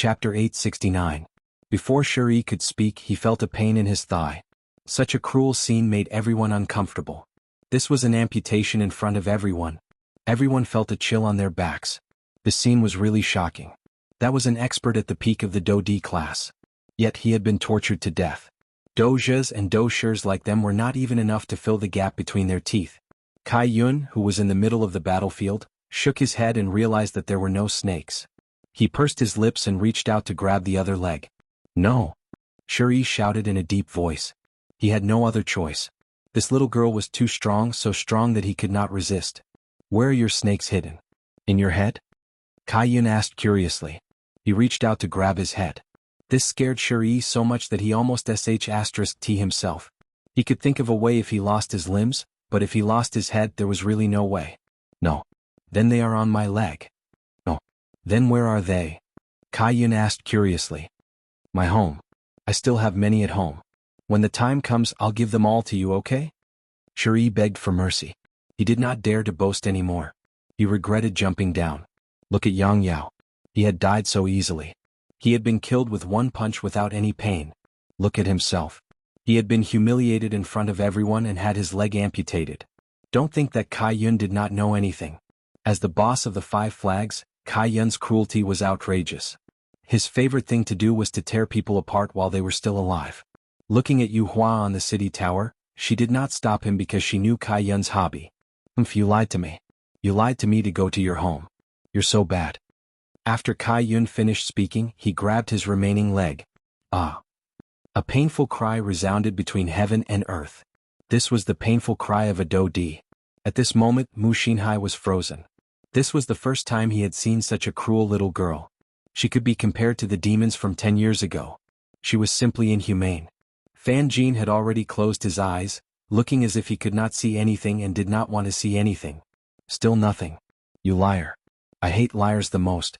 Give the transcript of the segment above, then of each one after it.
Chapter 869. Before Shuri could speak, he felt a pain in his thigh. Such a cruel scene made everyone uncomfortable. This was an amputation in front of everyone. Everyone felt a chill on their backs. The scene was really shocking. That was an expert at the peak of the Do-D class. Yet he had been tortured to death. Dojas and doshers like them were not even enough to fill the gap between their teeth. Kai Yun, who was in the middle of the battlefield, shook his head and realized that there were no snakes. He pursed his lips and reached out to grab the other leg. No! Shuri shouted in a deep voice. He had no other choice. This little girl was too strong, so strong that he could not resist. Where are your snakes hidden? In your head? Kai Yun asked curiously. He reached out to grab his head. This scared Shuri so much that he almost *T himself. He could think of a way if he lost his limbs, but if he lost his head there was really no way. No. Then they are on my leg. No. Then where are they? Kai Yun asked curiously. My home. I still have many at home. When the time comes I'll give them all to you, okay? Shuri begged for mercy. He did not dare to boast anymore. He regretted jumping down. Look at Yang Yao. He had died so easily. He had been killed with one punch without any pain. Look at himself. He had been humiliated in front of everyone and had his leg amputated. Don't think that Kai Yun did not know anything. As the boss of the 5 flags, Kai Yun's cruelty was outrageous. His favorite thing to do was to tear people apart while they were still alive. Looking at Yu Hua on the city tower, she did not stop him because she knew Kai Yun's hobby. You lied to me. You lied to me to go to your home. You're so bad. After Kai Yun finished speaking, he grabbed his remaining leg. Ah! A painful cry resounded between heaven and earth. This was the painful cry of a Do-D. At this moment, Mu Xinhai was frozen. This was the first time he had seen such a cruel little girl. She could be compared to the demons from 10 years ago. She was simply inhumane. Fan Jin had already closed his eyes, looking as if he could not see anything and did not want to see anything. Still nothing. You liar. I hate liars the most.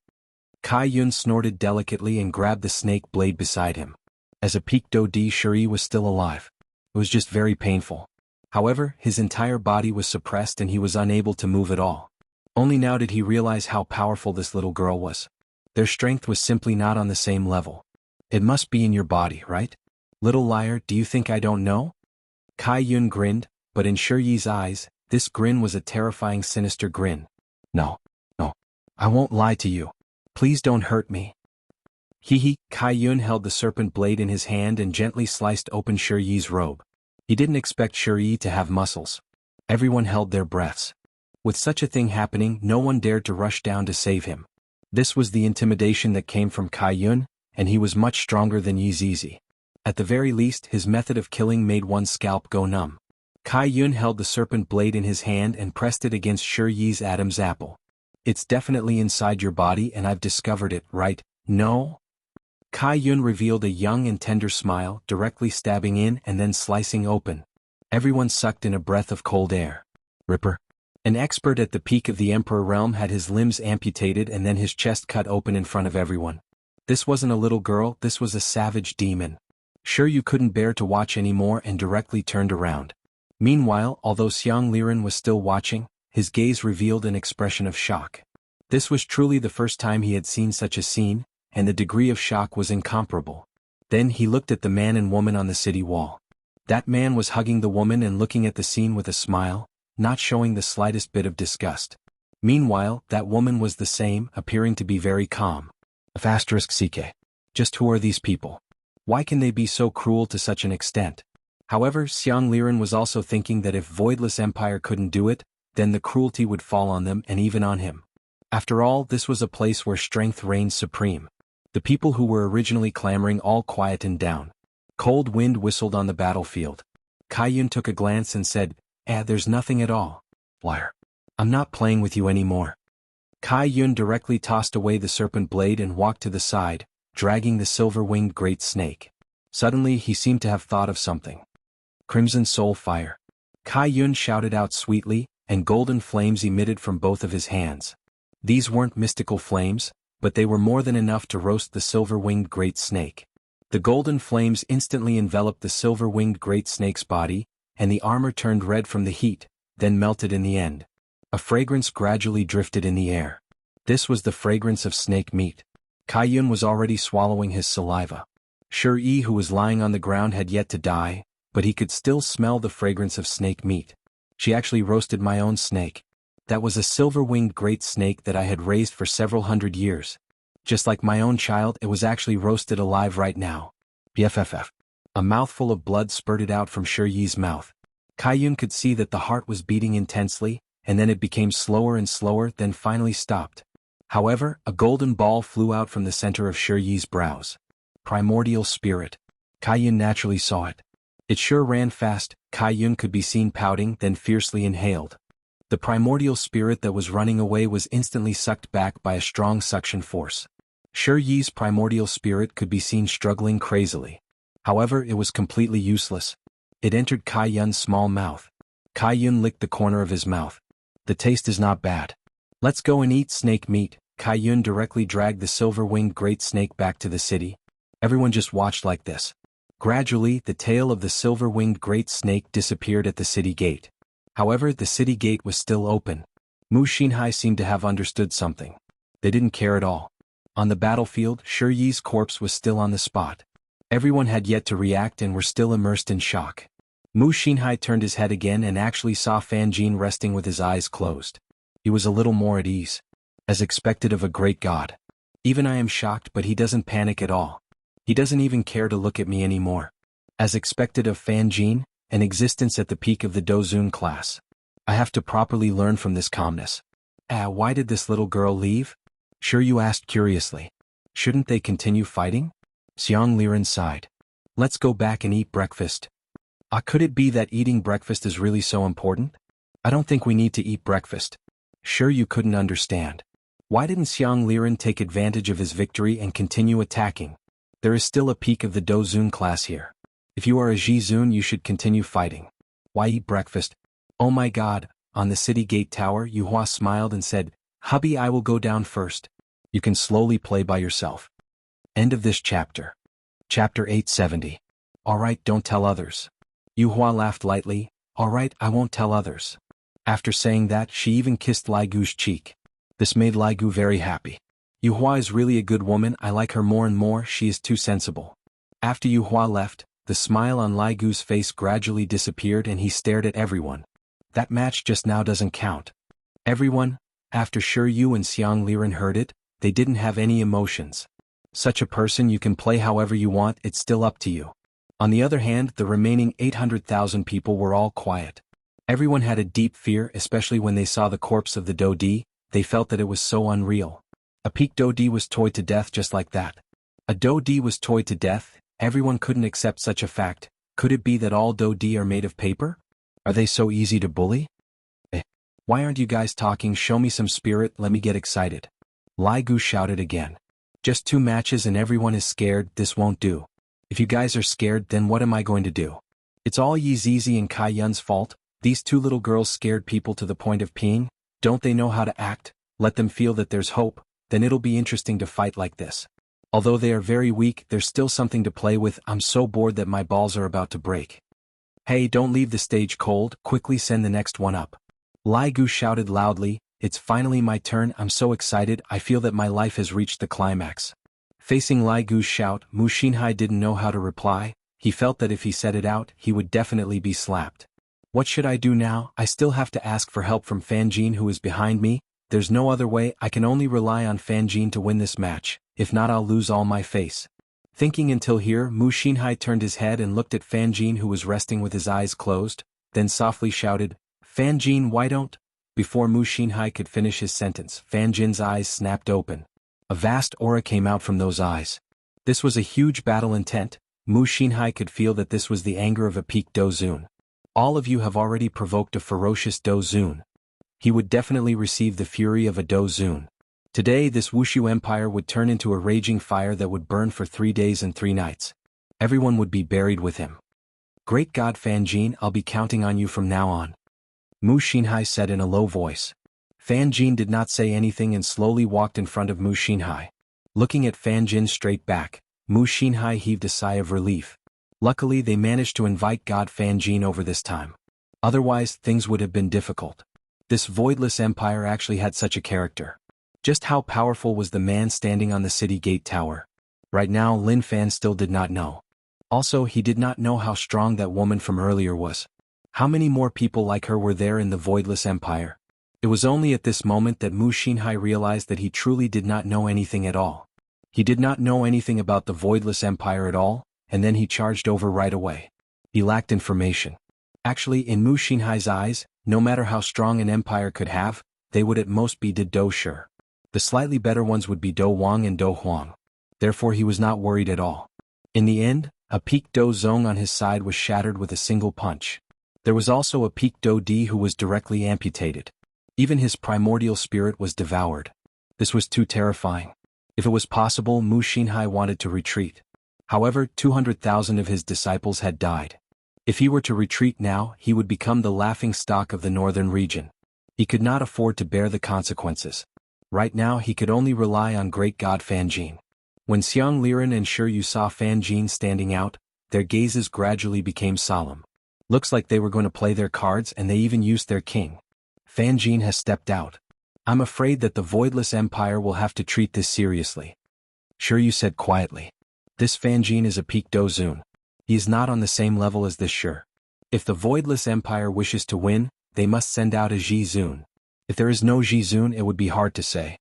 Kai Yun snorted delicately and grabbed the snake blade beside him. As a peak Do-D, Shuri was still alive. It was just very painful. However, his entire body was suppressed and he was unable to move at all. Only now did he realize how powerful this little girl was. Their strength was simply not on the same level. It must be in your body, right? Little liar, do you think I don't know? Kai Yun grinned, but in Shuri's eyes, this grin was a terrifying, sinister grin. No. I won't lie to you. Please don't hurt me. Kai Yun held the serpent blade in his hand and gently sliced open Shuri's robe. He didn't expect Shuri to have muscles. Everyone held their breaths. With such a thing happening, no one dared to rush down to save him. This was the intimidation that came from Kai Yun, and he was much stronger than Yi Zizi. At the very least, his method of killing made one's scalp go numb. Kai Yun held the serpent blade in his hand and pressed it against Shuri's Adam's apple. It's definitely inside your body and I've discovered it, right? No? Kai Yun revealed a young and tender smile, directly stabbing in and then slicing open. Everyone sucked in a breath of cold air. Ripper. An expert at the peak of the Emperor realm had his limbs amputated and then his chest cut open in front of everyone. This wasn't a little girl, this was a savage demon. Sure, you couldn't bear to watch anymore and directly turned around. Meanwhile, although Xiang Liren was still watching, his gaze revealed an expression of shock. This was truly the first time he had seen such a scene, and the degree of shock was incomparable. Then he looked at the man and woman on the city wall. That man was hugging the woman and looking at the scene with a smile, not showing the slightest bit of disgust. Meanwhile, that woman was the same, appearing to be very calm. *CK. Just who are these people? Why can they be so cruel to such an extent? However, Xiang Liren was also thinking that if Voidless Empire couldn't do it, then the cruelty would fall on them and even on him. After all, this was a place where strength reigned supreme. The people who were originally clamoring all quietened down. Cold wind whistled on the battlefield. Kai Yun took a glance and said, there's nothing at all. Liar. I'm not playing with you anymore. Kai Yun directly tossed away the serpent blade and walked to the side, dragging the silver-winged great snake. Suddenly he seemed to have thought of something. Crimson Soul Fire. Kai Yun shouted out sweetly, and golden flames emitted from both of his hands. These weren't mystical flames, but they were more than enough to roast the silver-winged great snake. The golden flames instantly enveloped the silver-winged great snake's body, and the armor turned red from the heat, then melted in the end. A fragrance gradually drifted in the air. This was the fragrance of snake meat. Kai-yun was already swallowing his saliva. Shi, who was lying on the ground, had yet to die, but he could still smell the fragrance of snake meat. She actually roasted my own snake. That was a silver-winged great snake that I had raised for several hundred years. Just like my own child, it was actually roasted alive right now. BFFF. A mouthful of blood spurted out from Shi's mouth. Kai-yun could see that the heart was beating intensely, and then it became slower and slower, then finally stopped. However, a golden ball flew out from the center of Shi's brows. Primordial spirit. Kai-yun naturally saw it. It sure ran fast. Kai-yun could be seen pouting, then fiercely inhaled. The primordial spirit that was running away was instantly sucked back by a strong suction force. Shi's primordial spirit could be seen struggling crazily. However, it was completely useless. It entered Kai-yun's small mouth. Kai-yun licked the corner of his mouth. The taste is not bad. Let's go and eat snake meat. Kai-yun directly dragged the silver-winged great snake back to the city. Everyone just watched like this. Gradually, the tail of the silver-winged great snake disappeared at the city gate. However, the city gate was still open. Mu Xinhai seemed to have understood something. They didn't care at all. On the battlefield, Shi's corpse was still on the spot. Everyone had yet to react and were still immersed in shock. Mu Xinhai turned his head again and actually saw Fan Jin resting with his eyes closed. He was a little more at ease. As expected of a great god. Even I am shocked, but he doesn't panic at all. He doesn't even care to look at me anymore. As expected of Fan Jin, an existence at the peak of the Dozun class. I have to properly learn from this calmness. Why did this little girl leave? You asked curiously. Shouldn't they continue fighting? Xiang Liren sighed. Let's go back and eat breakfast. Could it be that eating breakfast is really so important? I don't think we need to eat breakfast. You couldn't understand. Why didn't Xiang Liren take advantage of his victory and continue attacking? There is still a peak of the Dozun class here. If you are a Jizun, you should continue fighting. Why eat breakfast? Oh my god. On the city gate tower, Yuhua smiled and said, Hubby, I will go down first. You can slowly play by yourself. End of this chapter. Chapter 870. Alright, don't tell others. Yuhua laughed lightly. Alright, I won't tell others. After saying that, she even kissed Lai Gu's cheek. This made Lai Gu very happy. Yuhua is really a good woman, I like her more and more, she is too sensible. After Yuhua left, the smile on Lai Gu's face gradually disappeared and he stared at everyone. That match just now doesn't count. Everyone, after Yu and Xiang Liren heard it, they didn't have any emotions. Such a person you can play however you want, it's still up to you. On the other hand, the remaining 800,000 people were all quiet. Everyone had a deep fear, especially when they saw the corpse of the Dodi, they felt that it was so unreal. A peak Dodi was toyed to death just like that. A Dodi was toyed to death, everyone couldn't accept such a fact. Could it be that all Dodi are made of paper? Are they so easy to bully? Why aren't you guys talking? Show me some spirit, let me get excited. Lai Gu shouted again. Just 2 matches and everyone is scared, this won't do. If you guys are scared, then what am I going to do? It's all Yi Zizi and Kai Yun's fault. These 2 little girls scared people to the point of peeing. Don't they know how to act? Let them feel that there's hope, then it'll be interesting to fight like this. Although they are very weak, there's still something to play with. I'm so bored that my balls are about to break. Hey, don't leave the stage cold, quickly send the next one up. Lai Gu shouted loudly, it's finally my turn, I'm so excited, I feel that my life has reached the climax. Facing Lai Gu's shout, Mu Xinhai didn't know how to reply. He felt that if he said it out, he would definitely be slapped. What should I do now? I still have to ask for help from Fan Jin who is behind me. There's no other way, I can only rely on Fan Jin to win this match, if not I'll lose all my face. Thinking until here, Mu Xinhai turned his head and looked at Fan Jin who was resting with his eyes closed, then softly shouted, Fan Jin, why don't? Before Mu Xinhai could finish his sentence, Fan Jin's eyes snapped open. A vast aura came out from those eyes. This was a huge battle intent. Mu Xinhai could feel that this was the anger of a peak Dozun. All of you have already provoked a ferocious Dozun. He would definitely receive the fury of a Dozun. Today this Wushu Empire would turn into a raging fire that would burn for 3 days and 3 nights. Everyone would be buried with him. Great God Fan Jin, I'll be counting on you from now on. Mu Xinhai said in a low voice. Fan Jin did not say anything and slowly walked in front of Mu Xinhai. Looking at Fan Jin straight back, Mu Xinhai heaved a sigh of relief. Luckily they managed to invite God Fan Jin over this time. Otherwise things would have been difficult. This voidless empire actually had such a character. Just how powerful was the man standing on the city gate tower? Right now Lin Fan still did not know. Also, he did not know how strong that woman from earlier was. How many more people like her were there in the Voidless Empire? It was only at this moment that Mu Xinhai realized that he truly did not know anything at all. He did not know anything about the Voidless Empire at all, and then he charged over right away. He lacked information. Actually, in Mu Xinhai's eyes, no matter how strong an empire could have, they would at most be de Do Shi. The slightly better ones would be Do Wang and Do Huang. Therefore he was not worried at all. In the end, a peak Do Zong on his side was shattered with a single punch. There was also a peak Do Di who was directly amputated. Even his primordial spirit was devoured. This was too terrifying. If it was possible, Mu Xinhai wanted to retreat. However, 200,000 of his disciples had died. If he were to retreat now, he would become the laughing stock of the northern region. He could not afford to bear the consequences. Right now he could only rely on great god Fan Jin. When Xiang Liren and Shi Yu saw Fan Jin standing out, their gazes gradually became solemn. Looks like they were going to play their cards, and they even used their king. Fan Jin has stepped out. I'm afraid that the Voidless Empire will have to treat this seriously. Shi Yu said quietly. This Fan Jin is a peak Do Zun. He is not on the same level as this Shi. If the Voidless Empire wishes to win, they must send out a Ji Zun. If there is no Ji Zun, it would be hard to say.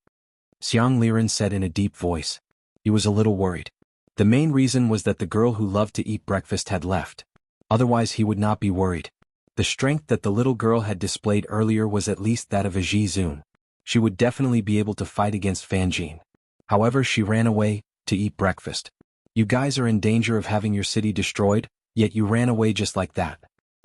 Xiang Liren said in a deep voice. He was a little worried. The main reason was that the girl who loved to eat breakfast had left. Otherwise he would not be worried. The strength that the little girl had displayed earlier was at least that of a Ji Zun. She would definitely be able to fight against Fan Jin. However, she ran away to eat breakfast. You guys are in danger of having your city destroyed, yet you ran away just like that.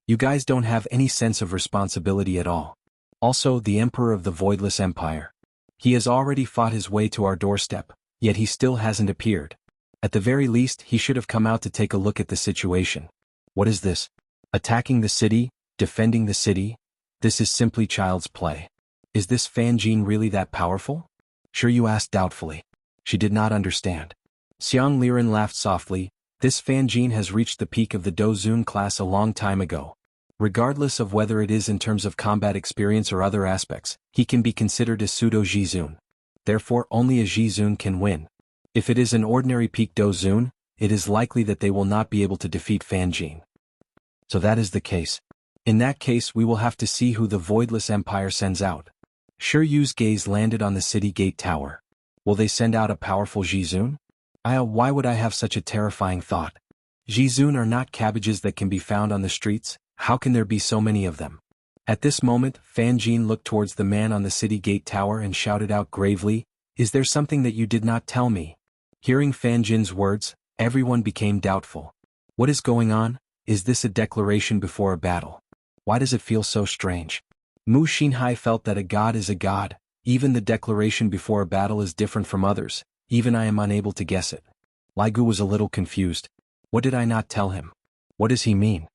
You guys don't have any sense of responsibility at all. Also, the Emperor of the Voidless Empire. He has already fought his way to our doorstep, yet he still hasn't appeared. At the very least, he should have come out to take a look at the situation. What is this? Attacking the city? Defending the city? This is simply child's play. Is this Fan Jin really that powerful? Shi Yu asked doubtfully. She did not understand. Xiang Liren laughed softly. This Fan Jin has reached the peak of the Do Zun class a long time ago. Regardless of whether it is in terms of combat experience or other aspects, he can be considered a pseudo Ji Zun. Therefore only a Ji Zun can win. If it is an ordinary peak Do Zun, it is likely that they will not be able to defeat Fan Jin. So that is the case. In that case we will have to see who the Voidless Empire sends out. Shi Yu's gaze landed on the city gate tower. Will they send out a powerful Ji Zun? Why would I have such a terrifying thought? Ji Zun are not cabbages that can be found on the streets. How can there be so many of them? At this moment, Fan Jin looked towards the man on the city gate tower and shouted out gravely, "Is there something that you did not tell me?" Hearing Fan Jin's words, everyone became doubtful. What is going on? Is this a declaration before a battle? Why does it feel so strange? Mu Xinhai felt that a god is a god, even the declaration before a battle is different from others, even I am unable to guess it. Lai Gu was a little confused. What did I not tell him? What does he mean?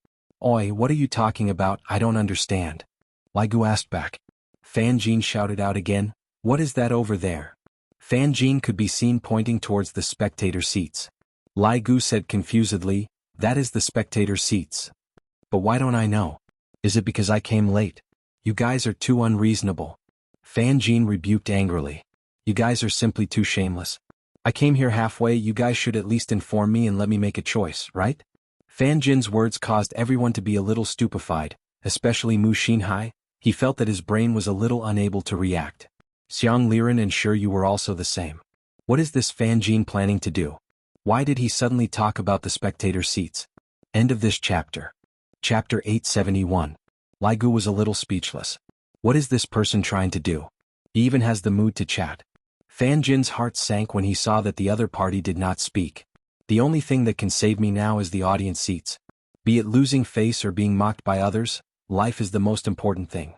Oi, what are you talking about? I don't understand. Lai Gu asked back. Fan Jin shouted out again, "What is that over there?" Fan Jin could be seen pointing towards the spectator seats. Lai Gu said confusedly, "That is the spectator seats. But why don't I know? Is it because I came late? You guys are too unreasonable." Fan Jin rebuked angrily. You guys are simply too shameless. I came here halfway, you guys should at least inform me and let me make a choice, right? Fan Jin's words caused everyone to be a little stupefied, especially Mu Xinhai. He felt that his brain was a little unable to react. Xiang Liren and Shi Yu were also the same. What is this Fan Jin planning to do? Why did he suddenly talk about the spectator seats? End of this chapter. Chapter 871. Lai Gu was a little speechless. What is this person trying to do? He even has the mood to chat. Fan Jin's heart sank when he saw that the other party did not speak. The only thing that can save me now is the audience seats. Be it losing face or being mocked by others, life is the most important thing.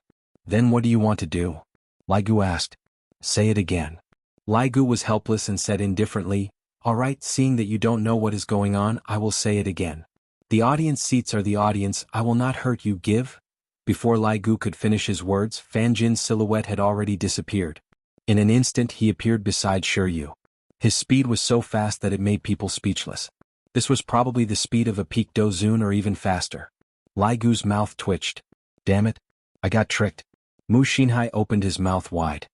Then what do you want to do? Lai Gu asked. Say it again. Lai Gu was helpless and said indifferently, "Alright, seeing that you don't know what is going on, I will say it again. The audience seats are the audience, I will not hurt you, give." Before Lai Gu could finish his words, Fan Jin's silhouette had already disappeared. In an instant he appeared beside Shi Yu. His speed was so fast that it made people speechless. This was probably the speed of a peak Do Zun or even faster. Lai Gu's mouth twitched. Damn it. I got tricked. Mu Xinhai opened his mouth wide.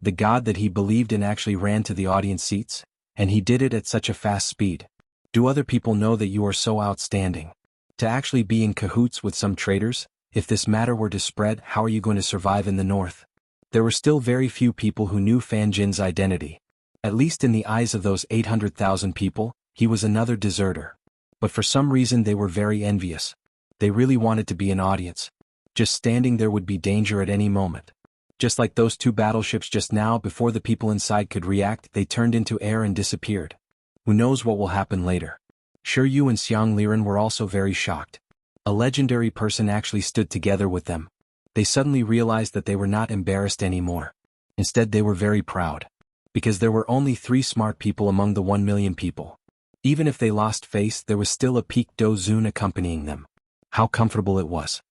The god that he believed in actually ran to the audience seats, and he did it at such a fast speed. Do other people know that you are so outstanding? To actually be in cahoots with some traitors, if this matter were to spread, how are you going to survive in the north? There were still very few people who knew Fan Jin's identity. At least in the eyes of those 800,000 people, he was another deserter. But for some reason they were very envious. They really wanted to be an audience. Just standing there would be danger at any moment. Just like those two battleships just now, before the people inside could react, they turned into air and disappeared. Who knows what will happen later? Sure, Yu and Xiang Liren were also very shocked. A legendary person actually stood together with them. They suddenly realized that they were not embarrassed anymore. Instead, they were very proud. Because there were only 3 smart people among the 1 million people. Even if they lost face, there was still a peak do Zun accompanying them. How comfortable it was.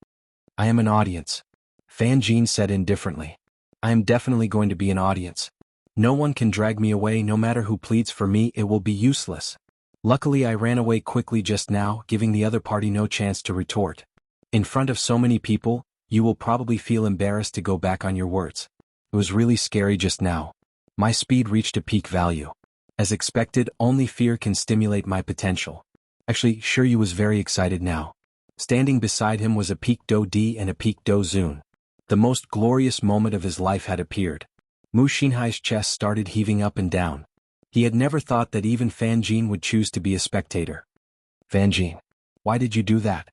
I am an audience. Fan Jin said indifferently. I am definitely going to be an audience. No one can drag me away. No matter who pleads for me, it will be useless. Luckily I ran away quickly just now, giving the other party no chance to retort. In front of so many people, you will probably feel embarrassed to go back on your words. It was really scary just now. My speed reached a peak value. As expected, only fear can stimulate my potential. Actually, Shiryu was very excited now. Standing beside him was a peak do Di and a peak do Zun. The most glorious moment of his life had appeared. Mu Xinhai's chest started heaving up and down. He had never thought that even Fan Jin would choose to be a spectator. Fan Jin, why did you do that?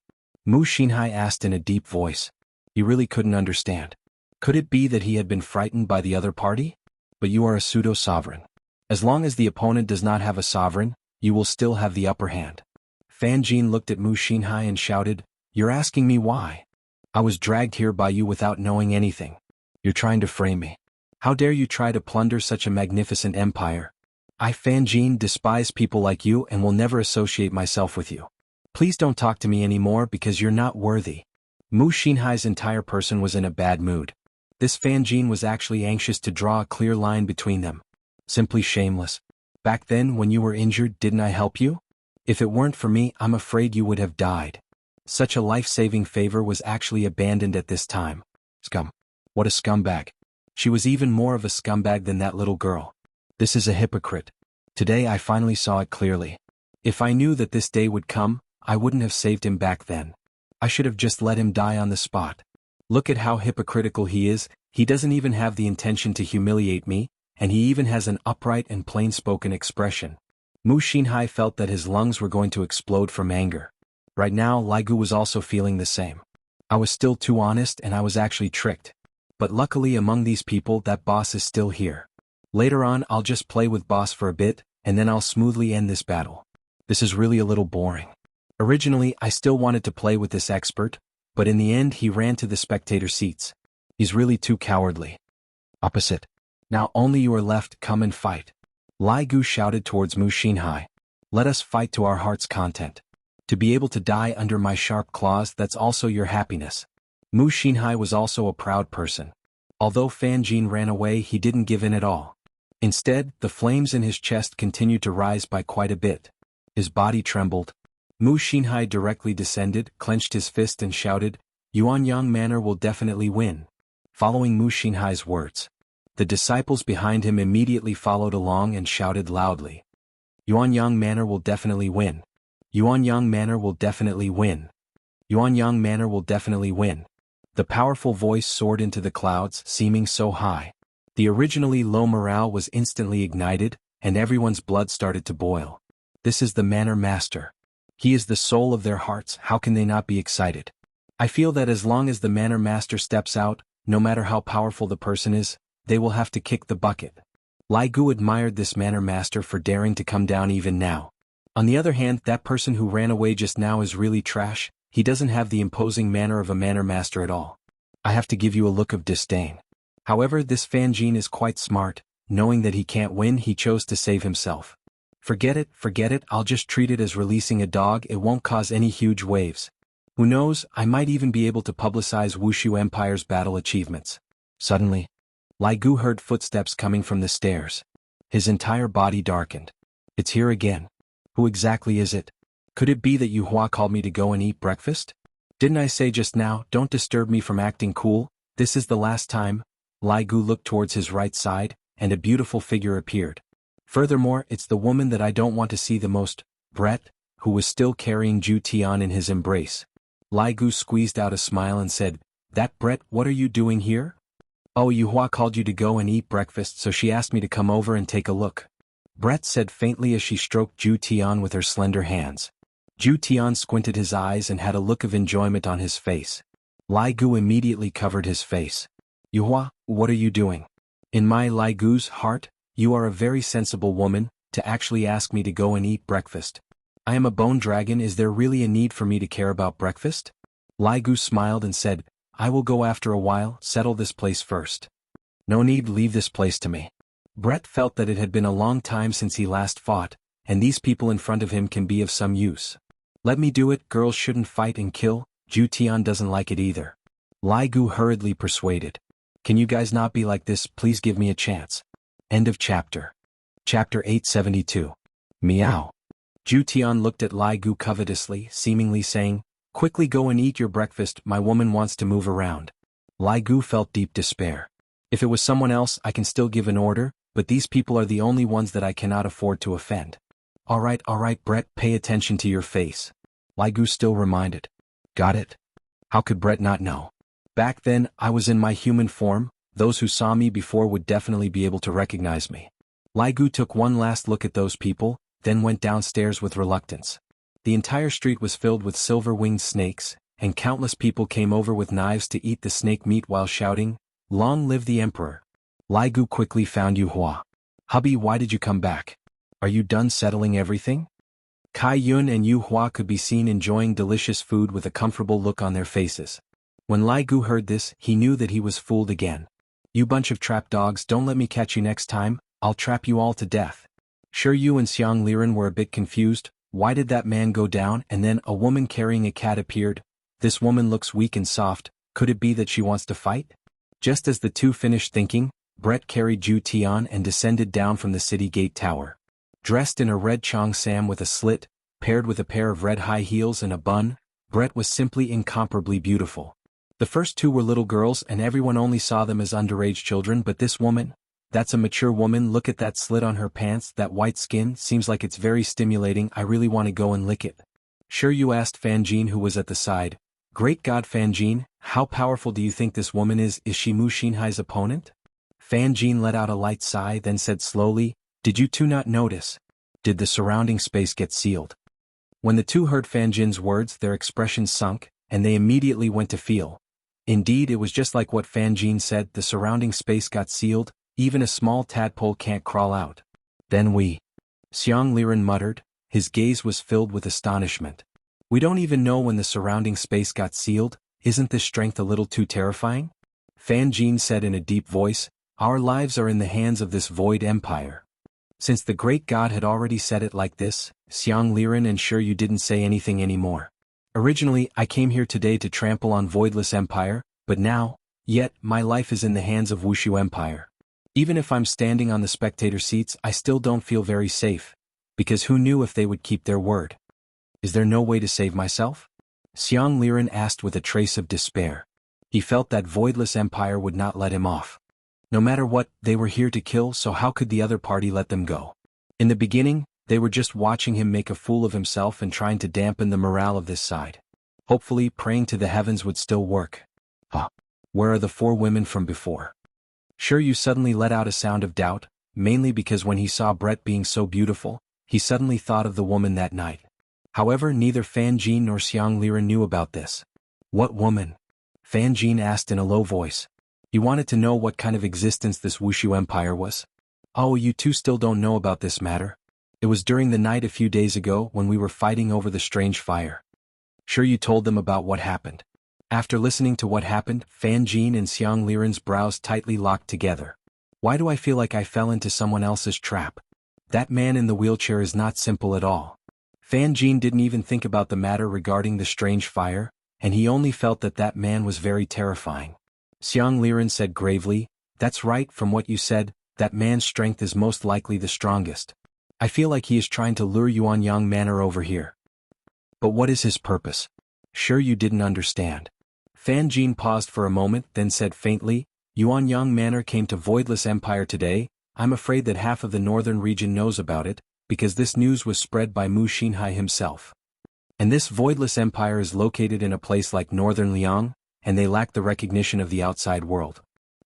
Mu Xinhai asked in a deep voice. He really couldn't understand. Could it be that he had been frightened by the other party? But you are a pseudo-sovereign. As long as the opponent does not have a sovereign, you will still have the upper hand. Fan Jin looked at Mu Xinhai and shouted, You're asking me why? I was dragged here by you without knowing anything. You're trying to frame me. How dare you try to plunder such a magnificent empire? I, Fan Jin, despise people like you and will never associate myself with you. Please don't talk to me anymore because you're not worthy. Mu Xinhai's entire person was in a bad mood. This Fan Jin was actually anxious to draw a clear line between them. Simply shameless. Back then when you were injured, didn't I help you? If it weren't for me, I'm afraid you would have died. Such a life-saving favor was actually abandoned at this time. Scum. What a scumbag. She was even more of a scumbag than that little girl. This is a hypocrite. Today I finally saw it clearly. If I knew that this day would come, I wouldn't have saved him back then. I should have just let him die on the spot. Look at how hypocritical he is. He doesn't even have the intention to humiliate me, and he even has an upright and plain-spoken expression. Mu Xinhai felt that his lungs were going to explode from anger. Right now, Lai Gu was also feeling the same. I was still too honest and I was actually tricked. But luckily among these people that boss is still here. Later on I'll just play with boss for a bit, and then I'll smoothly end this battle. This is really a little boring. Originally I still wanted to play with this expert, but in the end he ran to the spectator seats. He's really too cowardly. Opposite. Now only you are left, come and fight. Lai Gu shouted towards Mu Xinhai. Let us fight to our heart's content. To be able to die under my sharp claws, that's also your happiness. Mu Xinhai was also a proud person. Although Fan Jin ran away, he didn't give in at all. Instead, the flames in his chest continued to rise by quite a bit. His body trembled. Mu Xinhai directly descended, clenched his fist and shouted, Xuanhuan manor will definitely win. Following Mu Xinhai's words, the disciples behind him immediately followed along and shouted loudly. Xuanhuan manor will definitely win. Xuanhuan manor will definitely win. Xuanhuan manor will definitely win. The powerful voice soared into the clouds, seeming so high. The originally low morale was instantly ignited, and everyone's blood started to boil. This is the manor master. He is the soul of their hearts. How can they not be excited? I feel that as long as the manor master steps out, no matter how powerful the person is, they will have to kick the bucket. Lai Gu admired this manor master for daring to come down even now. On the other hand, that person who ran away just now is really trash. He doesn't have the imposing manner of a manor master at all. I have to give you a look of disdain. However, this Fan Jin is quite smart. Knowing that he can't win, he chose to save himself. Forget it, I'll just treat it as releasing a dog. It won't cause any huge waves. Who knows, I might even be able to publicize Wushu Empire's battle achievements. Suddenly, Lai Gu heard footsteps coming from the stairs. His entire body darkened. It's here again. Who exactly is it? Could it be that Yuhua called me to go and eat breakfast? Didn't I say just now, don't disturb me from acting cool? This is the last time. Lai Gu looked towards his right side, and a beautiful figure appeared. Furthermore, it's the woman that I don't want to see the most, Brett, who was still carrying Ju Tian in his embrace. Lai Gu squeezed out a smile and said, "That Brett, what are you doing here?" "Oh, Yuhua called you to go and eat breakfast, so she asked me to come over and take a look," Brett said faintly as she stroked Ju Tian with her slender hands. Ju Tian squinted his eyes and had a look of enjoyment on his face. Lai Gu immediately covered his face. "Yuhua, what are you doing?" "In my Lai Gu's heart, you are a very sensible woman, to actually ask me to go and eat breakfast. I am a bone dragon, is there really a need for me to care about breakfast?" Lai Gu smiled and said, "I will go after a while, settle this place first. No need, leave this place to me." Brett felt that it had been a long time since he last fought, and these people in front of him can be of some use. "Let me do it, girls shouldn't fight and kill, Ju Tian doesn't like it either." Lai Gu hurriedly persuaded. "Can you guys not be like this, please give me a chance." End of chapter. Chapter 872. Meow. Ju Tian looked at Lai Gu covetously, seemingly saying, "Quickly go and eat your breakfast, my woman wants to move around." Lai Gu felt deep despair. If it was someone else I can still give an order, but these people are the only ones that I cannot afford to offend. All right, Brett, pay attention to your face," Lai Gu still reminded. "Got it?" How could Brett not know? Back then, I was in my human form, those who saw me before would definitely be able to recognize me. Lai Gu took one last look at those people, then went downstairs with reluctance. The entire street was filled with silver-winged snakes, and countless people came over with knives to eat the snake meat while shouting, "Long live the Emperor." Lai Gu quickly found Yuhua. "Hubby, why did you come back? Are you done settling everything?" Kai Yun and Yuhua could be seen enjoying delicious food with a comfortable look on their faces. When Lai Gu heard this, he knew that he was fooled again. "You bunch of trap dogs, don't let me catch you next time, I'll trap you all to death." Sure, you and Xiang Liren were a bit confused. Why did that man go down? And then a woman carrying a cat appeared. This woman looks weak and soft, could it be that she wants to fight? Just as the two finished thinking, Brett carried Ju Tian and descended down from the city gate tower. Dressed in a red cheongsam with a slit, paired with a pair of red high heels and a bun, Brett was simply incomparably beautiful. The first two were little girls and everyone only saw them as underage children, but this woman? That's a mature woman, look at that slit on her pants, that white skin, seems like it's very stimulating, I really want to go and lick it. Sure, you asked Fan Jin, who was at the side. Great God, Fan Jin, how powerful do you think this woman is she Mu Xinhai's opponent? Fan Jin let out a light sigh, then said slowly, "Did you two not notice? Did the surrounding space get sealed?" When the two heard Fan Jin's words, their expressions sunk, and they immediately went to feel. Indeed, it was just like what Fan Jin said, the surrounding space got sealed, even a small tadpole can't crawl out. "Then we..." Xiang Liren muttered, his gaze was filled with astonishment. "We don't even know when the surrounding space got sealed, isn't this strength a little too terrifying?" Fan Jin said in a deep voice, "Our lives are in the hands of this void empire." Since the great god had already said it like this, Xiang Liren and sure you didn't say anything anymore. "Originally, I came here today to trample on voidless empire, but now, yet, my life is in the hands of Wushu empire. Even if I'm standing on the spectator seats, I still don't feel very safe, because who knew if they would keep their word? Is there no way to save myself?" Xiang Liren asked with a trace of despair. He felt that voidless empire would not let him off. No matter what, they were here to kill, so how could the other party let them go? In the beginning, they were just watching him make a fool of himself and trying to dampen the morale of this side. Hopefully, praying to the heavens would still work. Where are the four women from before? Sure, you suddenly let out a sound of doubt, mainly because when he saw Brett being so beautiful, he suddenly thought of the woman that night. However, neither Fan Jin nor Xiang Liren knew about this. "What woman?" Fan Jin asked in a low voice. He wanted to know what kind of existence this Wushu empire was. "Oh, you two still don't know about this matter? It was during the night a few days ago when we were fighting over the strange fire." Sure, you told them about what happened. After listening to what happened, Fan Jin and Xiang Liren's brows tightly locked together. Why do I feel like I fell into someone else's trap? That man in the wheelchair is not simple at all. Fan Jin didn't even think about the matter regarding the strange fire, and he only felt that that man was very terrifying. Xiang Liren said gravely, "That's right, from what you said, that man's strength is most likely the strongest. I feel like he is trying to lure Xuanhuan Manor over here. But what is his purpose? Sure, you didn't understand." Fan Jin paused for a moment, then said faintly, "Xuanhuan Manor came to Voidless Empire today, I'm afraid that half of the northern region knows about it, because this news was spread by Mu Xinhai himself. And this voidless empire is located in a place like northern Liang, and they lack the recognition of the outside world.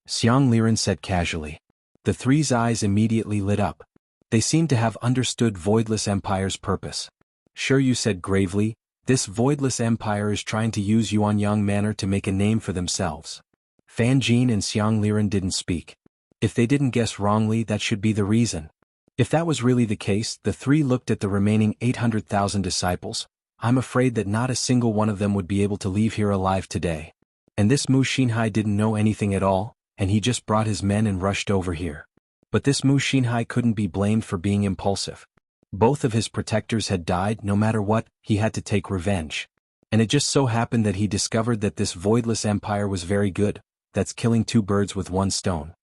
Xiang Liren said casually. The three's eyes immediately lit up. They seemed to have understood voidless empire's purpose. Sure, you said gravely, this voidless empire is trying to use Xuanhuan manner to make a name for themselves. Fan Jin and Xiang Liren didn't speak. If they didn't guess wrongly, that should be the reason. If that was really the case, the three looked at the remaining 800,000 disciples. I'm afraid that not a single one of them would be able to leave here alive today. And this Mu Xinhai didn't know anything at all, and he just brought his men and rushed over here. But this Mu Xinhai couldn't be blamed for being impulsive. Both of his protectors had died. No matter what, he had to take revenge. And it just so happened that he discovered that this voidless empire was very good. That's killing two birds with one stone.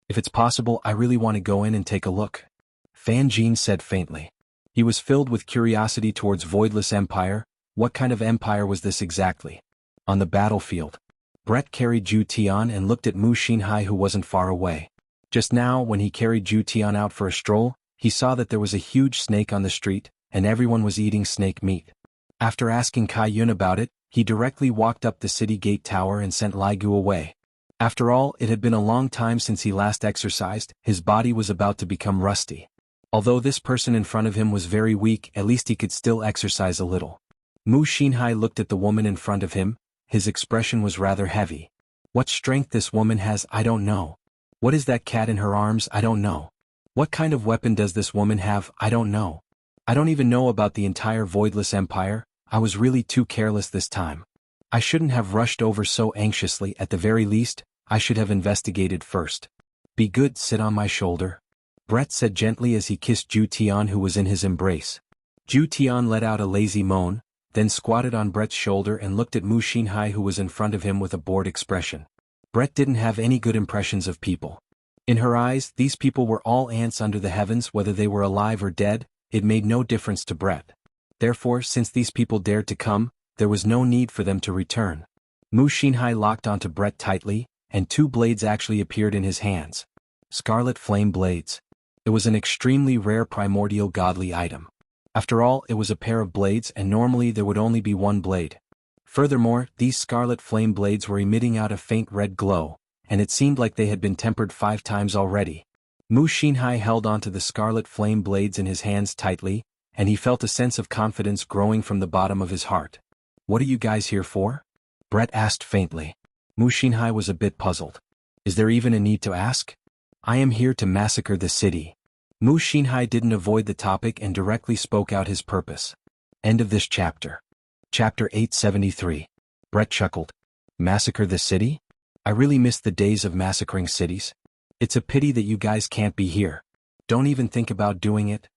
If it's possible, I really want to go in and take a look. Fan Jin said faintly. He was filled with curiosity towards voidless empire. What kind of empire was this exactly? On the battlefield, Brett carried Zhu Tian and looked at Mu Xinhai, who wasn't far away. Just now, when he carried Zhu Tian out for a stroll, he saw that there was a huge snake on the street, and everyone was eating snake meat. After asking Kai Yun about it, he directly walked up the city gate tower and sent Lai Gu away. After all, it had been a long time since he last exercised. His body was about to become rusty. Although this person in front of him was very weak, at least he could still exercise a little. Mu Xinhai looked at the woman in front of him. His expression was rather heavy. What strength this woman has, I don't know. What is that cat in her arms, I don't know. What kind of weapon does this woman have, I don't know. I don't even know about the entire voidless empire. I was really too careless this time. I shouldn't have rushed over so anxiously. At the very least, I should have investigated first. Be good, sit on my shoulder, Brett said gently as he kissed Zhu Tian, who was in his embrace. Zhu Tian let out a lazy moan, then squatted on Brett's shoulder and looked at Mu Xinhai, who was in front of him, with a bored expression. Brett didn't have any good impressions of people. In her eyes, these people were all ants under the heavens. Whether they were alive or dead, it made no difference to Brett. Therefore, since these people dared to come, there was no need for them to return. Mu Xinhai locked onto Brett tightly, and two blades actually appeared in his hands. Scarlet flame blades. It was an extremely rare primordial godly item. After all, it was a pair of blades, and normally there would only be one blade. Furthermore, these scarlet flame blades were emitting out a faint red glow, and it seemed like they had been tempered 5 times already. Mu Xinhai held onto the scarlet flame blades in his hands tightly, and he felt a sense of confidence growing from the bottom of his heart. What are you guys here for? Brett asked faintly. Mu Xinhai was a bit puzzled. Is there even a need to ask? I am here to massacre the city. Mu Xinhai didn't avoid the topic and directly spoke out his purpose. End of this chapter. Chapter 873. Brett chuckled. Massacre the city? I really miss the days of massacring cities. It's a pity that you guys can't be here. Don't even think about doing it.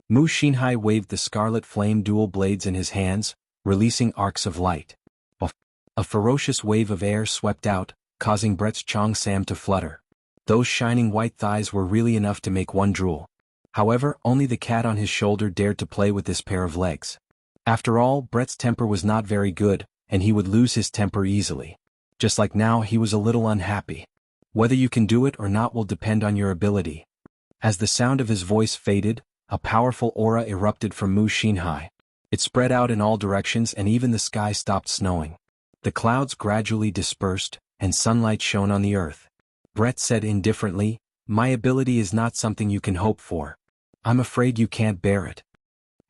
Mu Xinhai waved the scarlet flame dual blades in his hands, releasing arcs of light. A ferocious wave of air swept out, causing Brett's Chong Sam to flutter. Those shining white thighs were really enough to make one drool. However, only the cat on his shoulder dared to play with this pair of legs. After all, Brett's temper was not very good, and he would lose his temper easily. Just like now, he was a little unhappy. Whether you can do it or not will depend on your ability. As the sound of his voice faded, a powerful aura erupted from Mu Xinhai. It spread out in all directions, and even the sky stopped snowing. The clouds gradually dispersed, and sunlight shone on the earth. Brett said indifferently, My ability is not something you can hope for. I'm afraid you can't bear it.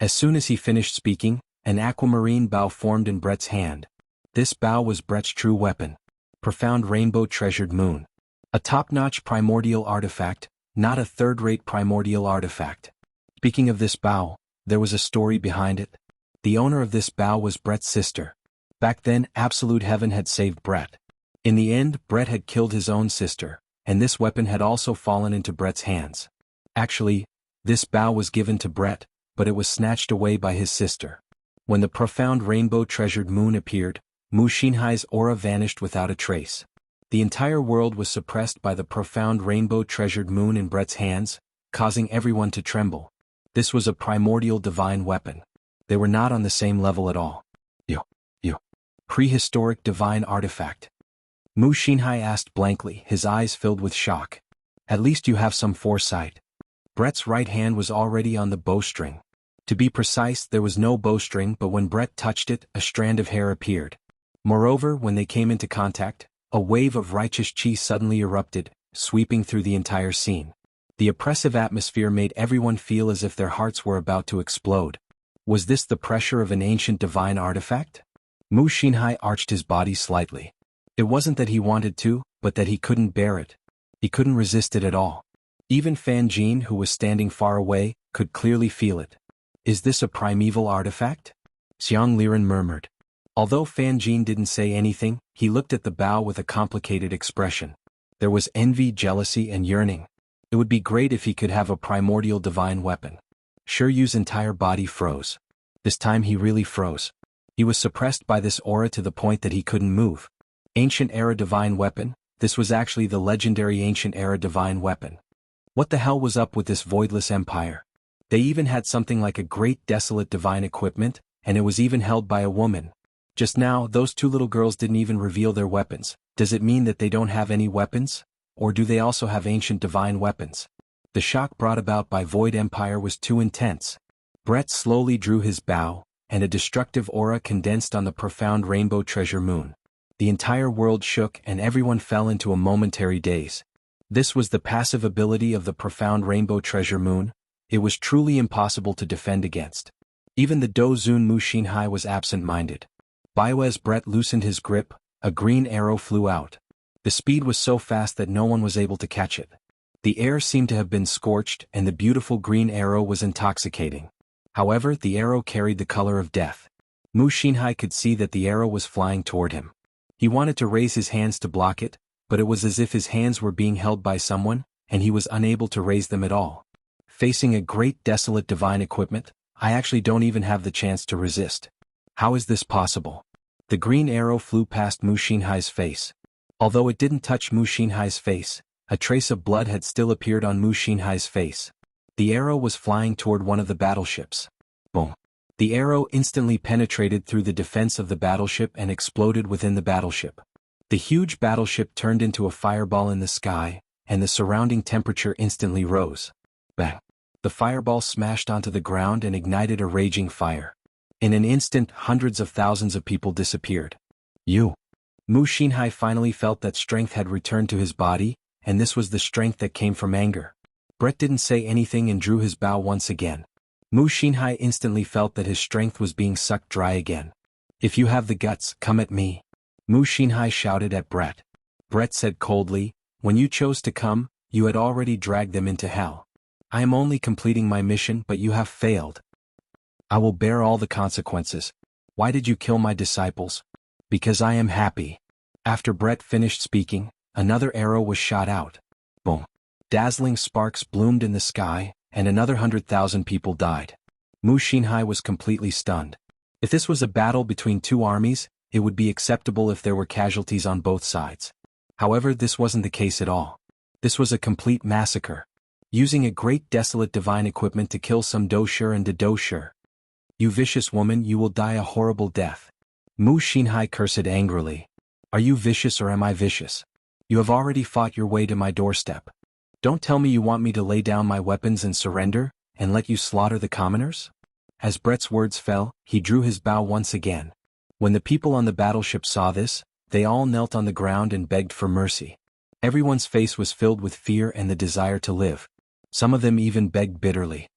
As soon as he finished speaking, an aquamarine bow formed in Brett's hand. This bow was Brett's true weapon. Profound Rainbow Treasured Moon. A top-notch primordial artifact, not a third-rate primordial artifact. Speaking of this bow, there was a story behind it. The owner of this bow was Brett's sister. Back then, absolute heaven had saved Brett. In the end, Brett had killed his own sister, and this weapon had also fallen into Brett's hands. Actually, this bow was given to Brett, but it was snatched away by his sister. When the profound rainbow treasured moon appeared, Mu Xinhai's aura vanished without a trace. The entire world was suppressed by the profound rainbow treasured moon in Brett's hands, causing everyone to tremble. This was a primordial divine weapon. They were not on the same level at all. Prehistoric divine artifact. Mu Xinhai asked blankly, his eyes filled with shock. At least you have some foresight. Brett's right hand was already on the bowstring. To be precise, there was no bowstring, but when Brett touched it, a strand of hair appeared. Moreover, when they came into contact, a wave of righteous chi suddenly erupted, sweeping through the entire scene. The oppressive atmosphere made everyone feel as if their hearts were about to explode. Was this the pressure of an ancient divine artifact? Mu Xinhai arched his body slightly. It wasn't that he wanted to, but that he couldn't bear it. He couldn't resist it at all. Even Fan Jin, who was standing far away, could clearly feel it. Is this a primeval artifact? Xiang Liren murmured. Although Fan Jin didn't say anything, he looked at the bow with a complicated expression. There was envy, jealousy, and yearning. It would be great if he could have a primordial divine weapon. Shiryu's entire body froze. This time he really froze. He was suppressed by this aura to the point that he couldn't move. Ancient Era Divine Weapon, this was actually the legendary Ancient Era Divine Weapon. What the hell was up with this voidless empire? They even had something like a great desolate divine equipment, and it was even held by a woman. Just now, those two little girls didn't even reveal their weapons. Does it mean that they don't have any weapons? Or do they also have ancient divine weapons? The shock brought about by Void Empire was too intense. Brett slowly drew his bow, and a destructive aura condensed on the profound rainbow treasure moon. The entire world shook and everyone fell into a momentary daze. This was the passive ability of the profound rainbow treasure moon. It was truly impossible to defend against. Even the Dozun Mu Xinhai was absent-minded. As Brett loosened his grip, a green arrow flew out. The speed was so fast that no one was able to catch it. The air seemed to have been scorched and the beautiful green arrow was intoxicating. However, the arrow carried the color of death. Mu Xinhai could see that the arrow was flying toward him. He wanted to raise his hands to block it, but it was as if his hands were being held by someone, and he was unable to raise them at all. Facing a great desolate divine equipment, I actually don't even have the chance to resist. How is this possible? The green arrow flew past Mu Xinhai's face. Although it didn't touch Mu Xinhai's face, a trace of blood had still appeared on Mu Xinhai's face. The arrow was flying toward one of the battleships. Boom. The arrow instantly penetrated through the defense of the battleship and exploded within the battleship. The huge battleship turned into a fireball in the sky, and the surrounding temperature instantly rose. Bang. The fireball smashed onto the ground and ignited a raging fire. In an instant, hundreds of thousands of people disappeared. Mu Xinhai finally felt that strength had returned to his body, and this was the strength that came from anger. Brett didn't say anything and drew his bow once again. Mu Xinhai instantly felt that his strength was being sucked dry again. If you have the guts, come at me. Mu Xinhai shouted at Brett. Brett said coldly, when you chose to come, you had already dragged them into hell. I am only completing my mission, but you have failed. I will bear all the consequences. Why did you kill my disciples? Because I am happy. After Brett finished speaking, another arrow was shot out. Boom. Dazzling sparks bloomed in the sky, and another 100,000 people died. Mu Xinhai was completely stunned. If this was a battle between two armies, it would be acceptable if there were casualties on both sides. However, this wasn't the case at all. This was a complete massacre. Using a great desolate divine equipment to kill some Doshur and Dedoshur. You vicious woman, you will die a horrible death. Mu Xinhai cursed angrily. Are you vicious or am I vicious? You have already fought your way to my doorstep. Don't tell me you want me to lay down my weapons and surrender, and let you slaughter the commoners? As Brett's words fell, he drew his bow once again. When the people on the battleship saw this, they all knelt on the ground and begged for mercy. Everyone's face was filled with fear and the desire to live. Some of them even begged bitterly.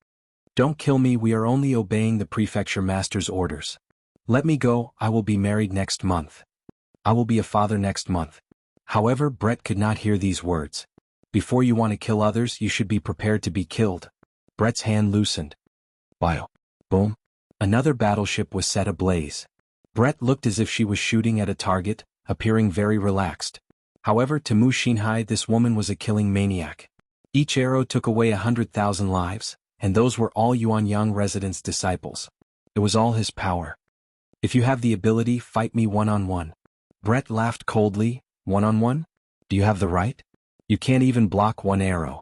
Don't kill me, we are only obeying the prefecture master's orders. Let me go, I will be married next month. I will be a father next month. However, Brett could not hear these words. Before you want to kill others, you should be prepared to be killed. Brett's hand loosened. Bio. Boom. Another battleship was set ablaze. Brett looked as if she was shooting at a target, appearing very relaxed. However, to Mu Xinhai, this woman was a killing maniac. Each arrow took away 100,000 lives, and those were all Xuanhuan residents' disciples. It was all his power. If you have the ability, fight me one-on-one. Brett laughed coldly. One-on-one? Do you have the right? You can't even block one arrow.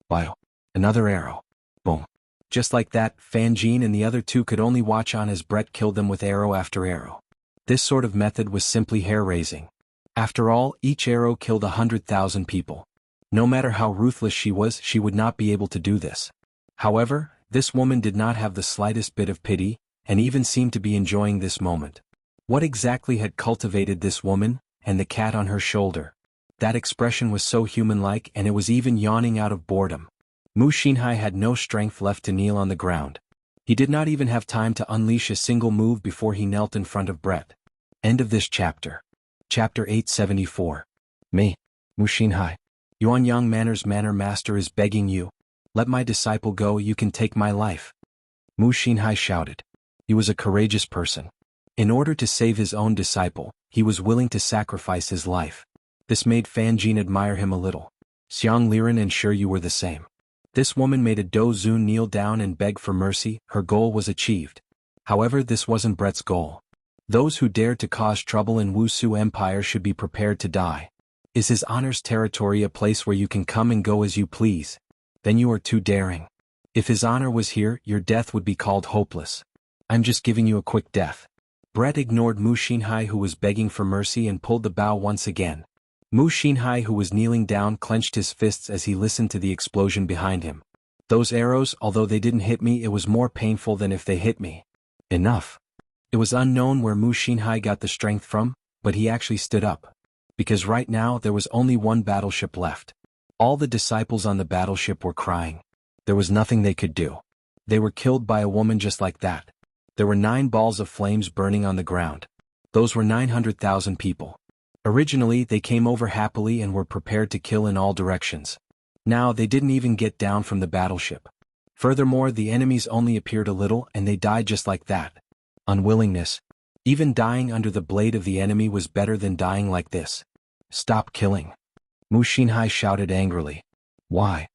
Bio. Another arrow. Boom. Just like that, Fan Jin and the other two could only watch on as Brett killed them with arrow after arrow. This sort of method was simply hair-raising. After all, each arrow killed 100,000 people. No matter how ruthless she was, she would not be able to do this. However, this woman did not have the slightest bit of pity, and even seemed to be enjoying this moment. What exactly had cultivated this woman, and the cat on her shoulder? That expression was so human-like, and it was even yawning out of boredom. Mu Xinhai had no strength left to kneel on the ground. He did not even have time to unleash a single move before he knelt in front of Brett. End of this chapter. Chapter 874. Me, Mu Xinhai. Xuanhuan Manor Master is begging you. Let my disciple go, you can take my life. Mu Xinhai shouted. He was a courageous person. In order to save his own disciple, he was willing to sacrifice his life. This made Fan Jin admire him a little. Xiang Liren and sure you were the same. This woman made a Do Zun kneel down and beg for mercy. Her goal was achieved. However, this wasn't Brett's goal. Those who dared to cause trouble in Wusu Empire should be prepared to die. Is his honor's territory a place where you can come and go as you please? Then you are too daring. If his honor was here, your death would be called hopeless. I'm just giving you a quick death. Brett ignored Mu Xinhai, who was begging for mercy, and pulled the bow once again. Mu Xinhai, who was kneeling down, clenched his fists as he listened to the explosion behind him. Those arrows, although they didn't hit me, it was more painful than if they hit me. Enough. It was unknown where Mu Xinhai got the strength from, but he actually stood up. Because right now there was only one battleship left. All the disciples on the battleship were crying. There was nothing they could do. They were killed by a woman just like that. There were 9 balls of flames burning on the ground. Those were 900,000 people. Originally, they came over happily and were prepared to kill in all directions. Now they didn't even get down from the battleship. Furthermore, the enemies only appeared a little and they died just like that. Unwillingness. Even dying under the blade of the enemy was better than dying like this. Stop killing. Mu Xinhai shouted angrily. Why?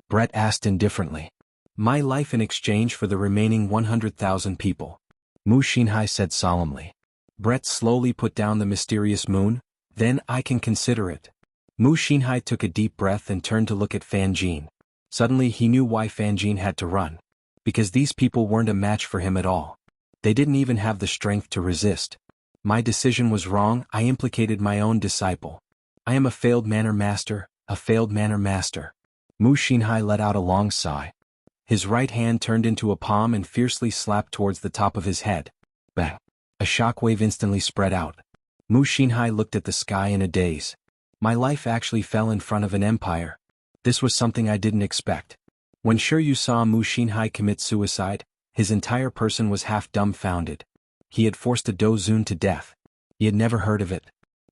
Brett asked indifferently. My life in exchange for the remaining 100,000 people. Mu Xinhai said solemnly. Brett slowly put down the mysterious moon. Then I can consider it. Mu Xinhai took a deep breath and turned to look at Fan Jin. Suddenly he knew why Fan Jin had to run. Because these people weren't a match for him at all. They didn't even have the strength to resist. My decision was wrong. I implicated my own disciple. I am a failed manor master, a failed manor master. Mu Xinhai let out a long sigh. His right hand turned into a palm and fiercely slapped towards the top of his head. Bang! A shockwave instantly spread out. Mu Xinhai looked at the sky in a daze. My life actually fell in front of an empire. This was something I didn't expect. When Shiryu saw Mu Xinhai commit suicide, his entire person was half dumbfounded. He had forced a Do Zun to death. He had never heard of it.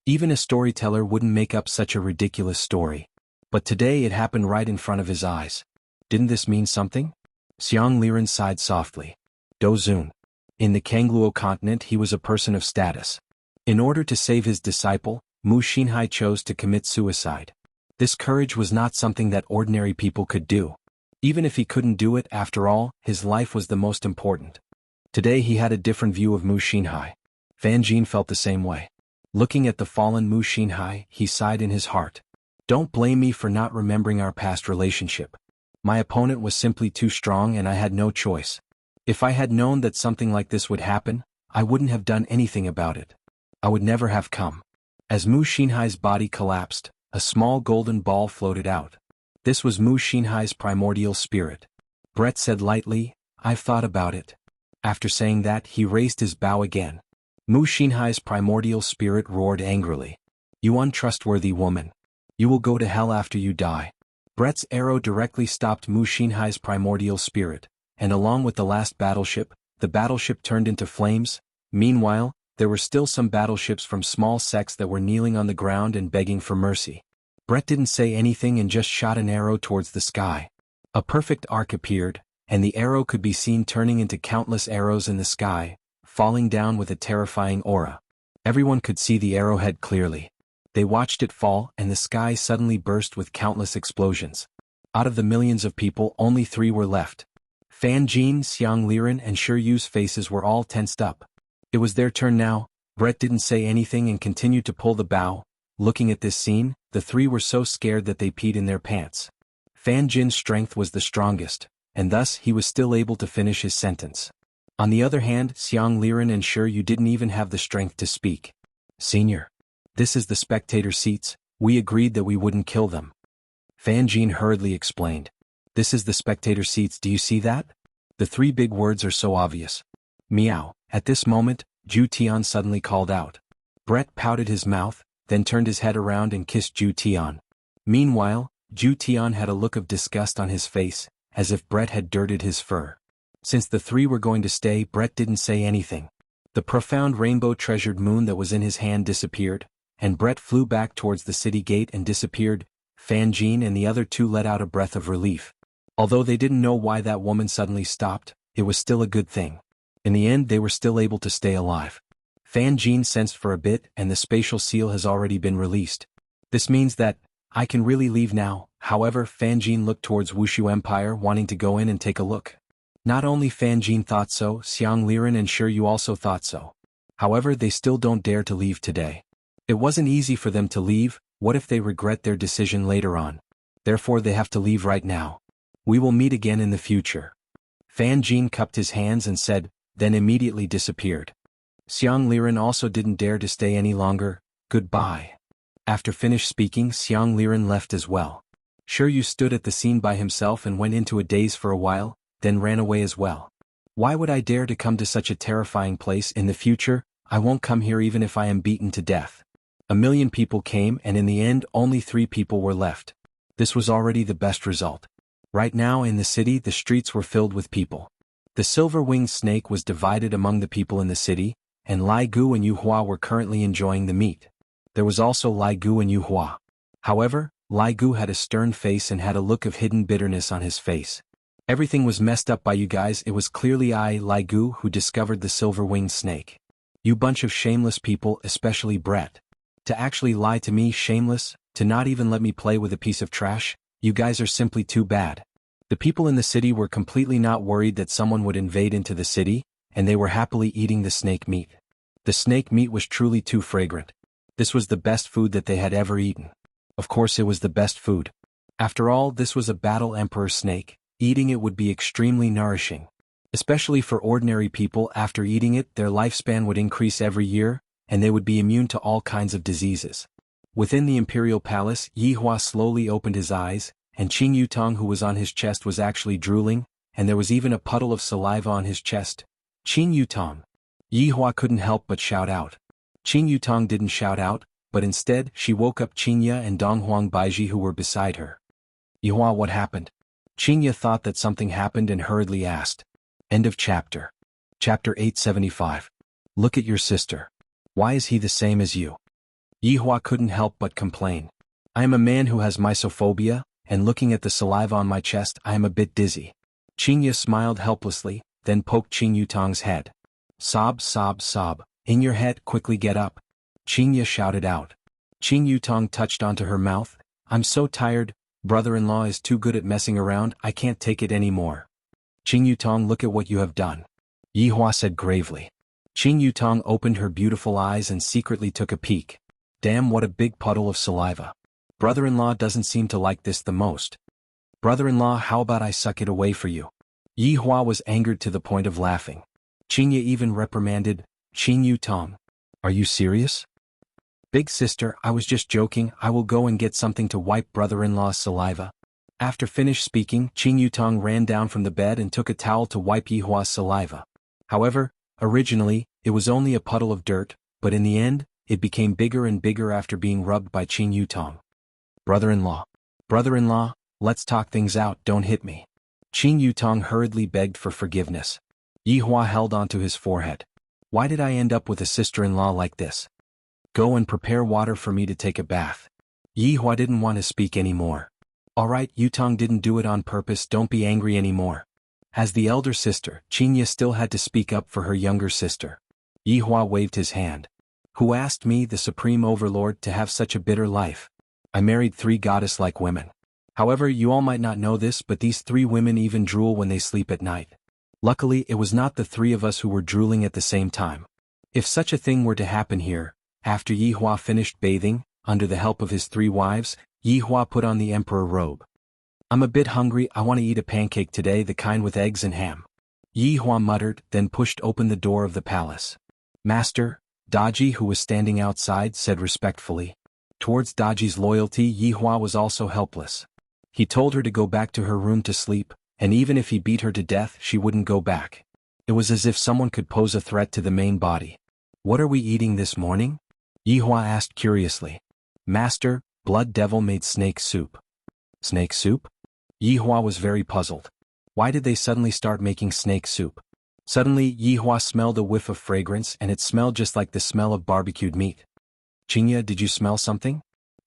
Even a storyteller wouldn't make up such a ridiculous story. But today it happened right in front of his eyes. Didn't this mean something? Xiang Liren sighed softly. Do Zun. In the Kangluo continent he was a person of status. In order to save his disciple, Mu Xinhai chose to commit suicide. This courage was not something that ordinary people could do. Even if he couldn't do it, after all, his life was the most important. Today he had a different view of Mu Xinhai. Fan Jin felt the same way. Looking at the fallen Mu Xinhai, he sighed in his heart. Don't blame me for not remembering our past relationship. My opponent was simply too strong and I had no choice. If I had known that something like this would happen, I wouldn't have done anything about it. I would never have come. As Mu Xinhai's body collapsed, a small golden ball floated out. This was Mu Xinhai's primordial spirit. Brett said lightly, I've thought about it. After saying that, he raised his bow again. Mu Xinhai's primordial spirit roared angrily. You untrustworthy woman. You will go to hell after you die. Brett's arrow directly stopped Mu Xinhai's primordial spirit, and along with the last battleship, the battleship turned into flames. Meanwhile, there were still some battleships from small sects that were kneeling on the ground and begging for mercy. Brett didn't say anything and just shot an arrow towards the sky. A perfect arc appeared, and the arrow could be seen turning into countless arrows in the sky, falling down with a terrifying aura. Everyone could see the arrowhead clearly. They watched it fall, and the sky suddenly burst with countless explosions. Out of the millions of people, only 3 were left. Fan Jin, Xiang Liren, and Shiryu's faces were all tensed up. It was their turn now. Brett didn't say anything and continued to pull the bow. Looking at this scene, the 3 were so scared that they peed in their pants. Fan Jin's strength was the strongest, and thus he was still able to finish his sentence. On the other hand, Xiang Liren and Shiryu didn't even have the strength to speak. Senior. This is the spectator seats. We agreed that we wouldn't kill them. Fan Jin hurriedly explained. This is the spectator seats, do you see that? The three big words are so obvious. Meow. At this moment, Zhu Tian suddenly called out. Brett pouted his mouth, then turned his head around and kissed Zhu Tian. Meanwhile, Zhu Tian had a look of disgust on his face, as if Brett had dirted his fur. Since the three were going to stay, Brett didn't say anything. The profound rainbow-treasured moon that was in his hand disappeared, and Brett flew back towards the city gate and disappeared. Fan Jin and the other two let out a breath of relief. Although they didn't know why that woman suddenly stopped, it was still a good thing. In the end, they were still able to stay alive. Fan Jin sensed for a bit, and the spatial seal has already been released. This means that I can really leave now. However, Fan Jin looked towards Wushu Empire, wanting to go in and take a look. Not only Fan Jin thought so, Xiang Liren and Shiryu also thought so. However, they still don't dare to leave today. It wasn't easy for them to leave. What if they regret their decision later on? Therefore they have to leave right now. We will meet again in the future. Fan Jin cupped his hands and said, then immediately disappeared. Xiang Liren also didn't dare to stay any longer. Goodbye. After finished speaking, Xiang Liren left as well. Shiryu stood at the scene by himself and went into a daze for a while, then ran away as well. Why would I dare to come to such a terrifying place in the future? I won't come here even if I am beaten to death. 1,000,000 people came and in the end only 3 people were left. This was already the best result. Right now in the city the streets were filled with people. The silver-winged snake was divided among the people in the city, and Lai Gu and Yu Hua were currently enjoying the meat. There was also Lai Gu and Yu Hua. However, Lai Gu had a stern face and had a look of hidden bitterness on his face. Everything was messed up by you guys. It was clearly I, Lai Gu, who discovered the silver-winged snake. You bunch of shameless people, especially Brett. To actually lie to me, shameless, to not even let me play with a piece of trash, you guys are simply too bad. The people in the city were completely not worried that someone would invade into the city, and they were happily eating the snake meat. The snake meat was truly too fragrant. This was the best food that they had ever eaten. Of course it was the best food. After all, this was a battle emperor snake. Eating it would be extremely nourishing. Especially for ordinary people, after eating it their lifespan would increase every year, and they would be immune to all kinds of diseases. Within the imperial palace, Yi Hua slowly opened his eyes, and Qing Yutong who was on his chest was actually drooling, and there was even a puddle of saliva on his chest. Qing Yutong. Yi Hua couldn't help but shout out. Qing Yutong didn't shout out, but instead she woke up Qingya and Donghuang Baiji who were beside her. Yi Hua, what happened? Qingya thought that something happened and hurriedly asked. End of chapter. Chapter 875. Look at your sister. Why is he the same as you? Yi Hua couldn't help but complain. I am a man who has mysophobia, and looking at the saliva on my chest I am a bit dizzy. Qingya smiled helplessly, then poked Qing Yutong's head. Sob, sob, sob. In your head, quickly get up. Qingya shouted out. Qing Yutong touched onto her mouth. I'm so tired. Brother-in-law is too good at messing around, I can't take it anymore. Qing Yutong, look at what you have done. Yi Hua said gravely. Qing Yutong opened her beautiful eyes and secretly took a peek. Damn, what a big puddle of saliva. Brother-in-law doesn't seem to like this the most. Brother-in-law, how about I suck it away for you? Yi Hua was angered to the point of laughing. Qingya even reprimanded, Qing Yutong. Are you serious? Big sister, I was just joking. I will go and get something to wipe brother-in-law's saliva. After finished speaking, Qing Yutong ran down from the bed and took a towel to wipe Yi Hua's saliva. However, originally, it was only a puddle of dirt, but in the end, it became bigger and bigger after being rubbed by Qing Yutong. Brother-in-law. Brother-in-law, let's talk things out, don't hit me. Qing Yutong hurriedly begged for forgiveness. Yi Hua held onto his forehead. Why did I end up with a sister-in-law like this? Go and prepare water for me to take a bath. Yi Hua didn't want to speak anymore. Alright, Yutong didn't do it on purpose, don't be angry anymore. As the elder sister, Qingya still had to speak up for her younger sister. Yi Hua waved his hand. Who asked me, the supreme overlord, to have such a bitter life? I married 3 goddess-like women. However, you all might not know this, but these 3 women even drool when they sleep at night. Luckily, it was not the 3 of us who were drooling at the same time. If such a thing were to happen here, after Yi Hua finished bathing, under the help of his 3 wives, Yi Hua put on the emperor robe. I'm a bit hungry, I want to eat a pancake today, the kind with eggs and ham. Yi Hua muttered, then pushed open the door of the palace. Master, Daji, who was standing outside, said respectfully. Towards Daji's loyalty, Yi Hua was also helpless. He told her to go back to her room to sleep, and even if he beat her to death she wouldn't go back. It was as if someone could pose a threat to the main body. What are we eating this morning? Yihua asked curiously. Master, Blood Devil made snake soup. Snake soup? Yihua was very puzzled. Why did they suddenly start making snake soup? Suddenly, Yihua smelled a whiff of fragrance and it smelled just like the smell of barbecued meat. Xianxia, did you smell something?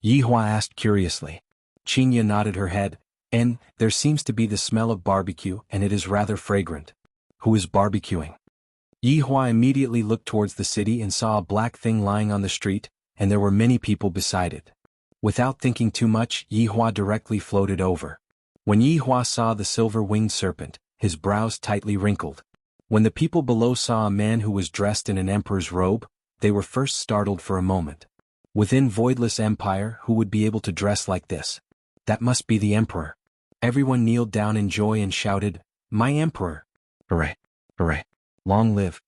Yihua asked curiously. Xianxia nodded her head, and there seems to be the smell of barbecue and it is rather fragrant. Who is barbecuing? Yihua immediately looked towards the city and saw a black thing lying on the street, and there were many people beside it. Without thinking too much, Yihua directly floated over. When Yihua saw the silver-winged serpent, his brows tightly wrinkled. When the people below saw a man who was dressed in an emperor's robe, they were first startled for a moment. Within Voidless Empire, who would be able to dress like this? That must be the emperor. Everyone kneeled down in joy and shouted, "My emperor! Hooray! Hooray! Long live!"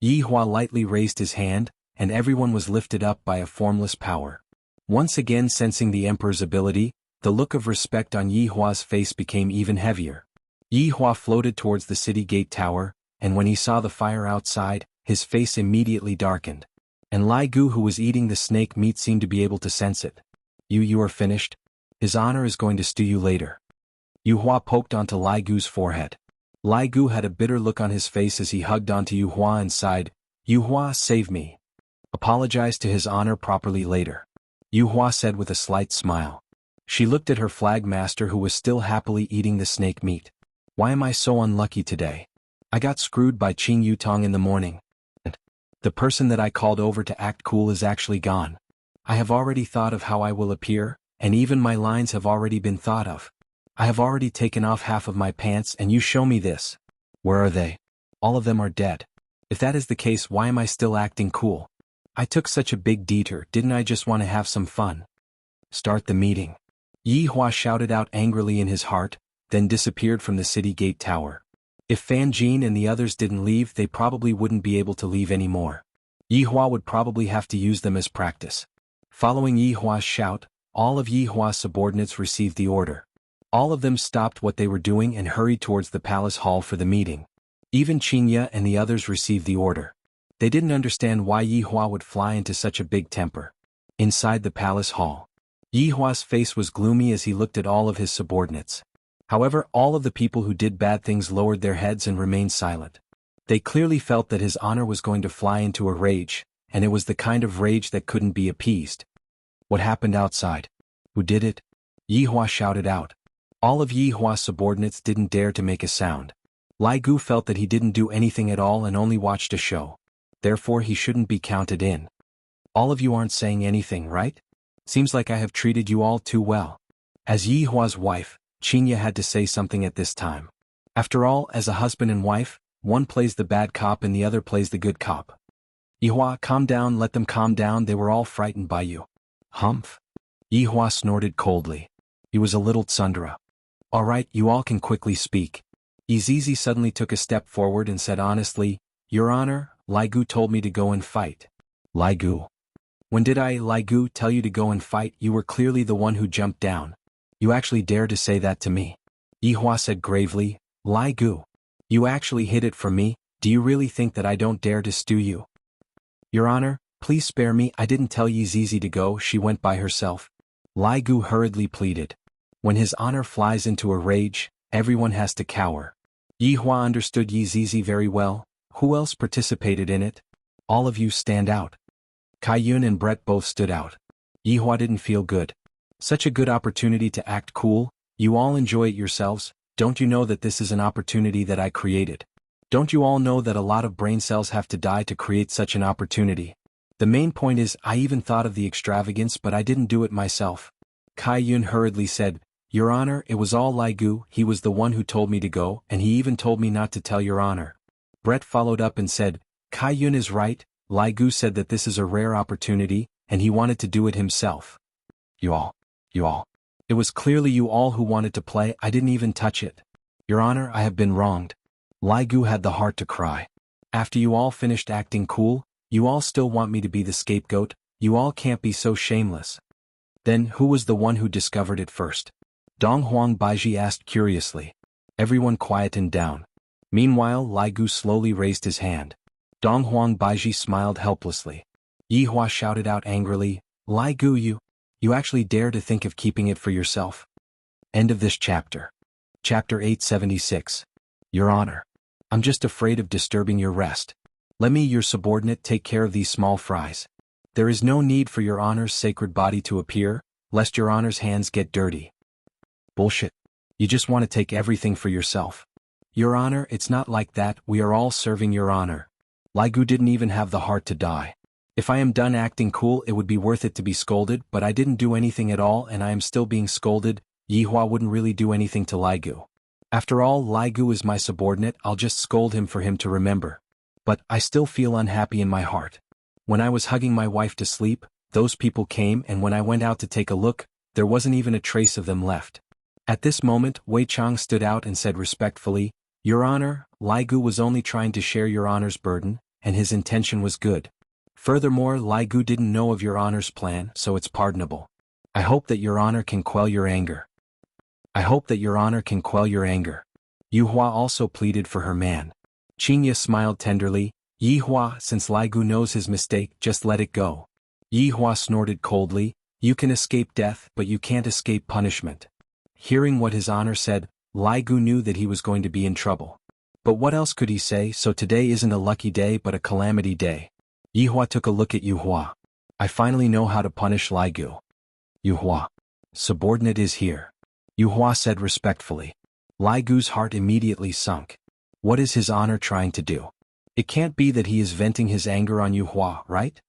Yihua lightly raised his hand, and everyone was lifted up by a formless power. Once again sensing the emperor's ability, the look of respect on Yihua's face became even heavier. Yihua floated towards the city gate tower, and when he saw the fire outside, his face immediately darkened. And Lai Gu, who was eating the snake meat, seemed to be able to sense it. You are finished? His honor is going to stew you later." Yihua poked onto Lai Gu's forehead. Lai Gu had a bitter look on his face as he hugged onto Yihua and sighed, "Yihua, save me. Apologize to his honor properly later," Yihua said with a slight smile. She looked at her flag master who was still happily eating the snake meat. "Why am I so unlucky today? I got screwed by Qing Yutong in the morning. And the person that I called over to act cool is actually gone. I have already thought of how I will appear, and even my lines have already been thought of. I have already taken off half of my pants and you show me this. Where are they? All of them are dead. If that is the case, why am I still acting cool? I took such a big detour, didn't I just want to have some fun?" "Start the meeting," Yihua shouted out angrily in his heart, then disappeared from the city gate tower. If Fan Jin and the others didn't leave, they probably wouldn't be able to leave anymore. Yihua would probably have to use them as practice. Following Yihua's shout, all of Yihua's subordinates received the order. All of them stopped what they were doing and hurried towards the palace hall for the meeting. Even Xianxia and the others received the order. They didn't understand why Yihua would fly into such a big temper. Inside the palace hall, Yihua's face was gloomy as he looked at all of his subordinates. However, all of the people who did bad things lowered their heads and remained silent. They clearly felt that his honor was going to fly into a rage, and it was the kind of rage that couldn't be appeased. "What happened outside? Who did it?" Yihua shouted out. All of Yihua's subordinates didn't dare to make a sound. Lai Gu felt that he didn't do anything at all and only watched a show. Therefore he shouldn't be counted in. "All of you aren't saying anything, right? Seems like I have treated you all too well." As Yihua's wife, Xianxia had to say something at this time. After all, as a husband and wife, one plays the bad cop and the other plays the good cop. "Yihua, calm down, let them calm down, they were all frightened by you." "Humph." Yihua snorted coldly. He was a little tsundere. "All right, you all can quickly speak." Izizi suddenly took a step forward and said honestly, "Your Honor, Lai Gu told me to go and fight." "Lai Gu? When did Lai Gu tell you to go and fight? You were clearly the one who jumped down. You actually dare to say that to me?" Yihua said gravely, "Lai Gu, you actually hid it from me, do you really think that I don't dare to stew you?" "Your Honor, please spare me, I didn't tell Yizizi to go, she went by herself." Lai Gu hurriedly pleaded. When his honor flies into a rage, everyone has to cower. Yihua understood Yizizi very well. Who else participated in it? "All of you stand out." Kaiyun and Brett both stood out. Yihua didn't feel good. Such a good opportunity to act cool, you all enjoy it yourselves, don't you know that this is an opportunity that I created? Don't you all know that a lot of brain cells have to die to create such an opportunity? The main point is, I even thought of the extravagance but I didn't do it myself. Kaiyun hurriedly said, "Your Honor, it was all Lai Gu, he was the one who told me to go, and he even told me not to tell Your Honor." Brett followed up and said, "Kaiyun is right, Lai Gu said that this is a rare opportunity, and he wanted to do it himself." You all. It was clearly you all who wanted to play, I didn't even touch it. Your Honor, I have been wronged." Lai Gu had the heart to cry. "After you all finished acting cool, you all still want me to be the scapegoat, you all can't be so shameless." "Then who was the one who discovered it first? Donghuang Baiji asked curiously. Everyone quietened down. Meanwhile, Lai Gu slowly raised his hand. Donghuang Baiji smiled helplessly. Yihua shouted out angrily, Lai Gu, you actually dare to think of keeping it for yourself? End of this chapter. Chapter 876. Your Honor. I'm just afraid of disturbing your rest. Let me, your subordinate, take care of these small fries. There is no need for your Honor's sacred body to appear, lest your Honor's hands get dirty. Bullshit. You just want to take everything for yourself. Your Honor, it's not like that, we are all serving your Honor. Lai Gu didn't even have the heart to die. If I am done acting cool, it would be worth it to be scolded, but I didn't do anything at all and I am still being scolded. Yihua wouldn't really do anything to Lai Gu. After all, Lai Gu is my subordinate, I'll just scold him for him to remember. But I still feel unhappy in my heart. When I was hugging my wife to sleep, those people came, and when I went out to take a look, there wasn't even a trace of them left. At this moment, Wei Chang stood out and said respectfully, Your Honor, Lai Gu was only trying to share your Honor's burden, and his intention was good. Furthermore, Lai Gu didn't know of your Honor's plan, so it's pardonable. I hope that your Honor can quell your anger. I hope that your Honor can quell your anger. Yuhua also pleaded for her man. Xianxia smiled tenderly, Yihua, since Lai Gu knows his mistake, just let it go. Yihua snorted coldly, You can escape death, but you can't escape punishment. Hearing what his Honor said, Lai Gu knew that he was going to be in trouble. But what else could he say? So today isn't a lucky day but a calamity day. Yihua took a look at Yuhua. I finally know how to punish Lai Gu. Yuhua. Subordinate is here. Yuhua said respectfully. Lai Gu's heart immediately sunk. What is his Honor trying to do? It can't be that he is venting his anger on Yuhua, right?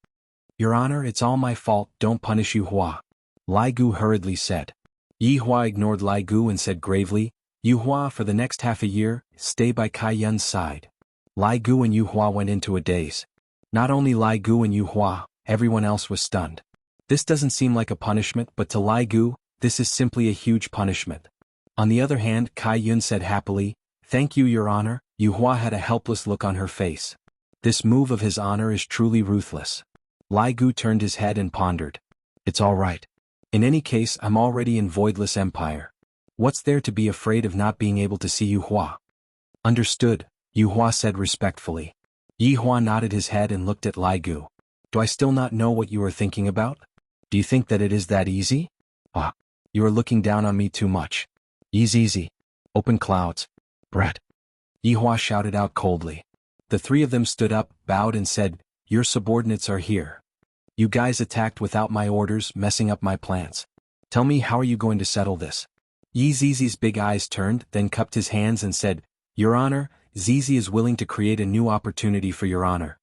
Your Honor, it's all my fault, don't punish Yuhua. Lai Gu hurriedly said. Yihua ignored Lai Gu and said gravely, Yuhua, for the next half a year, stay by Kai Yun's side. Lai Gu and Yuhua went into a daze. Not only Lai Gu and Yuhua, everyone else was stunned. This doesn't seem like a punishment, but to Lai Gu, this is simply a huge punishment. On the other hand, Kai Yun said happily, Thank you, Your Honor. Yuhua had a helpless look on her face. This move of his Honor is truly ruthless. Lai Gu turned his head and pondered. It's all right. In any case, I'm already in Voidless Empire. What's there to be afraid of not being able to see Yuhua? Understood, Yuhua said respectfully. Yihua nodded his head and looked at Lai Gu. Do I still not know what you are thinking about? Do you think that it is that easy? Ah, you are looking down on me too much. Easy. Open clouds. Brat. Yihua shouted out coldly. The three of them stood up, bowed and said, Your subordinates are here. You guys attacked without my orders, messing up my plans. Tell me, how are you going to settle this? Yi Zizi's big eyes turned, then cupped his hands and said, Your Honor, Zizi is willing to create a new opportunity for your Honor.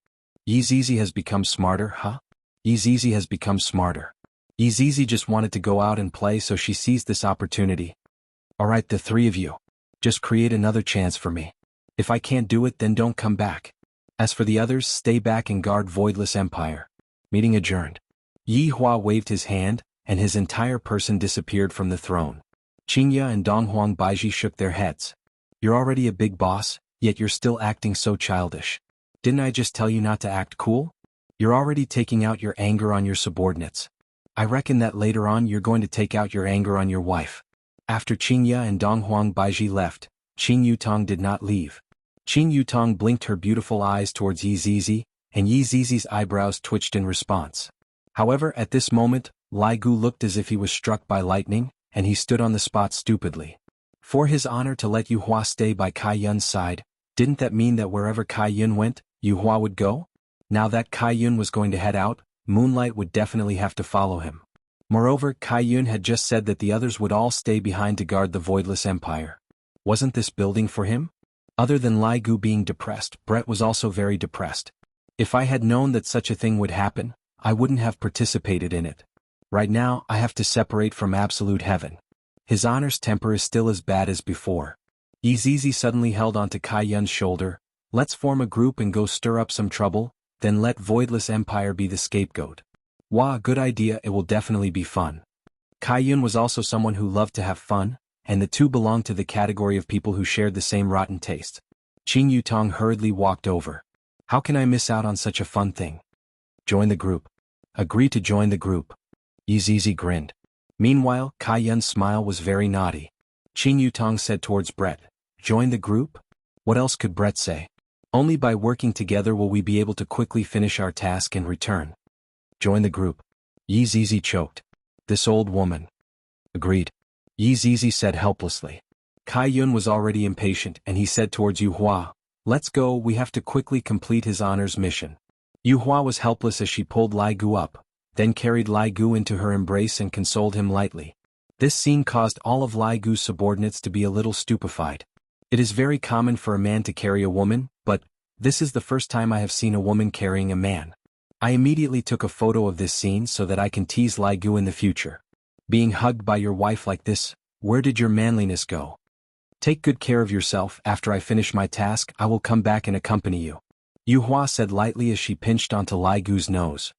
Yi Zizi has become smarter, huh? Yi Zizi has become smarter. Yi Zizi just wanted to go out and play, so she seized this opportunity. Alright, the three of you. Just create another chance for me. If I can't do it, then don't come back. As for the others, stay back and guard Voidless Empire. Meeting adjourned. Yihua waved his hand, and his entire person disappeared from the throne. Xianxia and Donghuang Baiji shook their heads. You're already a big boss, yet you're still acting so childish. Didn't I just tell you not to act cool? You're already taking out your anger on your subordinates. I reckon that later on you're going to take out your anger on your wife. After Xianxia and Donghuang Baiji left, Qing Yutong did not leave. Qing Yutong blinked her beautiful eyes towards Yi Zizi, and Yi Zizi's eyebrows twitched in response. However, at this moment, Lai Gu looked as if he was struck by lightning, and he stood on the spot stupidly. For his Honor to let Yuhua stay by Kai Yun's side, didn't that mean that wherever Kai Yun went, Yuhua would go? Now that Kai Yun was going to head out, Moonlight would definitely have to follow him. Moreover, Kai Yun had just said that the others would all stay behind to guard the Voidless Empire. Wasn't this building for him? Other than Lai Gu being depressed, Brett was also very depressed. If I had known that such a thing would happen, I wouldn't have participated in it. Right now, I have to separate from absolute heaven. His Honor's temper is still as bad as before. Yi Zizi suddenly held onto Kai Yun's shoulder. Let's form a group and go stir up some trouble, then let Voidless Empire be the scapegoat. Wah, good idea, it will definitely be fun. Kai Yun was also someone who loved to have fun, and the two belonged to the category of people who shared the same rotten taste. Qing Yutong hurriedly walked over. How can I miss out on such a fun thing? Join the group. Agree to join the group. Yi Zizi grinned. Meanwhile, Kai Yun's smile was very naughty. Qing Yutong said towards Brett, "Join the group?" What else could Brett say? Only by working together will we be able to quickly finish our task and return. Join the group. Yi Zizi choked. This old woman. Agreed. Yi Zizi said helplessly. Kai Yun was already impatient and he said towards Yu Hua, "Let's go, we have to quickly complete his honors mission." Yu Hua was helpless as she pulled Lai Gu up, then carried Lai Gu into her embrace and consoled him lightly. This scene caused all of Lai Gu's subordinates to be a little stupefied. It is very common for a man to carry a woman, but this is the first time I have seen a woman carrying a man. I immediately took a photo of this scene so that I can tease Lai Gu in the future. Being hugged by your wife like this, where did your manliness go? Take good care of yourself. After I finish my task, I will come back and accompany you. Yu Hua said lightly as she pinched onto Lai Gu's nose.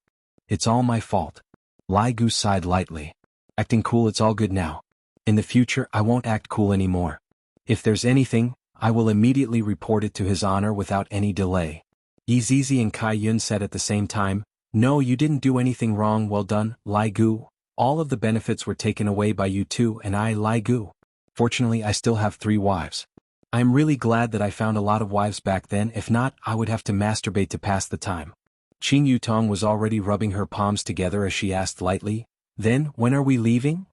It's all my fault. Lai Gu sighed lightly. Acting cool, it's all good now. In the future, I won't act cool anymore. If there's anything, I will immediately report it to his honor without any delay. Yi Zizi and Kai Yun said at the same time, "No, you didn't do anything wrong. Well done, Lai Gu. All of the benefits were taken away by you too, and I, Lai Gu. Fortunately, I still have 3 wives. I am really glad that I found a lot of wives back then. If not, I would have to masturbate to pass the time." Qing Yutong was already rubbing her palms together as she asked lightly, "Then, when are we leaving?"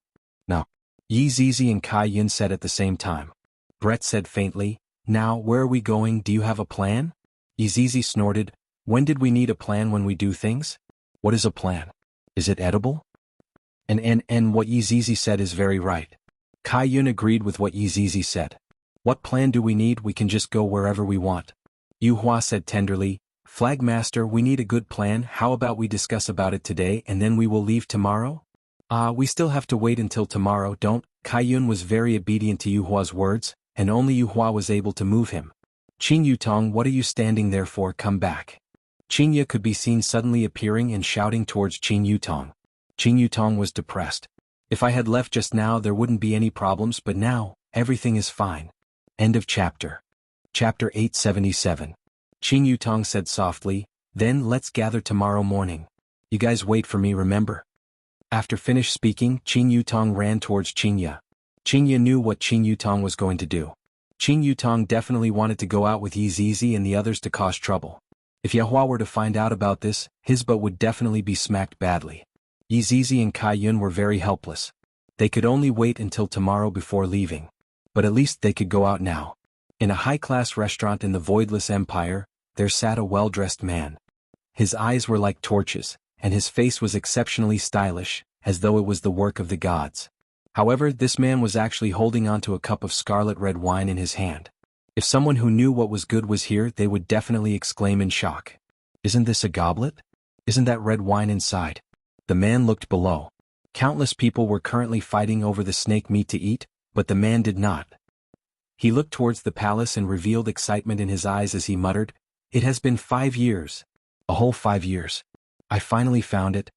"No." Yi Zizi and Kai Yun said at the same time. Brett said faintly, "Now, where are we going? Do you have a plan?" Yi Zizi snorted, "When did we need a plan when we do things? What is a plan? Is it edible?" And what Yi Zizi said is very right. Kai Yun agreed with what Yi Zizi said. "What plan do we need? We can just go wherever we want." Yu Hua said tenderly, "Flagmaster, we need a good plan. How about we discuss about it today and then we will leave tomorrow?" We still have to wait until tomorrow, don't?" Kai Yun was very obedient to Yu Hua's words, and only Yu Hua was able to move him. "Qing Yutong, what are you standing there for? Come back." Qing Ye could be seen suddenly appearing and shouting towards Qing Yutong. Qing Yutong was depressed. If I had left just now there wouldn't be any problems, but now, everything is fine. End of chapter. Chapter 877. Qing Yutong said softly, "Then let's gather tomorrow morning. You guys wait for me, remember?" After finished speaking, Qing Yutong ran towards Qing Ye. Qing Ye knew what Qing Yutong was going to do. Qing Yutong definitely wanted to go out with Yi Zizi and the others to cause trouble. If Yahua were to find out about this, his butt would definitely be smacked badly. Yi Zizi and Kai Yun were very helpless. They could only wait until tomorrow before leaving. But at least they could go out now. In a high-class restaurant in the Voidless Empire, there sat a well-dressed man. His eyes were like torches, and his face was exceptionally stylish, as though it was the work of the gods. However, this man was actually holding onto a cup of scarlet red wine in his hand. If someone who knew what was good was here, they would definitely exclaim in shock. "Isn't this a goblet? Isn't that red wine inside?" The man looked below. Countless people were currently fighting over the snake meat to eat, but the man did not. He looked towards the palace and revealed excitement in his eyes as he muttered, "It has been 5 years. A whole 5 years. I finally found it."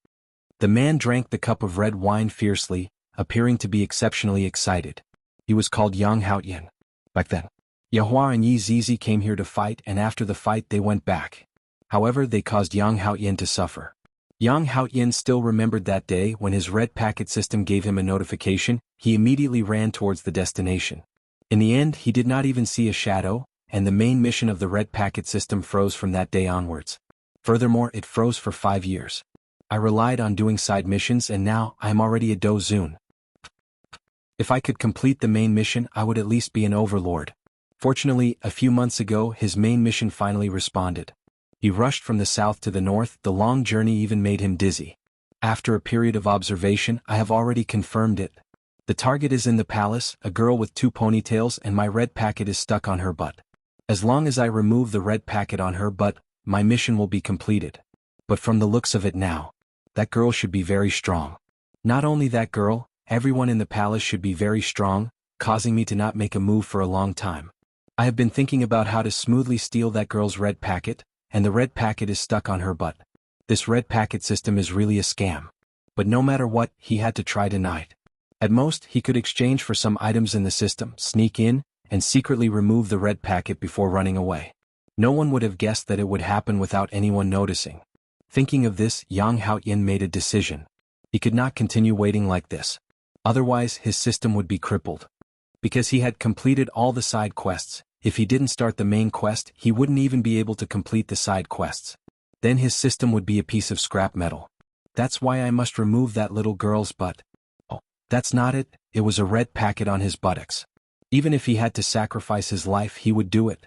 The man drank the cup of red wine fiercely, appearing to be exceptionally excited. He was called Xuanhuan. Back then, Yahua and Yi Zizi came here to fight, and after the fight they went back. However, they caused Xuanhuan to suffer. Xuanhuan still remembered that day when his red packet system gave him a notification. He immediately ran towards the destination. In the end, he did not even see a shadow, and the main mission of the red packet system froze from that day onwards. Furthermore, it froze for 5 years. I relied on doing side missions and now I am already a dozun. If I could complete the main mission, I would at least be an overlord. Fortunately, a few months ago his main mission finally responded. He rushed from the south to the north. The long journey even made him dizzy. After a period of observation, I have already confirmed it. The target is in the palace, a girl with 2 ponytails, and my red packet is stuck on her butt. As long as I remove the red packet on her butt, my mission will be completed. But from the looks of it now, that girl should be very strong. Not only that girl, everyone in the palace should be very strong, causing me to not make a move for a long time. I have been thinking about how to smoothly steal that girl's red packet, and the red packet is stuck on her butt. This red packet system is really a scam. But no matter what, he had to try tonight. At most, he could exchange for some items in the system, sneak in, and secretly remove the red packet before running away. No one would have guessed that it would happen without anyone noticing. Thinking of this, Xuanhuan made a decision. He could not continue waiting like this. Otherwise, his system would be crippled. Because he had completed all the side quests, if he didn't start the main quest, he wouldn't even be able to complete the side quests. Then his system would be a piece of scrap metal. That's why I must remove that little girl's butt. Oh, that's not it, it was a red packet on his buttocks. Even if he had to sacrifice his life, he would do it.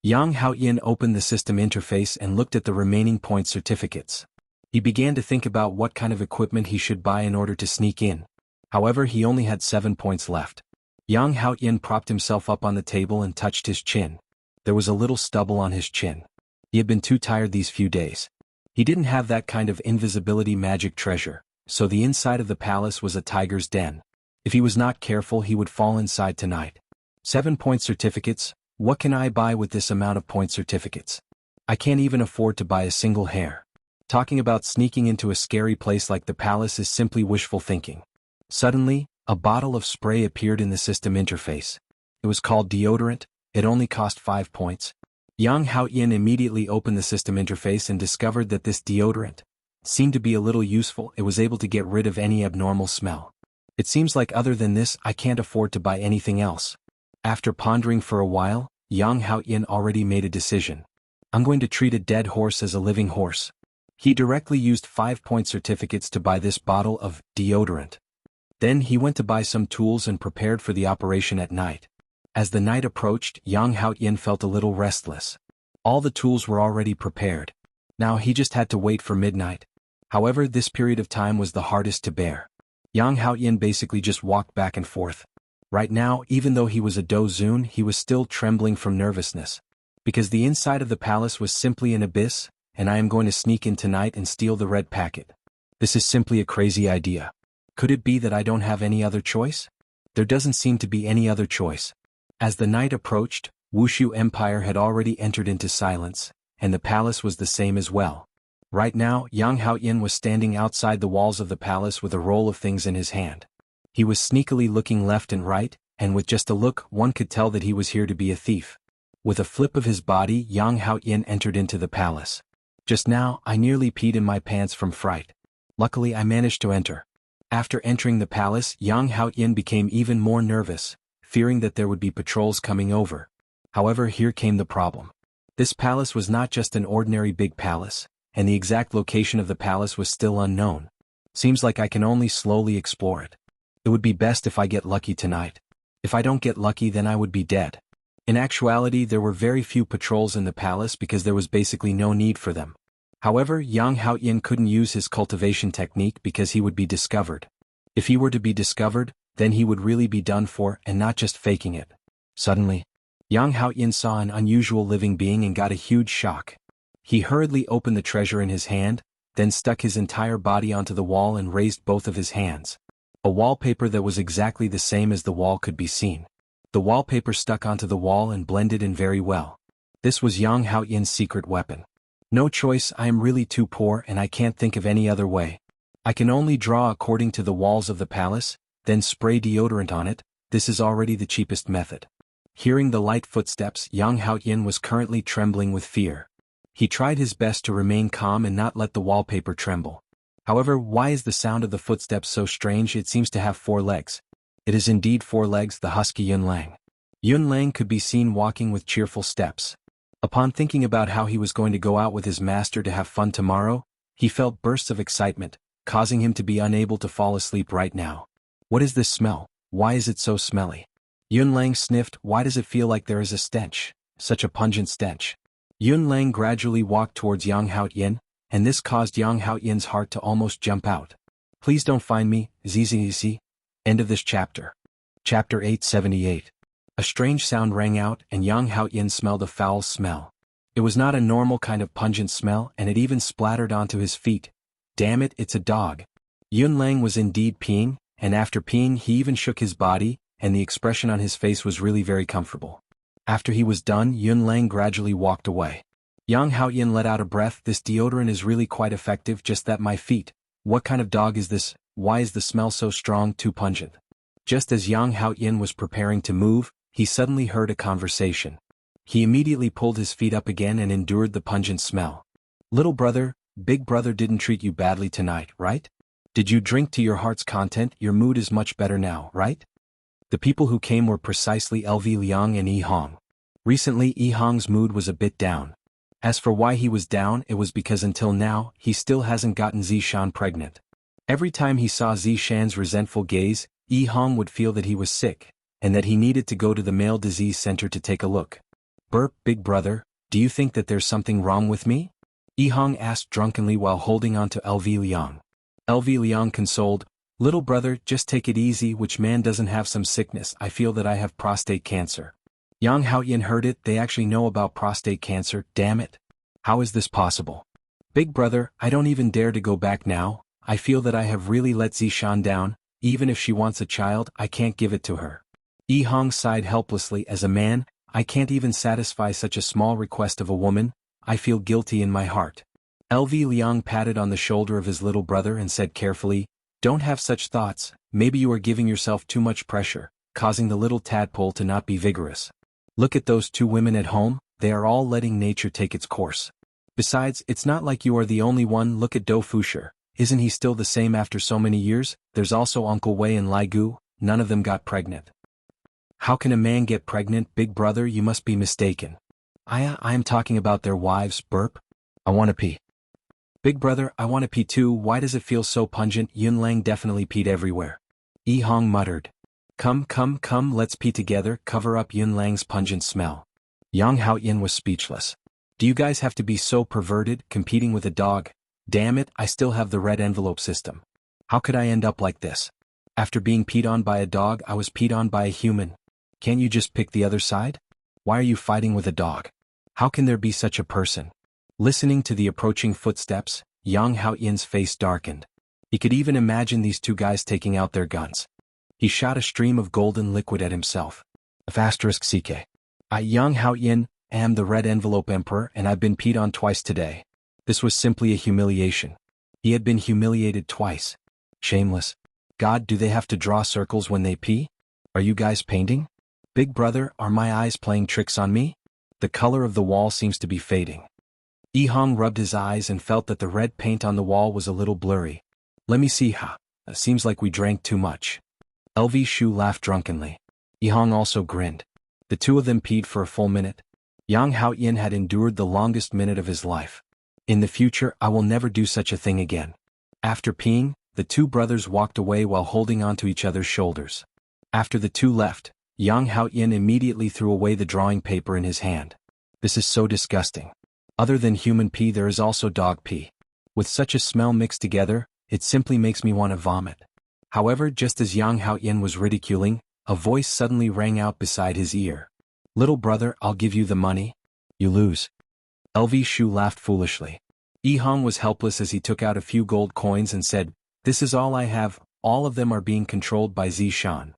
Xuanhuan opened the system interface and looked at the remaining point certificates. He began to think about what kind of equipment he should buy in order to sneak in. However, he only had 7 points left. Xuanhuan propped himself up on the table and touched his chin. There was a little stubble on his chin. He had been too tired these few days. He didn't have that kind of invisibility magic treasure, so the inside of the palace was a tiger's den. If he was not careful, he would fall inside tonight. 7 point certificates, what can I buy with this amount of point certificates? I can't even afford to buy a single hair. Talking about sneaking into a scary place like the palace is simply wishful thinking. Suddenly, a bottle of spray appeared in the system interface. It was called deodorant, it only cost 5 points. Xuanhuan immediately opened the system interface and discovered that this deodorant seemed to be a little useful. It was able to get rid of any abnormal smell. It seems like other than this, I can't afford to buy anything else. After pondering for a while, Xuanhuan already made a decision. I'm going to treat a dead horse as a living horse. He directly used 5 point certificates to buy this bottle of deodorant. Then he went to buy some tools and prepared for the operation at night. As the night approached, Xuanhuan felt a little restless. All the tools were already prepared. Now he just had to wait for midnight. However, this period of time was the hardest to bear. Xuanhuan basically just walked back and forth. Right now, even though he was a dozun, he was still trembling from nervousness. Because the inside of the palace was simply an abyss, and I am going to sneak in tonight and steal the red packet. This is simply a crazy idea. Could it be that I don't have any other choice? There doesn't seem to be any other choice. As the night approached, Wushu Empire had already entered into silence, and the palace was the same as well. Right now, Xuanhuan was standing outside the walls of the palace with a roll of things in his hand. He was sneakily looking left and right, and with just a look, one could tell that he was here to be a thief. With a flip of his body, Xuanhuan entered into the palace. Just now, I nearly peed in my pants from fright. Luckily, I managed to enter. After entering the palace, Xuanhuan became even more nervous, fearing that there would be patrols coming over. However, here came the problem. This palace was not just an ordinary big palace, and the exact location of the palace was still unknown. Seems like I can only slowly explore it. It would be best if I get lucky tonight. If I don't get lucky, then I would be dead. In actuality, there were very few patrols in the palace because there was basically no need for them. However, Xuanhuan couldn't use his cultivation technique because he would be discovered. If he were to be discovered, then he would really be done for and not just faking it. Suddenly, Xuanhuan saw an unusual living being and got a huge shock. He hurriedly opened the treasure in his hand, then stuck his entire body onto the wall and raised both of his hands. A wallpaper that was exactly the same as the wall could be seen. The wallpaper stuck onto the wall and blended in very well. This was Xuanhuan's secret weapon. No choice, I am really too poor and I can't think of any other way. I can only draw according to the walls of the palace, then spray deodorant on it. This is already the cheapest method. Hearing the light footsteps, Xuanhuan was currently trembling with fear. He tried his best to remain calm and not let the wallpaper tremble. However, why is the sound of the footsteps so strange? It seems to have 4 legs. It is indeed 4 legs, the husky Yunlang. Yunlang could be seen walking with cheerful steps. Upon thinking about how he was going to go out with his master to have fun tomorrow, he felt bursts of excitement, causing him to be unable to fall asleep right now. What is this smell? Why is it so smelly? Yunlang sniffed. Why does it feel like there is a stench? Such a pungent stench. Yunlang gradually walked towards Xuanhuan, and this caused Xuanhuan's heart to almost jump out. Please don't find me, zzz. End of this chapter. Chapter 878. A strange sound rang out, and Xuanhuan smelled a foul smell. It was not a normal kind of pungent smell, and it even splattered onto his feet. Damn it, it's a dog. Yunlang was indeed peeing, and after peeing he even shook his body, and the expression on his face was really very comfortable. After he was done, Yunlang gradually walked away. Xuanhuan let out a breath. This deodorant is really quite effective, just that my feet. What kind of dog is this? Why is the smell so strong, too pungent? Just as Xuanhuan was preparing to move, he suddenly heard a conversation. He immediately pulled his feet up again and endured the pungent smell. Little brother, big brother didn't treat you badly tonight, right? Did you drink to your heart's content? Your mood is much better now, right? The people who came were precisely LV Liang and Yi Hong. Recently Yi Hong's mood was a bit down. As for why he was down, it was because until now, he still hasn't gotten Zishan pregnant. Every time he saw Zishan's resentful gaze, Yi Hong would feel that he was sick, and that he needed to go to the male disease center to take a look. Burp, big brother, do you think that there's something wrong with me? Yi Hong asked drunkenly while holding on to LV Liang. LV Liang consoled, little brother, just take it easy, which man doesn't have some sickness? I feel that I have prostate cancer. Yang Haoyan heard it, they actually know about prostate cancer, damn it. How is this possible? Big brother, I don't even dare to go back now, I feel that I have really let Zishan down, even if she wants a child, I can't give it to her. Yi Hong sighed helplessly, as a man, I can't even satisfy such a small request of a woman, I feel guilty in my heart. LV Liang patted on the shoulder of his little brother and said carefully, don't have such thoughts, maybe you are giving yourself too much pressure, causing the little tadpole to not be vigorous. Look at those two women at home, they are all letting nature take its course. Besides, it's not like you are the only one, look at Do Fusher, isn't he still the same after so many years? There's also Uncle Wei and Lai Gu, none of them got pregnant. How can a man get pregnant, big brother? You must be mistaken. I am talking about their wives, burp. I want to pee. Big brother, I want to pee too, why does it feel so pungent? Yunlang definitely peed everywhere. Yi Hong muttered. Come, let's pee together, cover up Yunlang's pungent smell. Yang Haoyan was speechless. Do you guys have to be so perverted, competing with a dog? Damn it, I still have the red envelope system. How could I end up like this? After being peed on by a dog, I was peed on by a human. Can't you just pick the other side? Why are you fighting with a dog? How can there be such a person? Listening to the approaching footsteps, Yang Haoyan's face darkened. He could even imagine these two guys taking out their guns. He shot a stream of golden liquid at himself. *CK. I, Yang Haoyan, am the Red Envelope Emperor, and I've been peed on twice today. This was simply a humiliation. He had been humiliated twice. Shameless. God, do they have to draw circles when they pee? Are you guys painting? Big brother, are my eyes playing tricks on me? The color of the wall seems to be fading. Yi Hong rubbed his eyes and felt that the red paint on the wall was a little blurry. Let me see, seems like we drank too much. LV Shu laughed drunkenly. Yi Hong also grinned. The two of them peed for a full minute. Yang Haoyan had endured the longest minute of his life. In the future, I will never do such a thing again. After peeing, the two brothers walked away while holding onto each other's shoulders. After the two left, Yang Haoyan immediately threw away the drawing paper in his hand. This is so disgusting. Other than human pee, there is also dog pee. With such a smell mixed together, it simply makes me want to vomit. However, just as Yang Haoyan was ridiculing, a voice suddenly rang out beside his ear. Little brother, I'll give you the money. You lose. LV Shu laughed foolishly. Yi Hong was helpless as he took out a few gold coins and said, this is all I have, all of them are being controlled by Zishan.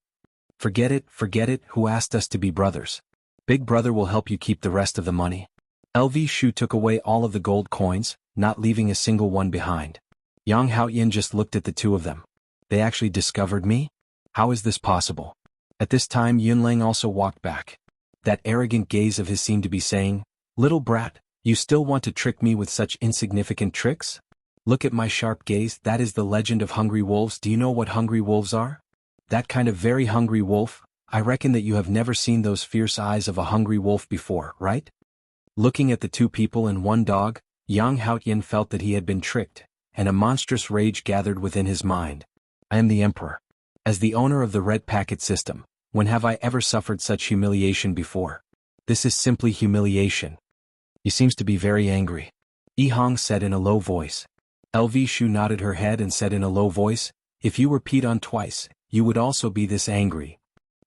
Forget it, who asked us to be brothers? Big brother will help you keep the rest of the money. LV Shu took away all of the gold coins, not leaving a single one behind. Yang Haoyan just looked at the two of them. They actually discovered me? How is this possible? At this time Yunlang also walked back. That arrogant gaze of his seemed to be saying, little brat, you still want to trick me with such insignificant tricks? Look at my sharp gaze, that is the legend of hungry wolves. Do you know what hungry wolves are? That kind of very hungry wolf, I reckon that you have never seen those fierce eyes of a hungry wolf before, right? Looking at the two people and one dog, Yang Haoyan felt that he had been tricked, and a monstrous rage gathered within his mind. I am the emperor. As the owner of the red packet system, when have I ever suffered such humiliation before? This is simply humiliation. He seems to be very angry. Yi Hong said in a low voice. LV Shu nodded her head and said in a low voice, if you were peed on twice, you would also be this angry.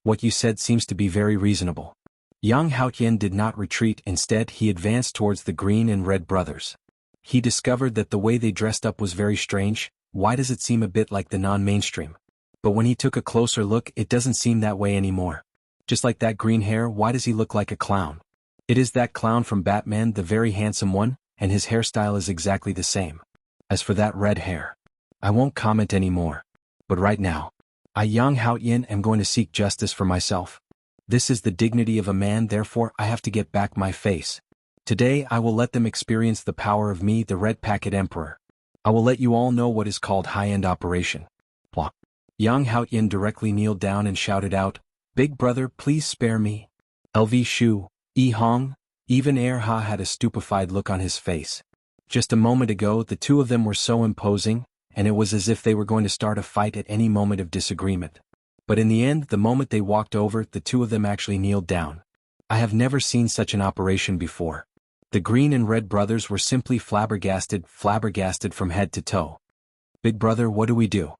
What you said seems to be very reasonable. Yang Haoyan did not retreat, instead he advanced towards the green and red brothers. He discovered that the way they dressed up was very strange. Why does it seem a bit like the non-mainstream? But when he took a closer look, it doesn't seem that way anymore. Just like that green hair, why does he look like a clown? It is that clown from Batman, the very handsome one, and his hairstyle is exactly the same. As for that red hair, I won't comment anymore. But right now, I Yang Haoyan am going to seek justice for myself. This is the dignity of a man, therefore I have to get back my face. Today I will let them experience the power of me, the Red Packet Emperor. I will let you all know what is called high-end operation. Blah. Xuanhuan directly kneeled down and shouted out, "Big brother, please spare me." LV Shu, Yi Hong, even Erha had a stupefied look on his face. Just a moment ago the two of them were so imposing, and it was as if they were going to start a fight at any moment of disagreement. But in the end, the moment they walked over, the two of them actually kneeled down. I have never seen such an operation before. The green and red brothers were simply flabbergasted from head to toe. "Big brother, what do we do?"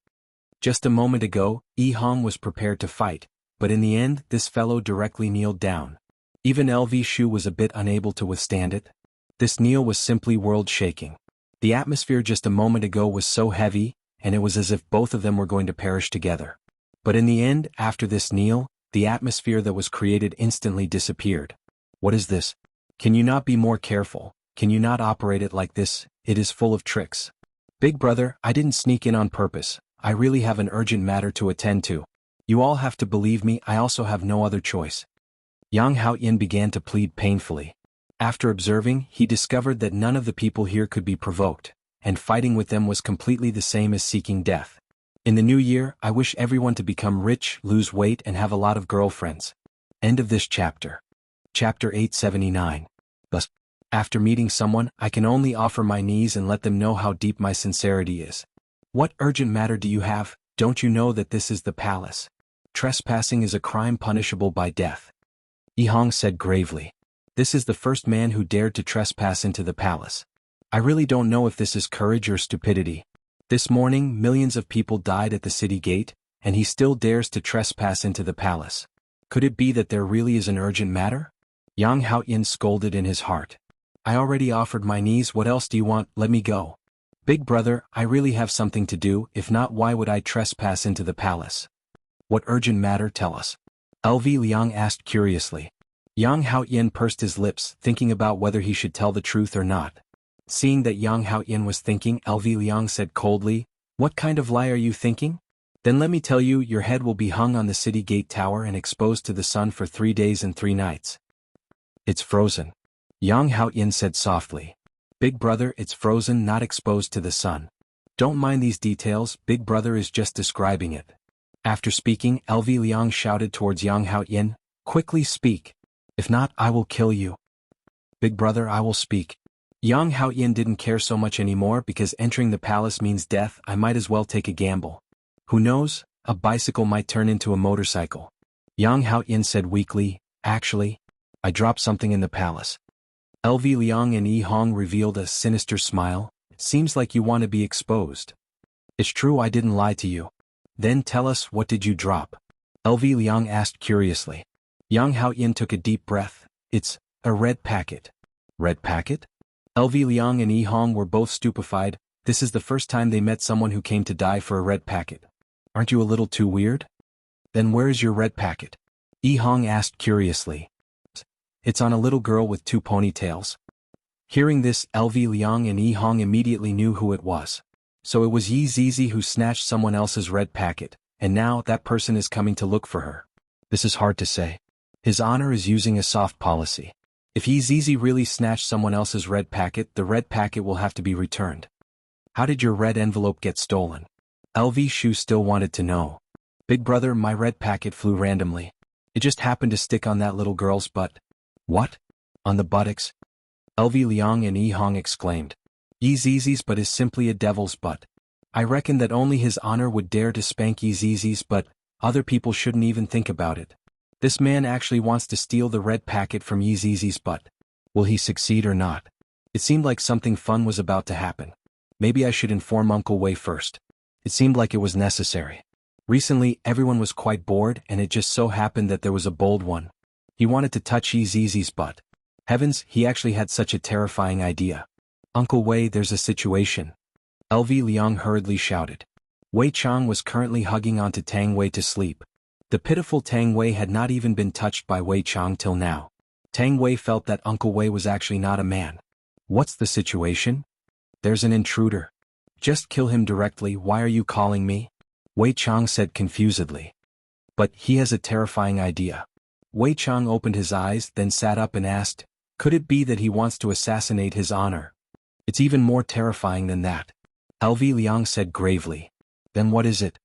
Just a moment ago, Yi Hong was prepared to fight, but in the end, this fellow directly kneeled down. Even LV Shu was a bit unable to withstand it. This kneel was simply world-shaking. The atmosphere just a moment ago was so heavy, and it was as if both of them were going to perish together. But in the end, after this kneel, the atmosphere that was created instantly disappeared. "What is this? Can you not be more careful? Can you not operate it like this? It is full of tricks." "Big brother, I didn't sneak in on purpose. I really have an urgent matter to attend to. You all have to believe me, I also have no other choice." Xuanhuan began to plead painfully. After observing, he discovered that none of the people here could be provoked, and fighting with them was completely the same as seeking death. "In the new year, I wish everyone to become rich, lose weight and have a lot of girlfriends." End of this chapter. Chapter 879. Thus, after meeting someone, I can only offer my knees and let them know how deep my sincerity is. "What urgent matter do you have? Don't you know that this is the palace? Trespassing is a crime punishable by death." Yi Hong said gravely. "This is the first man who dared to trespass into the palace. I really don't know if this is courage or stupidity. This morning, millions of people died at the city gate, and he still dares to trespass into the palace. Could it be that there really is an urgent matter?" Xuanhuan scolded in his heart. "I already offered my knees, what else do you want? Let me go." "Big brother, I really have something to do, if not why would I trespass into the palace?" "What urgent matter, tell us?" LV Liang asked curiously. Xuanhuan pursed his lips, thinking about whether he should tell the truth or not. Seeing that Xuanhuan was thinking, LV Liang said coldly, "What kind of lie are you thinking? Then let me tell you, your head will be hung on the city gate tower and exposed to the sun for 3 days and 3 nights. "It's frozen," Xuanhuan said softly. "Big brother, it's frozen, not exposed to the sun. Don't mind these details, big brother is just describing it." After speaking, LV Liang shouted towards Xuanhuan, "Quickly speak. If not, I will kill you." "Big brother, I will speak." Xuanhuan didn't care so much anymore because entering the palace means death. I might as well take a gamble. Who knows, a bicycle might turn into a motorcycle. Xuanhuan said weakly, "Actually, I dropped something in the palace." LV Liang and Yi Hong revealed a sinister smile. "Seems like you want to be exposed." "It's true, I didn't lie to you." "Then tell us, what did you drop?" LV Liang asked curiously. Xuanhuan took a deep breath. "It's a red packet." "Red packet?" LV Liang and Yi Hong were both stupefied. This is the first time they met someone who came to die for a red packet. "Aren't you a little too weird?" "Then where is your red packet?" Yi Hong asked curiously. "It's on a little girl with 2 ponytails." Hearing this, LV Liang and Yi Hong immediately knew who it was. So it was Yi Zizi who snatched someone else's red packet, and now that person is coming to look for her. This is hard to say. His honor is using a soft policy. If Yi Zizi really snatched someone else's red packet, the red packet will have to be returned. "How did your red envelope get stolen?" LV Shu still wanted to know. "Big brother, my red packet flew randomly. It just happened to stick on that little girl's butt." "What? On the buttocks?" LV Liang and Yi Hong exclaimed. "Yi Zizi's butt is simply a devil's butt. I reckon that only his honor would dare to spank Yi Zizi's butt. Other people shouldn't even think about it. This man actually wants to steal the red packet from Yi Zizi's butt. Will he succeed or not?" It seemed like something fun was about to happen. Maybe I should inform Uncle Wei first. It seemed like it was necessary. Recently, everyone was quite bored, and it just so happened that there was a bold one. He wanted to touch Yi Zizi's butt. Heavens, he actually had such a terrifying idea. "Uncle Wei, there's a situation." LV Liang hurriedly shouted. Wei Chang was currently hugging onto Tang Wei to sleep. The pitiful Tang Wei had not even been touched by Wei Chang till now. Tang Wei felt that Uncle Wei was actually not a man. "What's the situation?" "There's an intruder." "Just kill him directly, why are you calling me?" Wei Chang said confusedly. "But he has a terrifying idea." Wei Chang opened his eyes, then sat up and asked, "Could it be that he wants to assassinate his honor?" "It's even more terrifying than that." LV Liang said gravely. Then what is it?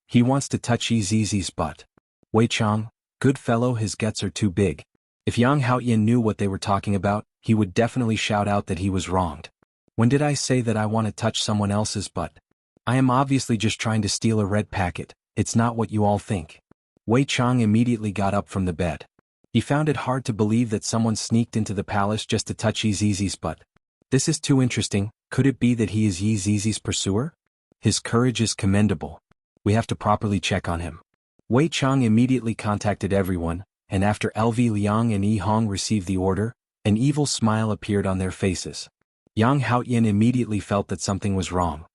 He wants to touch Yizizi's butt. Wei Chang, good fellow, his guts are too big. If Yang Haoyin knew what they were talking about, he would definitely shout out that he was wronged. When did I say that I want to touch someone else's butt? I am obviously just trying to steal a red packet, it's not what you all think. Wei Chang immediately got up from the bed. He found it hard to believe that someone sneaked into the palace just to touch Yizizi's butt. This is too interesting. Could it be that he is Yizizi's pursuer? His courage is commendable. We have to properly check on him. Wei Chang immediately contacted everyone, and after LV Liang and Yi Hong received the order, an evil smile appeared on their faces. Yang Haoyin immediately felt that something was wrong.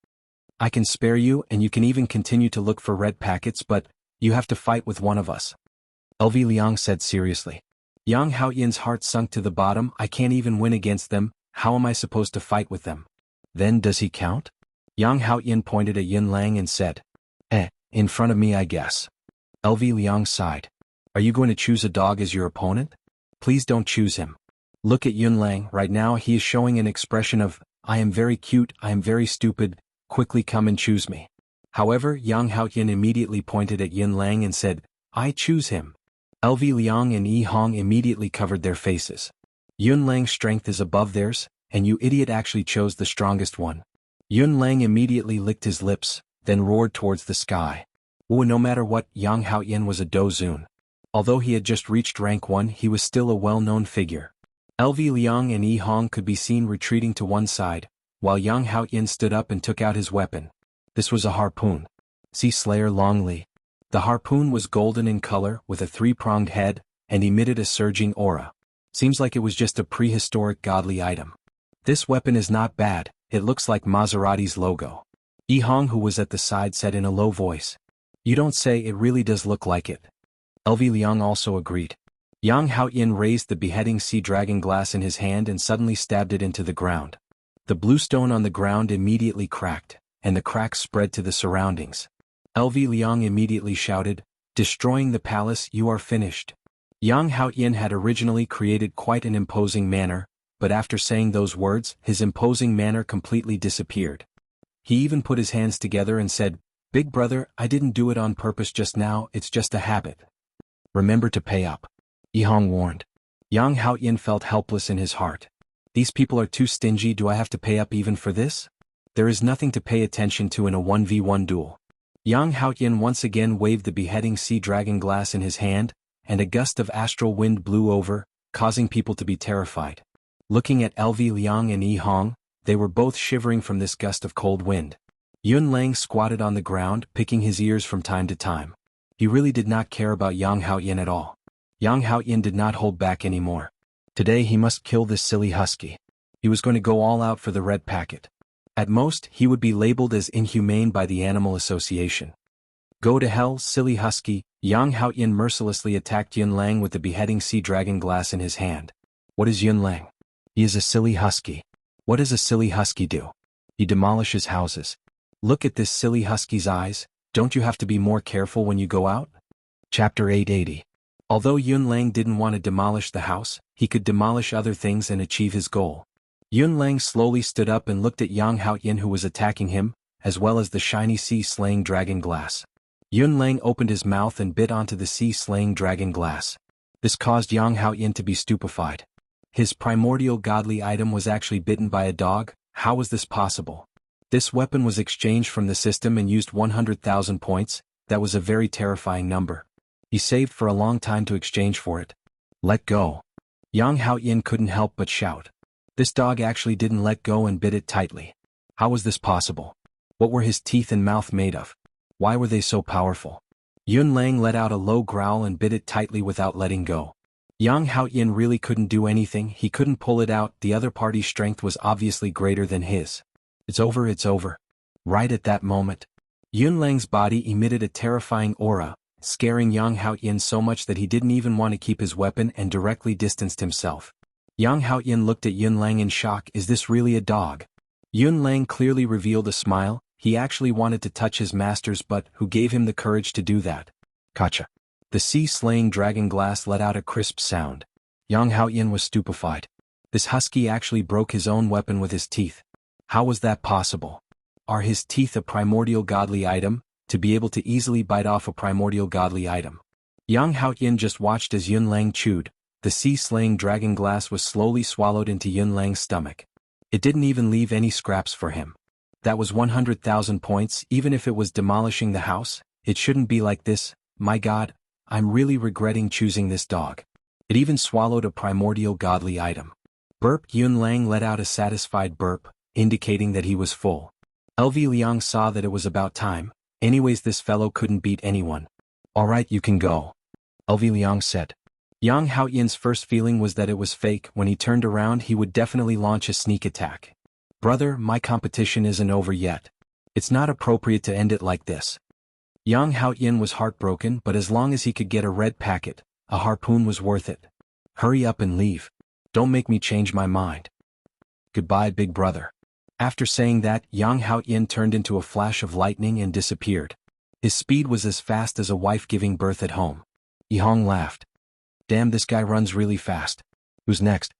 I can spare you and you can even continue to look for red packets, but you have to fight with one of us. LV Liang said seriously. Yang Haoyin's heart sunk to the bottom. I can't even win against them, how am I supposed to fight with them? Then does he count? Yang Haoyin pointed at Yun Lang and said. In front of me I guess. LV Liang sighed. Are you going to choose a dog as your opponent? Please don't choose him. Look at Yun Lang, right now he is showing an expression of, I am very cute, I am very stupid, quickly come and choose me. However, Yang Haoyin immediately pointed at Yun Lang and said, I choose him. LV Liang and Yi Hong immediately covered their faces. Yun Lang's strength is above theirs, and you idiot actually chose the strongest one. Yun Lang immediately licked his lips, then roared towards the sky. No matter what, Yang Haoyin was a dozun. Although he had just reached rank 1, he was still a well-known figure. LV Liang and Yi Hong could be seen retreating to one side, while Yang Haoyin stood up and took out his weapon. This was a harpoon. Sea Slayer Longli. The harpoon was golden in color with a 3-pronged head, and emitted a surging aura. Seems like it was just a prehistoric godly item. This weapon is not bad, it looks like Maserati's logo. Yi Hong, who was at the side, said in a low voice. You don't say, it really does look like it. LV Liang also agreed. Yang Haoyin raised the beheading sea dragon glass in his hand and suddenly stabbed it into the ground. The blue stone on the ground immediately cracked, and the cracks spread to the surroundings. LV Liang immediately shouted, destroying the palace, you are finished. Yang Haoyin had originally created quite an imposing manner, but after saying those words, his imposing manner completely disappeared. He even put his hands together and said, Big brother, I didn't do it on purpose just now, it's just a habit. Remember to pay up. Yi Hong warned. Yang Haoyin felt helpless in his heart. These people are too stingy, do I have to pay up even for this? There is nothing to pay attention to in a 1v1 duel. Yang Haoyin once again waved the beheading sea dragon glass in his hand, and a gust of astral wind blew over, causing people to be terrified. Looking at LV Liang and Yi Hong, they were both shivering from this gust of cold wind. Yun Lang squatted on the ground, picking his ears from time to time. He really did not care about Yang Haoyin at all. Yang Haoyin did not hold back anymore. Today he must kill this silly husky. He was going to go all out for the red packet. At most, he would be labeled as inhumane by the Animal Association. Go to hell, silly husky. Yang Haoyin mercilessly attacked Yun Lang with the beheading sea dragon glass in his hand. What is Yun Lang? He is a silly husky. What does a silly husky do? He demolishes houses. Look at this silly husky's eyes, don't you have to be more careful when you go out? Chapter 880. Although Yun Lang didn't want to demolish the house, he could demolish other things and achieve his goal. Yun Lang slowly stood up and looked at Yang Haoyin, who was attacking him, as well as the shiny sea-slaying dragon glass. Yun Lang opened his mouth and bit onto the sea-slaying dragon glass. This caused Yang Haoyin to be stupefied. His primordial godly item was actually bitten by a dog. How was this possible? This weapon was exchanged from the system and used 100,000 points. That was a very terrifying number. He saved for a long time to exchange for it. Let go. Yang Haoyin couldn't help but shout. This dog actually didn't let go and bit it tightly. How was this possible? What were his teeth and mouth made of? Why were they so powerful? Yun Lang let out a low growl and bit it tightly without letting go. Yang Haoyin really couldn't do anything, he couldn't pull it out, the other party's strength was obviously greater than his. It's over, it's over. Right at that moment, Yun Lang's body emitted a terrifying aura, scaring Yang Haoyin so much that he didn't even want to keep his weapon and directly distanced himself. Yang Haoyin looked at Yun Lang in shock. Is this really a dog? Yun Lang clearly revealed a smile. He actually wanted to touch his master's butt, who gave him the courage to do that. Gotcha. The sea-slaying dragon glass let out a crisp sound. Yang Haoyin was stupefied. This husky actually broke his own weapon with his teeth. How was that possible? are his teeth a primordial godly item, to be able to easily bite off a primordial godly item? Xuanhuan just watched as Yunlang chewed. The sea-slaying dragon glass was slowly swallowed into Yunlang's stomach. It didn't even leave any scraps for him. That was 100,000 points. Even if it was demolishing the house, it shouldn't be like this. My God, I'm really regretting choosing this dog. It even swallowed a primordial godly item. Burp. Yunlang let out a satisfied burp, indicating that he was full. LV Liang saw that it was about time. Anyways, this fellow couldn't beat anyone. Alright, you can go, LV Liang said. Xuanhuan's first feeling was that it was fake. When he turned around, he would definitely launch a sneak attack. Brother, my competition isn't over yet. It's not appropriate to end it like this. Xuanhuan was heartbroken, but as long as he could get a red packet, a harpoon was worth it. Hurry up and leave. Don't make me change my mind. Goodbye, big brother. After saying that, Xuanhuan turned into a flash of lightning and disappeared. His speed was as fast as a wife giving birth at home. Yihong laughed. Damn, this guy runs really fast. Who's next?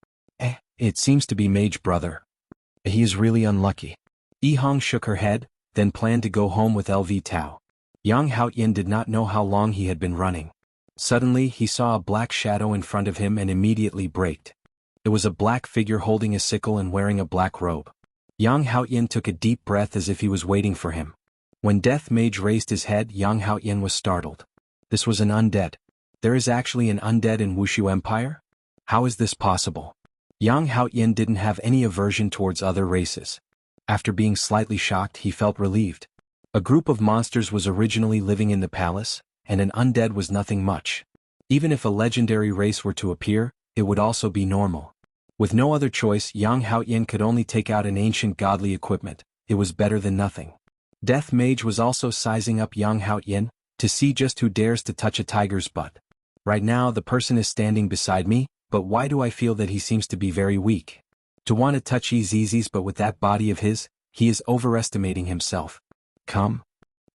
It seems to be Mage Brother. He is really unlucky. Yihong shook her head, then planned to go home with LV Tao. Xuanhuan did not know how long he had been running. Suddenly, he saw a black shadow in front of him and immediately braked. It was a black figure holding a sickle and wearing a black robe. Xuanhuan took a deep breath as if he was waiting for him. When Death Mage raised his head, Xuanhuan was startled. This was an undead. There is actually an undead in Wushu Empire? How is this possible? Xuanhuan didn't have any aversion towards other races. After being slightly shocked, he felt relieved. A group of monsters was originally living in the palace, and an undead was nothing much. Even if a legendary race were to appear, it would also be normal. With no other choice, Xuanhuan could only take out an ancient godly equipment. It was better than nothing. Death Mage was also sizing up Xuanhuan to see just who dares to touch a tiger's butt. Right now the person is standing beside me, but why do I feel that he seems to be very weak? To want to touch his easies, but with that body of his, he is overestimating himself. Come.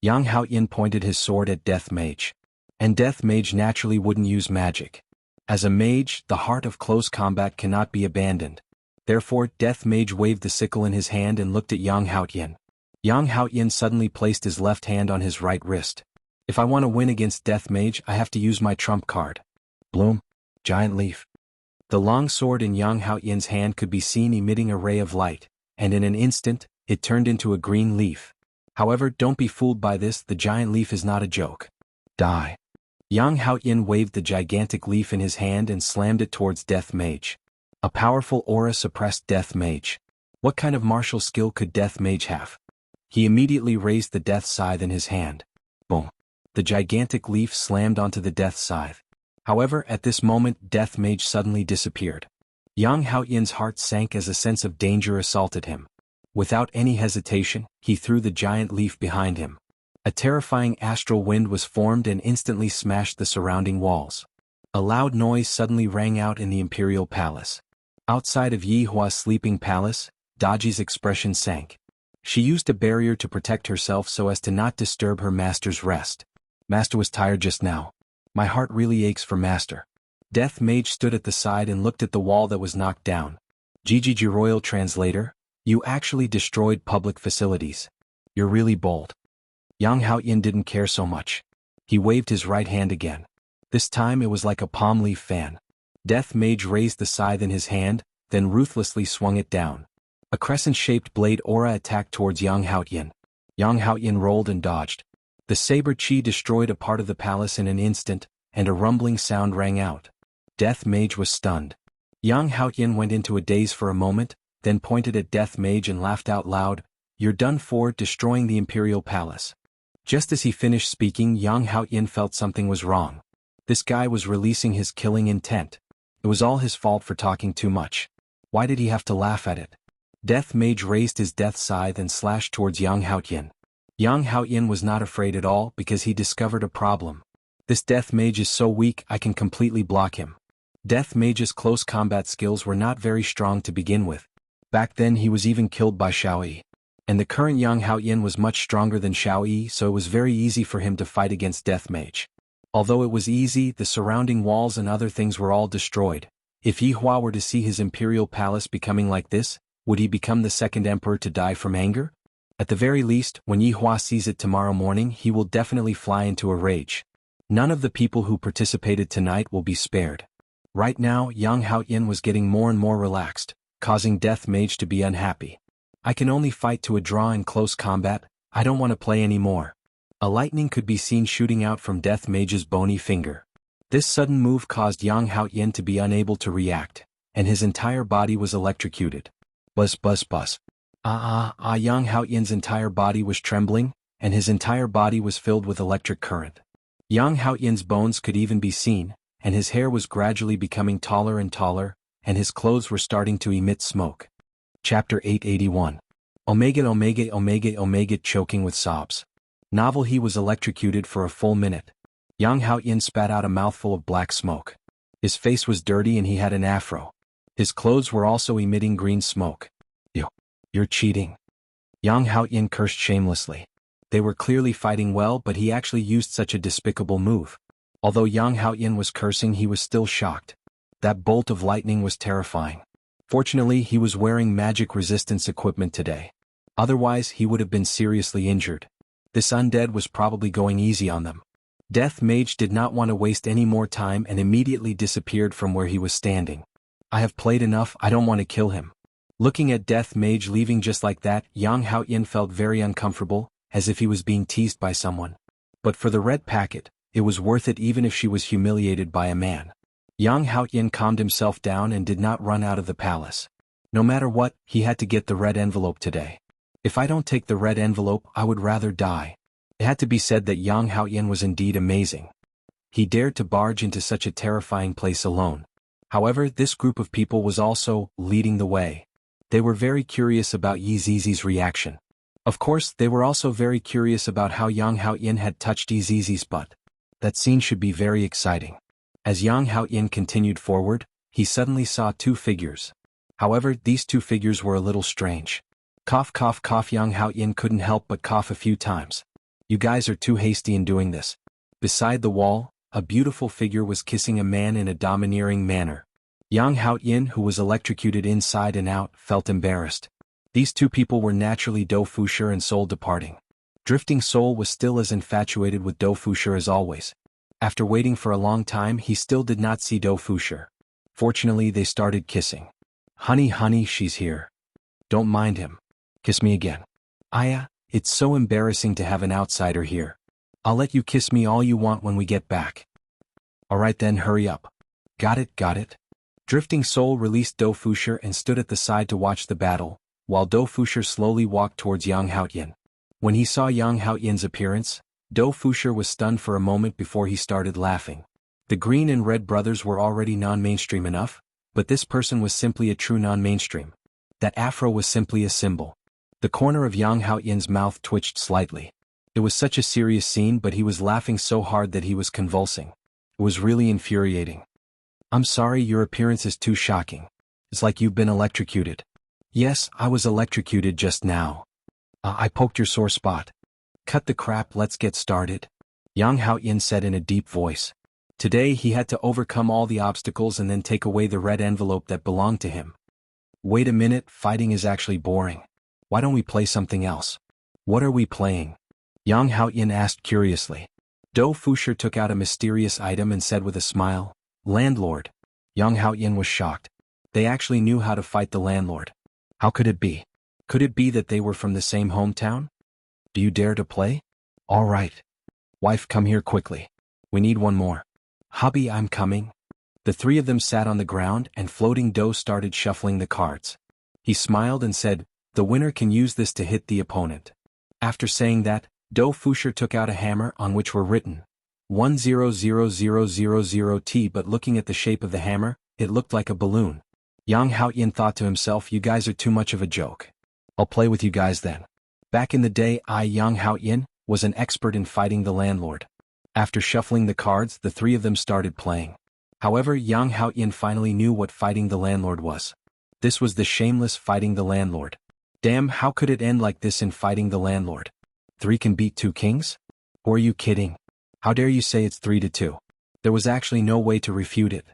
Xuanhuan pointed his sword at Death Mage. And Death Mage naturally wouldn't use magic. As a mage, the heart of close combat cannot be abandoned. Therefore, Death Mage waved the sickle in his hand and looked at Xuanhuan. Xuanhuan suddenly placed his left hand on his right wrist. If I want to win against Death Mage, I have to use my trump card. Bloom. Giant leaf. The long sword in Xuanhuan's hand could be seen emitting a ray of light, and in an instant, it turned into a green leaf. However, don't be fooled by this, the giant leaf is not a joke. Die. Xuanhuan waved the gigantic leaf in his hand and slammed it towards Death Mage. A powerful aura suppressed Death Mage. What kind of martial skill could Death Mage have? He immediately raised the Death Scythe in his hand. Boom. The gigantic leaf slammed onto the Death Scythe. However, at this moment, Death Mage suddenly disappeared. Xuanhuan's heart sank as a sense of danger assaulted him. Without any hesitation, he threw the giant leaf behind him. A terrifying astral wind was formed and instantly smashed the surrounding walls. A loud noise suddenly rang out in the Imperial Palace. Outside of Yihua's sleeping palace, Daji's expression sank. She used a barrier to protect herself so as to not disturb her master's rest. Master was tired just now. My heart really aches for Master. Death Mage stood at the side and looked at the wall that was knocked down. GGG Royal Translator, you actually destroyed public facilities. You're really bold. Xuanhuan didn't care so much. He waved his right hand again. This time it was like a palm leaf fan. Death Mage raised the scythe in his hand, then ruthlessly swung it down. A crescent-shaped blade aura attacked towards Xuanhuan. Xuanhuan rolled and dodged. The saber chi destroyed a part of the palace in an instant, and a rumbling sound rang out. Death Mage was stunned. Xuanhuan went into a daze for a moment, then pointed at Death Mage and laughed out loud. You're done for destroying the Imperial Palace. Just as he finished speaking, Xuanhuan felt something was wrong. This guy was releasing his killing intent. It was all his fault for talking too much. Why did he have to laugh at it? Death Mage raised his death scythe and slashed towards Xuanhuan. Xuanhuan was not afraid at all because he discovered a problem. This Death Mage is so weak I can completely block him. Death Mage's close combat skills were not very strong to begin with. Back then he was even killed by Xiaoyi. And the current Xuanhuan was much stronger than Xiaoyi, so it was very easy for him to fight against Death Mage. Although it was easy, the surrounding walls and other things were all destroyed. If Yihua were to see his imperial palace becoming like this, would he become the second emperor to die from anger? At the very least, when Yi Hua sees it tomorrow morning he will definitely fly into a rage. None of the people who participated tonight will be spared. Right now Yang Haoyan was getting more and more relaxed, causing Death Mage to be unhappy. I can only fight to a draw in close combat, I don't want to play anymore. A lightning could be seen shooting out from Death Mage's bony finger. This sudden move caused Yang Haoyan to be unable to react, and his entire body was electrocuted. Buzz buzz buzz. Yang Haoyan's entire body was trembling, and his entire body was filled with electric current. Yang Haoyan's bones could even be seen, and his hair was gradually becoming taller and taller, and his clothes were starting to emit smoke. Chapter 881. Omega choking with sobs. Novel. He was electrocuted for a full minute. Yang Haoyan spat out a mouthful of black smoke. His face was dirty and he had an afro. His clothes were also emitting green smoke. You're cheating. Yang Haoyan cursed shamelessly. They were clearly fighting well, but he actually used such a despicable move. Although Yang Haoyan was cursing, he was still shocked. That bolt of lightning was terrifying. Fortunately, he was wearing magic resistance equipment today. Otherwise, he would have been seriously injured. This undead was probably going easy on them. Death Mage did not want to waste any more time and immediately disappeared from where he was standing. I have played enough, I don't want to kill him. Looking at Death Mage leaving just like that, Yang Haoyan felt very uncomfortable, as if he was being teased by someone. But for the red packet, it was worth it even if she was humiliated by a man. Yang Haoyan calmed himself down and did not run out of the palace. No matter what, he had to get the red envelope today. If I don't take the red envelope, I would rather die. It had to be said that Yang Haoyan was indeed amazing. He dared to barge into such a terrifying place alone. However, this group of people was also leading the way. They were very curious about Yi Zizi's reaction. Of course, they were also very curious about how Yang Haoyan had touched Yi Zizi's butt. That scene should be very exciting. As Yang Haoyan continued forward, he suddenly saw two figures. However, these two figures were a little strange. Cough cough cough. Yang Haoyan couldn't help but cough a few times. You guys are too hasty in doing this. Beside the wall, a beautiful figure was kissing a man in a domineering manner. Yang Haoyan, who was electrocuted inside and out, felt embarrassed. These two people were naturally Do Fusher and Soul departing. Drifting Soul was still as infatuated with Do Fusher as always. After waiting for a long time, he still did not see Do Fusher. Fortunately, they started kissing. Honey, honey, she's here. Don't mind him. Kiss me again. Aya, it's so embarrassing to have an outsider here. I'll let you kiss me all you want when we get back. Alright then, hurry up. Got it, got it. Drifting Soul released Do Fusher and stood at the side to watch the battle, while Do Fusher slowly walked towards Yang Haoyan. When he saw Yang Haoyan's appearance, Do Fusher was stunned for a moment before he started laughing. The green and red brothers were already non-mainstream enough, but this person was simply a true non-mainstream. That afro was simply a symbol. The corner of Yang Haoyan's mouth twitched slightly. It was such a serious scene, but he was laughing so hard that he was convulsing. It was really infuriating. I'm sorry, your appearance is too shocking. It's like you've been electrocuted. Yes, I was electrocuted just now. I poked your sore spot. Cut the crap, let's get started. Yang Haoyan said in a deep voice. Today he had to overcome all the obstacles and then take away the red envelope that belonged to him. Wait a minute, fighting is actually boring. Why don't we play something else? What are we playing? Yang Haoyan asked curiously. Do Fusher took out a mysterious item and said with a smile, Landlord. Yang Haoyan was shocked. They actually knew how to fight the landlord. How could it be? Could it be that they were from the same hometown? Do you dare to play? All right. Wife, come here quickly. We need one more. Hubby, I'm coming. The three of them sat on the ground and Floating Do started shuffling the cards. He smiled and said, the winner can use this to hit the opponent. After saying that, Do Fusher took out a hammer on which were written 100000T, but looking at the shape of the hammer, it looked like a balloon. Yang Haoyan thought to himself, you guys are too much of a joke. I'll play with you guys then. Back in the day, Yang Haoyan, was an expert in fighting the landlord. After shuffling the cards, the three of them started playing. However, Yang Haoyan finally knew what fighting the landlord was. This was the shameless fighting the landlord. Damn, how could it end like this in fighting the landlord? 3 can beat 2 kings? Or are you kidding? How dare you say it's 3-2? There was actually no way to refute it.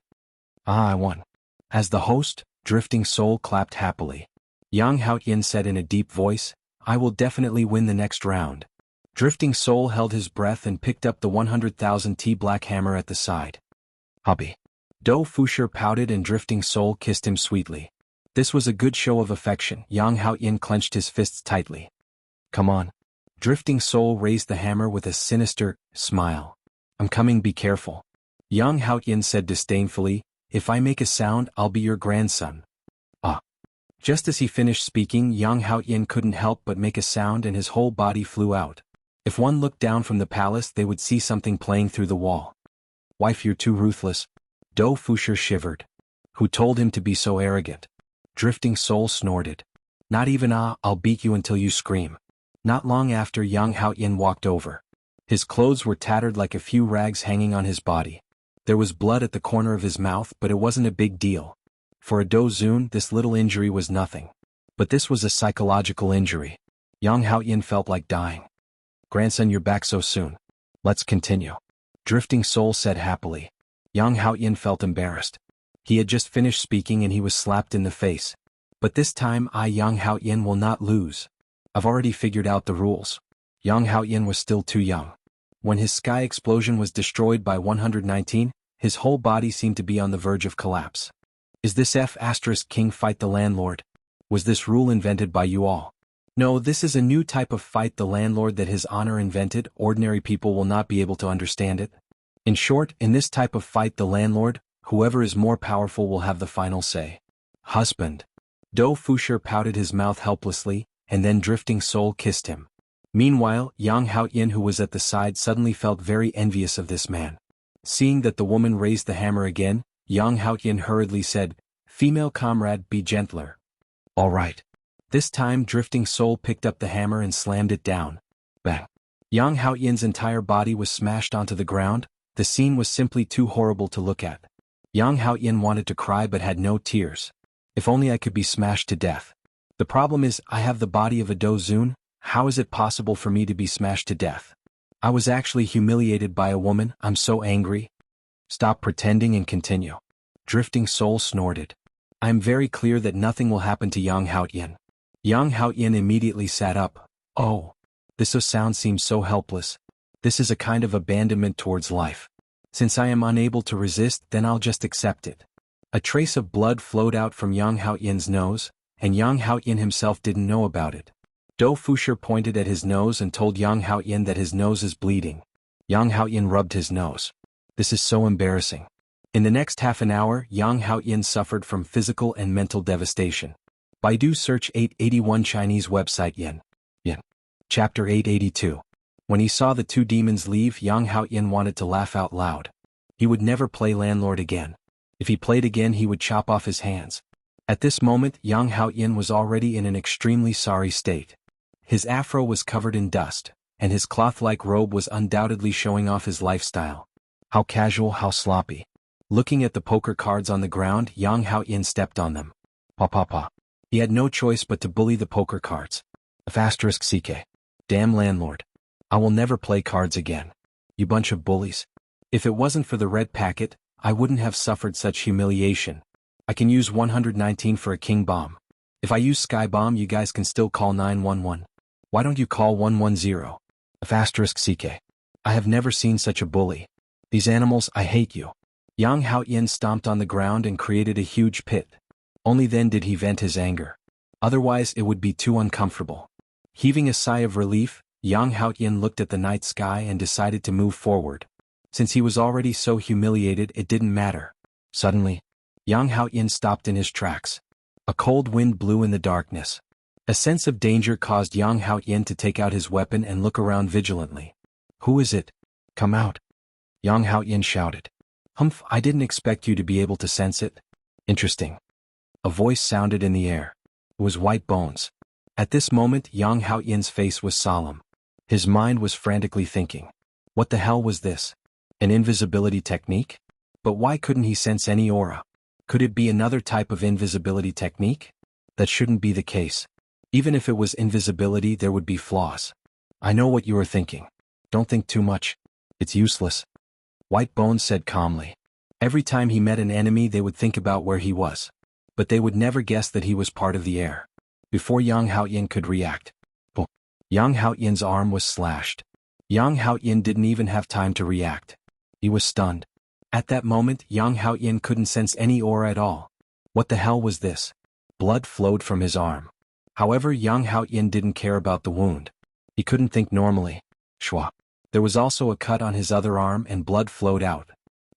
I won. As the host, Drifting Soul clapped happily. Yang Haoyan said in a deep voice, I will definitely win the next round. Drifting Soul held his breath and picked up the 100,000 T black hammer at the side. Hubby. Do Fushi pouted and Drifting Soul kissed him sweetly. This was a good show of affection. Xuanhuan clenched his fists tightly. Come on. Drifting Soul raised the hammer with a sinister smile. I'm coming, be careful. Xuanhuan said disdainfully, if I make a sound, I'll be your grandson. Ah. Just as he finished speaking, Xuanhuan couldn't help but make a sound and his whole body flew out. If one looked down from the palace, they would see something playing through the wall. Wife, you're too ruthless. Do Fushi shivered. Who told him to be so arrogant? Drifting Soul snorted. Not even I'll beat you until you scream. Not long after, Xuanhuan walked over. His clothes were tattered like a few rags hanging on his body. There was blood at the corner of his mouth, but it wasn't a big deal. For a Dozun, this little injury was nothing. But this was a psychological injury. Xuanhuan felt like dying. Grandson, you're back so soon. Let's continue. Drifting Soul said happily. Xuanhuan felt embarrassed. He had just finished speaking and he was slapped in the face. But this time Xuanhuan will not lose. I've already figured out the rules. Xuanhuan was still too young. When his sky explosion was destroyed by 119, his whole body seemed to be on the verge of collapse. Is this King fight the landlord? Was this rule invented by you all? No, this is a new type of fight the landlord that his honor invented. Ordinary people will not be able to understand it. In short, in this type of fight the landlord, whoever is more powerful will have the final say. Husband. Do Fushi pouted his mouth helplessly, and then Drifting Soul kissed him. Meanwhile, Xuanhuan, who was at the side, suddenly felt very envious of this man. Seeing that the woman raised the hammer again, Xuanhuan hurriedly said, Female comrade, be gentler. All right. This time Drifting Soul picked up the hammer and slammed it down. Bang. Xuanhuan's entire body was smashed onto the ground. The scene was simply too horrible to look at. Xuanhuan wanted to cry but had no tears. If only I could be smashed to death. The problem is, I have the body of a Dozun. How is it possible for me to be smashed to death? I was actually humiliated by a woman. I'm so angry. Stop pretending and continue. Drifting Soul snorted. I am very clear that nothing will happen to Xuanhuan. Xuanhuan immediately sat up. Oh. This sound seems so helpless. This is a kind of abandonment towards life. Since I am unable to resist, then I'll just accept it. A trace of blood flowed out from Xuanhuan's nose, and Xuanhuan himself didn't know about it. Do Fushi pointed at his nose and told Xuanhuan that his nose is bleeding. Xuanhuan rubbed his nose. This is so embarrassing. In the next half an hour, Xuanhuan suffered from physical and mental devastation. Baidu search 881 Chinese website Yen. Chapter 882. When he saw the two demons leave, Xuanhuan wanted to laugh out loud. He would never play landlord again. If he played again, he would chop off his hands. At this moment, Xuanhuan was already in an extremely sorry state. His afro was covered in dust, and his cloth-like robe was undoubtedly showing off his lifestyle. How casual, how sloppy. Looking at the poker cards on the ground, Xuanhuan stepped on them. Pa. He had no choice but to bully the poker cards. *CK. Damn landlord. I will never play cards again. You bunch of bullies. If it wasn't for the red packet, I wouldn't have suffered such humiliation. I can use 119 for a king bomb. If I use sky bomb, you guys can still call 911. Why don't you call 110? *CK. I have never seen such a bully. These animals, I hate you. Xuanhuan stomped on the ground and created a huge pit. Only then did he vent his anger. Otherwise it would be too uncomfortable. Heaving a sigh of relief, Xuanhuan looked at the night sky and decided to move forward. Since he was already so humiliated, it didn't matter. Suddenly, Xuanhuan stopped in his tracks. A cold wind blew in the darkness. A sense of danger caused Xuanhuan to take out his weapon and look around vigilantly. Who is it? Come out. Xuanhuan shouted. Humph, I didn't expect you to be able to sense it. Interesting. A voice sounded in the air. It was White Bones. At this moment, Xuanhuan's face was solemn. His mind was frantically thinking. What the hell was this? An invisibility technique? But why couldn't he sense any aura? Could it be another type of invisibility technique? That shouldn't be the case. Even if it was invisibility, there would be flaws. I know what you are thinking. Don't think too much. It's useless. White Bones said calmly. Every time he met an enemy, they would think about where he was. But they would never guess that he was part of the air. Before Xuanhuan could react, Yang Haoyin's arm was slashed. Yang Haoyin didn't even have time to react. He was stunned. At that moment, Yang Haoyin couldn't sense any aura at all. What the hell was this? Blood flowed from his arm. However, Yang Haoyin didn't care about the wound. He couldn't think normally. Shwa. There was also a cut on his other arm and blood flowed out.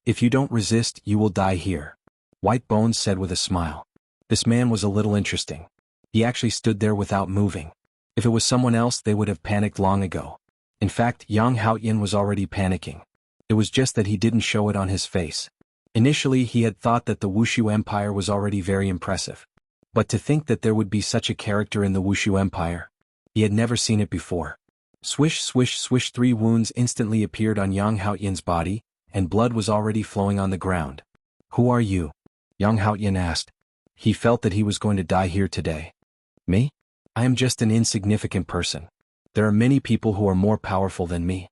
If you don't resist, you will die here. White Bones said with a smile. This man was a little interesting. He actually stood there without moving. If it was someone else, they would have panicked long ago. In fact, Yang Haoyin was already panicking. It was just that he didn't show it on his face. Initially, he had thought that the Wushu Empire was already very impressive. But to think that there would be such a character in the Wushu Empire, he had never seen it before. Swish, swish, swish, 3 wounds instantly appeared on Yang Haoyin's body, and blood was already flowing on the ground. Who are you? Yang Haoyin asked. He felt that he was going to die here today. Me? I am just an insignificant person. There are many people who are more powerful than me.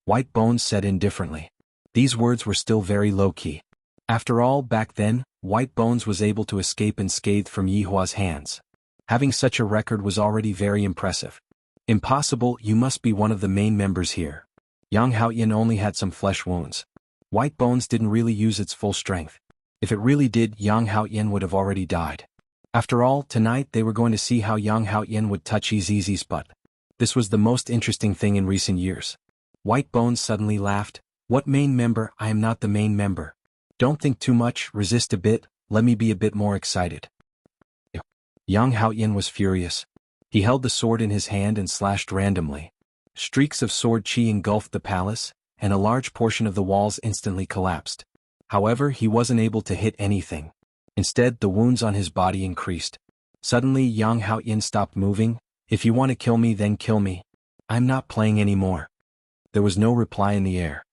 White Bones said indifferently. These words were still very low-key. After all, back then, White Bones was able to escape unscathed from Yihua's hands. Having such a record was already very impressive. Impossible, you must be one of the main members here. Yang Haoyin only had some flesh wounds. White Bones didn't really use its full strength. If it really did, Yang Haoyin would have already died. After all, tonight they were going to see how Yang Haoyin would touch Zizi's butt. This was the most interesting thing in recent years. White Bones suddenly laughed. What main member? I am not the main member. Don't think too much, resist a bit, let me be a bit more excited. Yang Haoyin was furious. He held the sword in his hand and slashed randomly. Streaks of sword chi engulfed the palace, and a large portion of the walls instantly collapsed. However, he wasn't able to hit anything. Instead, the wounds on his body increased. Suddenly, Yang Haoyin stopped moving. If you want to kill me, then kill me. I'm not playing anymore. There was no reply in the air.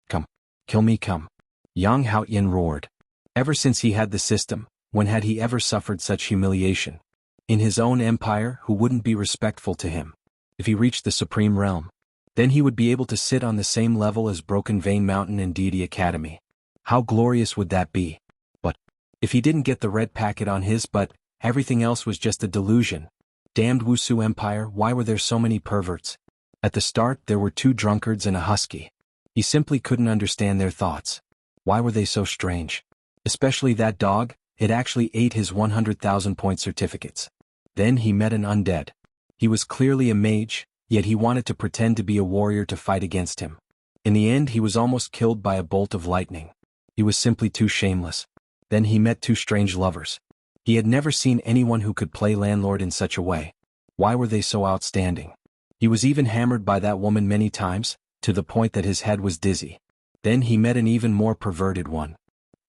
Come. Kill me, come. Yang Haoyin roared. Ever since he had the system, when had he ever suffered such humiliation? In his own empire, who wouldn't be respectful to him? If he reached the supreme realm, then he would be able to sit on the same level as Broken Vein Mountain and Deity Academy. How glorious would that be? But if he didn't get the red packet on his butt, everything else was just a delusion. Damned Wusu Empire, why were there so many perverts? At the start, there were 2 drunkards and a husky. He simply couldn't understand their thoughts. Why were they so strange? Especially that dog, it actually ate his 100,000 point certificates. Then he met an undead. He was clearly a mage, yet he wanted to pretend to be a warrior to fight against him. In the end, he was almost killed by a bolt of lightning. He was simply too shameless. Then he met 2 strange lovers. He had never seen anyone who could play landlord in such a way. Why were they so outstanding? He was even hammered by that woman many times, to the point that his head was dizzy. Then he met an even more perverted one.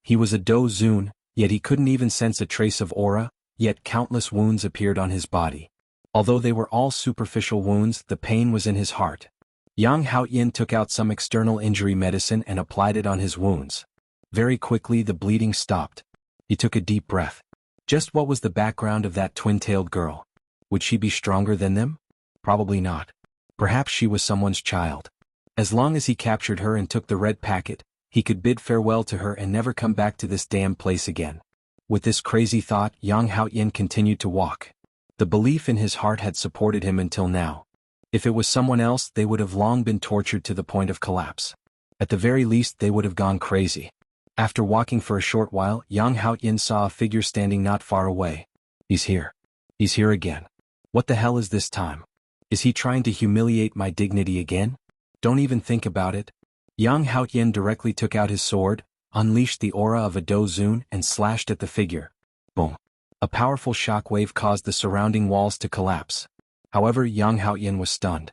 He was a Do Zun, yet he couldn't even sense a trace of aura, yet countless wounds appeared on his body. Although they were all superficial wounds, the pain was in his heart. Yang Haoyin took out some external injury medicine and applied it on his wounds. Very quickly the bleeding stopped. He took a deep breath. Just what was the background of that twin-tailed girl? Would she be stronger than them? Probably not. Perhaps she was someone's child. As long as he captured her and took the red packet, he could bid farewell to her and never come back to this damn place again. With this crazy thought, Yang Haoyin continued to walk. The belief in his heart had supported him until now. If it was someone else, they would have long been tortured to the point of collapse. At the very least, they would have gone crazy. After walking for a short while, Yang Haoyin saw a figure standing not far away. He's here. He's here again. What the hell is this time? Is he trying to humiliate my dignity again? Don't even think about it. Yang Haoyin directly took out his sword, unleashed the aura of a Do Zun and slashed at the figure. Boom. A powerful shockwave caused the surrounding walls to collapse. However, Yang Haoyin was stunned.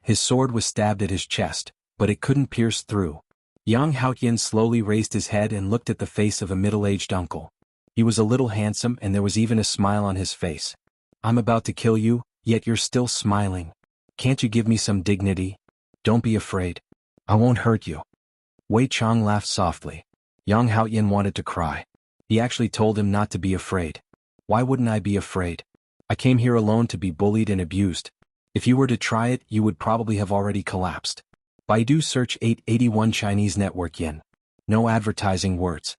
His sword was stabbed at his chest, but it couldn't pierce through. Yang Haoyin slowly raised his head and looked at the face of a middle-aged uncle. He was a little handsome and there was even a smile on his face. I'm about to kill you, yet you're still smiling. Can't you give me some dignity? Don't be afraid. I won't hurt you. Wei Chong laughed softly. Yang Haoyin wanted to cry. He actually told him not to be afraid. Why wouldn't I be afraid? I came here alone to be bullied and abused. If you were to try it, you would probably have already collapsed. Baidu search 881 Chinese network yen. No advertising words.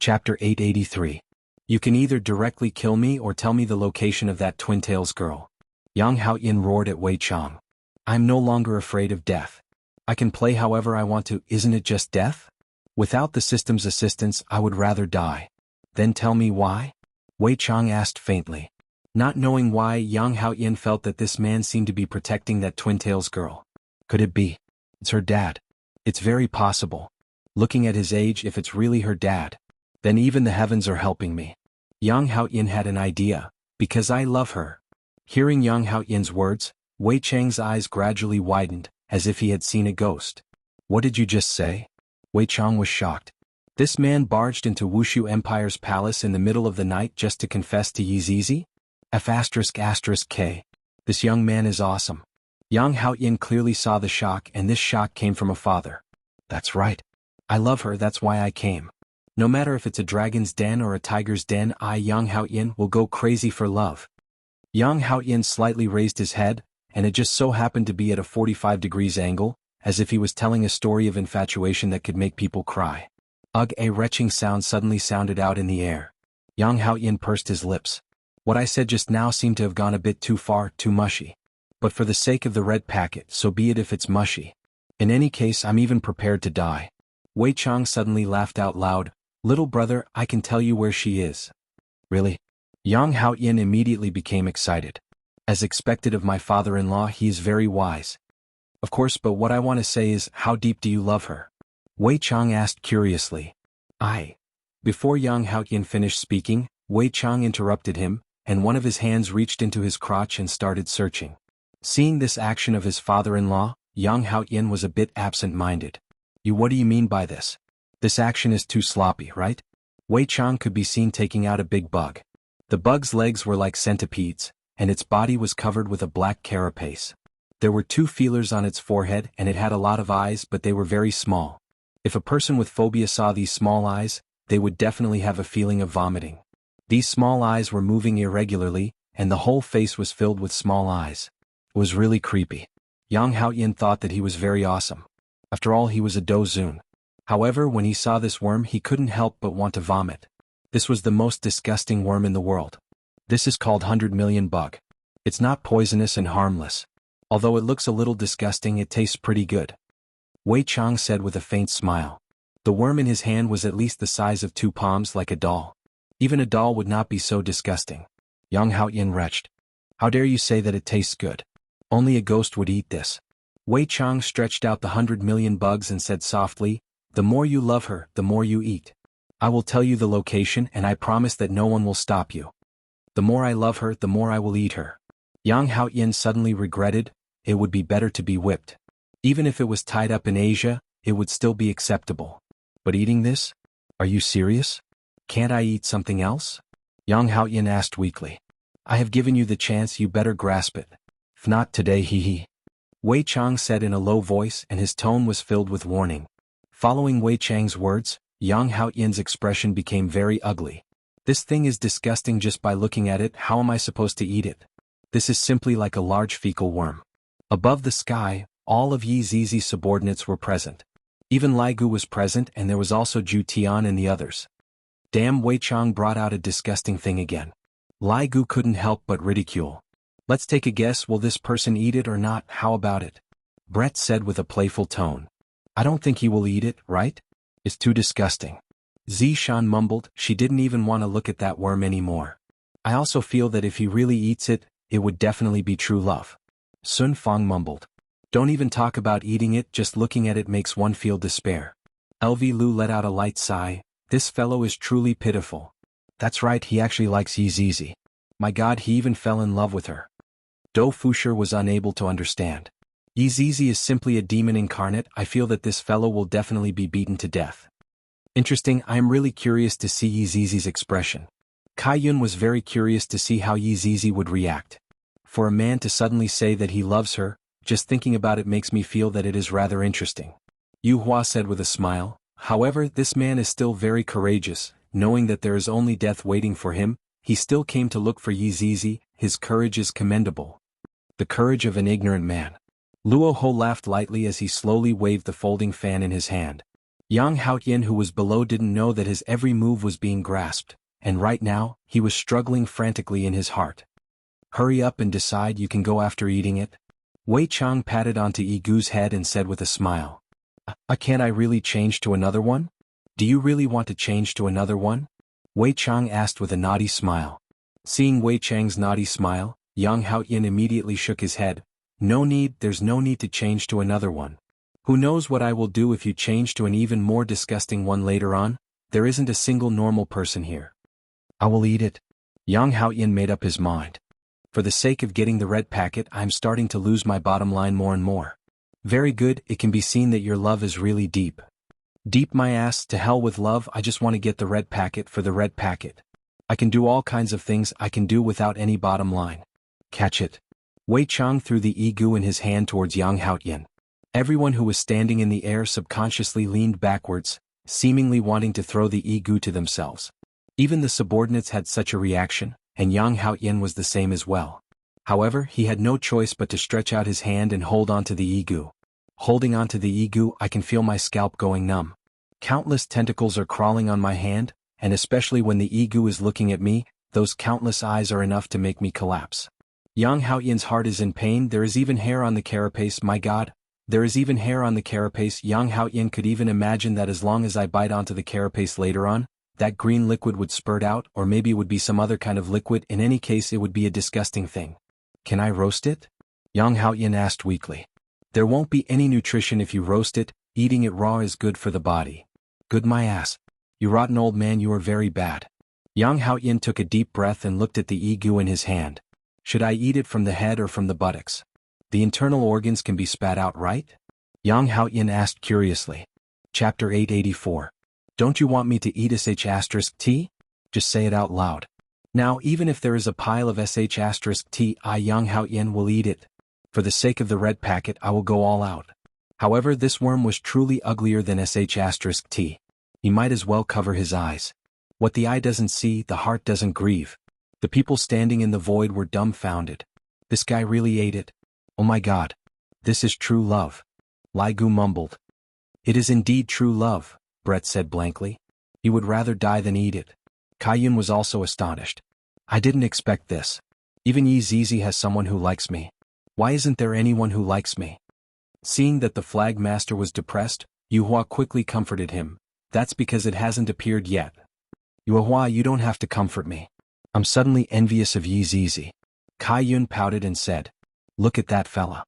Chapter 883. You can either directly kill me or tell me the location of that twin-tails girl. Yang Haoyin roared at Wei Chang. I'm no longer afraid of death. I can play however I want to, isn't it just death? Without the system's assistance I would rather die. Then tell me why? Wei Chang asked faintly. Not knowing why, Yang Haoyin felt that this man seemed to be protecting that Twin-Tails girl. Could it be? It's her dad. It's very possible. Looking at his age, if it's really her dad, then even the heavens are helping me. Yang Haoyin had an idea, because I love her. Hearing Yang Haoyin's words, Wei Chang's eyes gradually widened, as if he had seen a ghost. What did you just say? Wei Chang was shocked. This man barged into Wushu Empire's palace in the middle of the night just to confess to Yizizi? F***K. This young man is awesome. Yang Haoyin clearly saw the shock, and this shock came from a father. That's right. I love her, that's why I came. No matter if it's a dragon's den or a tiger's den, I, Yang Haoyin, will go crazy for love. Yang Haoyin slightly raised his head, and it just so happened to be at a 45 degrees angle, as if he was telling a story of infatuation that could make people cry. Ugh, a retching sound suddenly sounded out in the air. Yang Haoyin pursed his lips. What I said just now seemed to have gone a bit too far, too mushy. But for the sake of the red packet, so be it if it's mushy. In any case, I'm even prepared to die. Wei Chang suddenly laughed out loud. Little brother, I can tell you where she is. Really? Yang Haoyin immediately became excited. As expected of my father-in-law, he is very wise. Of course, but what I want to say is, how deep do you love her? Wei Chang asked curiously. Before Yang Haoyin finished speaking, Wei Chang interrupted him, and one of his hands reached into his crotch and started searching. Seeing this action of his father-in-law, Yang Haoyin was a bit absent-minded. What do you mean by this? This action is too sloppy, right? Wei Chang could be seen taking out a big bug. The bug's legs were like centipedes, and its body was covered with a black carapace. There were 2 feelers on its forehead, and it had a lot of eyes, but they were very small. If a person with phobia saw these small eyes, they would definitely have a feeling of vomiting. These small eyes were moving irregularly, and the whole face was filled with small eyes. It was really creepy. Yang Haoyin thought that he was very awesome. After all, he was a dozun. However, when he saw this worm, he couldn't help but want to vomit. This was the most disgusting worm in the world. This is called 100 million bug. It's not poisonous and harmless. Although it looks a little disgusting, it tastes pretty good. Wei Chang said with a faint smile. The worm in his hand was at least the size of 2 palms, like a doll. Even a doll would not be so disgusting. Yang Haoyin retched. How dare you say that it tastes good? Only a ghost would eat this. Wei Chang stretched out the 100 million bugs and said softly, the more you love her, the more you eat. I will tell you the location, and I promise that no one will stop you. The more I love her, the more I will eat her. Yang Haoyin suddenly regretted. It would be better to be whipped. Even if it was tied up in Asia, it would still be acceptable. But eating this? Are you serious? Can't I eat something else? Yang Haoyin asked weakly. I have given you the chance, you better grasp it. If not today, hee. Wei Chang said in a low voice, and his tone was filled with warning. Following Wei Chang's words, Yang Haoyin's expression became very ugly. This thing is disgusting just by looking at it. How am I supposed to eat it? This is simply like a large fecal worm. Above the sky, all of Yi Zizi's subordinates were present. Even Lai Gu was present, and there was also Zhu Tian and the others. Damn, Wei Chang brought out a disgusting thing again. Lai Gu couldn't help but ridicule. Let's take a guess, will this person eat it or not? How about it? Brett said with a playful tone. I don't think he will eat it, right? It's too disgusting. Zishan mumbled. She didn't even want to look at that worm anymore. I also feel that if he really eats it, it would definitely be true love. Sun Fong mumbled. Don't even talk about eating it, just looking at it makes one feel despair. LV Lu let out a light sigh. This fellow is truly pitiful. That's right, he actually likes Yi Zizi. My god, he even fell in love with her. Do Fusher was unable to understand. Yi Zizi is simply a demon incarnate. I feel that this fellow will definitely be beaten to death. Interesting, I am really curious to see Yi Zizi's expression. Kai Yun was very curious to see how Yi Zizi would react. For a man to suddenly say that he loves her, just thinking about it makes me feel that it is rather interesting. Yu Hua said with a smile. However, this man is still very courageous. Knowing that there is only death waiting for him, he still came to look for Yi Zizi. His courage is commendable. The courage of an ignorant man. Luo Ho laughed lightly as he slowly waved the folding fan in his hand. Yang Haoyin, who was below, didn't know that his every move was being grasped, and right now, he was struggling frantically in his heart. Hurry up and decide you can go after eating it. Wei Chang patted onto Gu's head and said with a smile. Can't I really change to another one? Do you really want to change to another one? Wei Chang asked with a naughty smile. Seeing Wei Chang's naughty smile, Xuanhuan immediately shook his head. There's no need to change to another one. Who knows what I will do if you change to an even more disgusting one later on? There isn't a single normal person here. I will eat it. Xuanhuan made up his mind. For the sake of getting the red packet, I'm starting to lose my bottom line more and more. Very good, it can be seen that your love is really deep. Deep my ass, to hell with love, I just want to get the red packet for the red packet. I can do all kinds of things I can do without any bottom line. Catch it. Wei Chang threw the egu in his hand towards Xuanhuan. Everyone who was standing in the air subconsciously leaned backwards, seemingly wanting to throw the egu to themselves. Even the subordinates had such a reaction, and Xuanhuan was the same as well. However, he had no choice but to stretch out his hand and hold on to the egu. Holding onto the egu, I can feel my scalp going numb. Countless tentacles are crawling on my hand, and especially when the egu is looking at me, those countless eyes are enough to make me collapse. Xuanhuan's heart is in pain. There is even hair on the carapace. My God, there is even hair on the carapace. Xuanhuan could even imagine that as long as I bite onto the carapace later on, that green liquid would spurt out, or maybe it would be some other kind of liquid. In any case, it would be a disgusting thing. Can I roast it? Xuanhuan asked weakly. There won't be any nutrition if you roast it. Eating it raw is good for the body. Good my ass. You rotten old man, you are very bad. Xuanhuan took a deep breath and looked at the egu in his hand. Should I eat it from the head or from the buttocks? The internal organs can be spat out, right? Xuanhuan asked curiously. Chapter 884. Don't you want me to eat sh*t? Just say it out loud. Now, even if there is a pile of sh*t, Xuanhuan will eat it. For the sake of the red packet, I will go all out. However, this worm was truly uglier than sh*t. He might as well cover his eyes. What the eye doesn't see, the heart doesn't grieve. The people standing in the void were dumbfounded. This guy really ate it. Oh my God. This is true love. Li Gu mumbled. It is indeed true love, Brett said blankly. He would rather die than eat it. Kaiyun was also astonished. I didn't expect this. Even Yi Zizi has someone who likes me. Why isn't there anyone who likes me? Seeing that the flag master was depressed, Yuhua quickly comforted him. That's because it hasn't appeared yet. Yuhua, you don't have to comfort me. I'm suddenly envious of Yi Zizi. Kaiyun pouted and said. Look at that fella.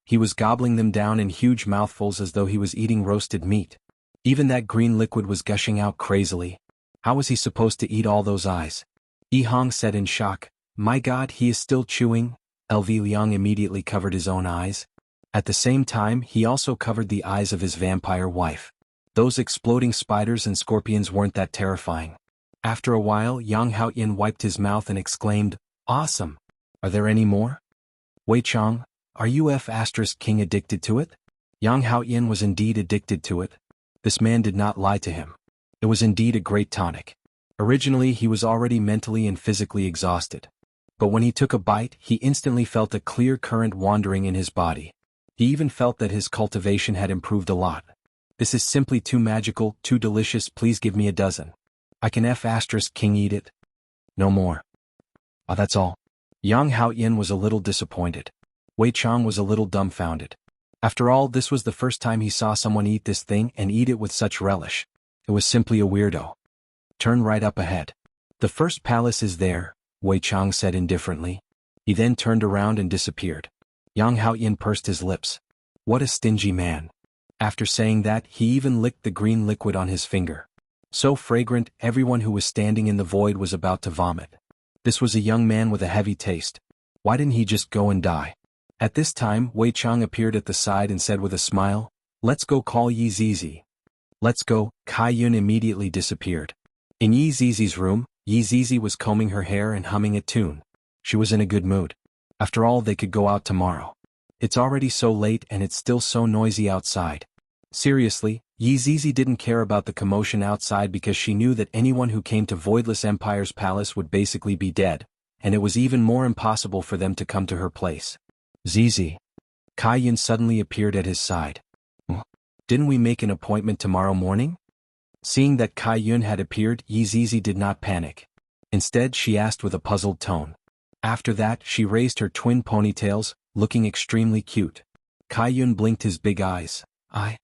He was gobbling them down in huge mouthfuls as though he was eating roasted meat. Even that green liquid was gushing out crazily. How was he supposed to eat all those eyes? Yi Hong said in shock. My God, he is still chewing. LV Liang immediately covered his own eyes. At the same time, he also covered the eyes of his vampire wife. Those exploding spiders and scorpions weren't that terrifying. After a while, Xuanhuan wiped his mouth and exclaimed, Awesome! Are there any more? Wei Chang, are you King addicted to it? Xuanhuan was indeed addicted to it. This man did not lie to him. It was indeed a great tonic. Originally, he was already mentally and physically exhausted. But when he took a bite, he instantly felt a clear current wandering in his body. He even felt that his cultivation had improved a lot. This is simply too magical, too delicious. Please give me a dozen. I can King eat it. No more. Oh, that's all. Xuanhuan was a little disappointed. Wei Chang was a little dumbfounded. After all, this was the first time he saw someone eat this thing and eat it with such relish. It was simply a weirdo. Turn right up ahead. The first palace is there, Wei Chang said indifferently. He then turned around and disappeared. Xuanhuan pursed his lips. What a stingy man. After saying that, he even licked the green liquid on his finger. So fragrant, everyone who was standing in the void was about to vomit. This was a young man with a heavy taste. Why didn't he just go and die? At this time, Wei Chang appeared at the side and said with a smile, Let's go call Yi Zizi. Let's go. Kaiyun immediately disappeared. In Yi Zizi's room, Yi Zizi was combing her hair and humming a tune. She was in a good mood. After all, they could go out tomorrow. It's already so late and it's still so noisy outside. Seriously, Yi Zizi didn't care about the commotion outside because she knew that anyone who came to Voidless Empire's palace would basically be dead, and it was even more impossible for them to come to her place. Zizi. Kaiyun suddenly appeared at his side. Didn't we make an appointment tomorrow morning? Seeing that Kaiyun had appeared, Yi Zizi did not panic. Instead, she asked with a puzzled tone. After that, she raised her twin ponytails, looking extremely cute. Kaiyun blinked his big eyes. I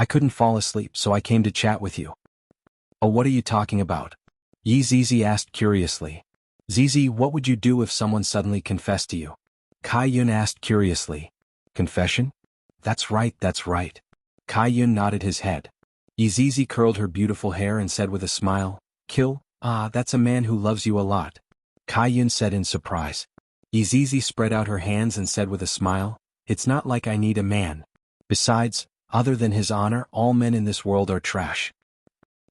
couldn't fall asleep, so I came to chat with you. Oh, what are you talking about? Yi Zizi asked curiously. Zizi, what would you do if someone suddenly confessed to you? Kaiyun asked curiously. Confession? That's right, that's right. Kaiyun nodded his head. Yi Zizi curled her beautiful hair and said with a smile, Kill? Ah, that's a man who loves you a lot. Kaiyun said in surprise. Yi Zizi spread out her hands and said with a smile, It's not like I need a man. Besides, other than his honor, all men in this world are trash.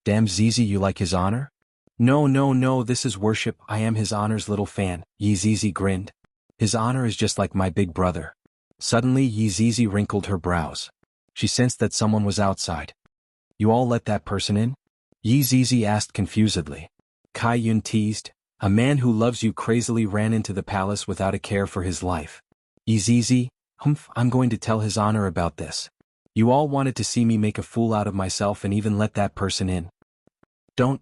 Damn Zizi, you like his honor? No, this is worship, I am his honor's little fan, Yi Zizi grinned. His honor is just like my big brother. Suddenly Yi Zizi wrinkled her brows. She sensed that someone was outside. You all let that person in? Yi Zizi asked confusedly. Kaiyun teased. A man who loves you crazily ran into the palace without a care for his life. Yi Zizi, I'm going to tell his honor about this. You all wanted to see me make a fool out of myself and even let that person in. Don't,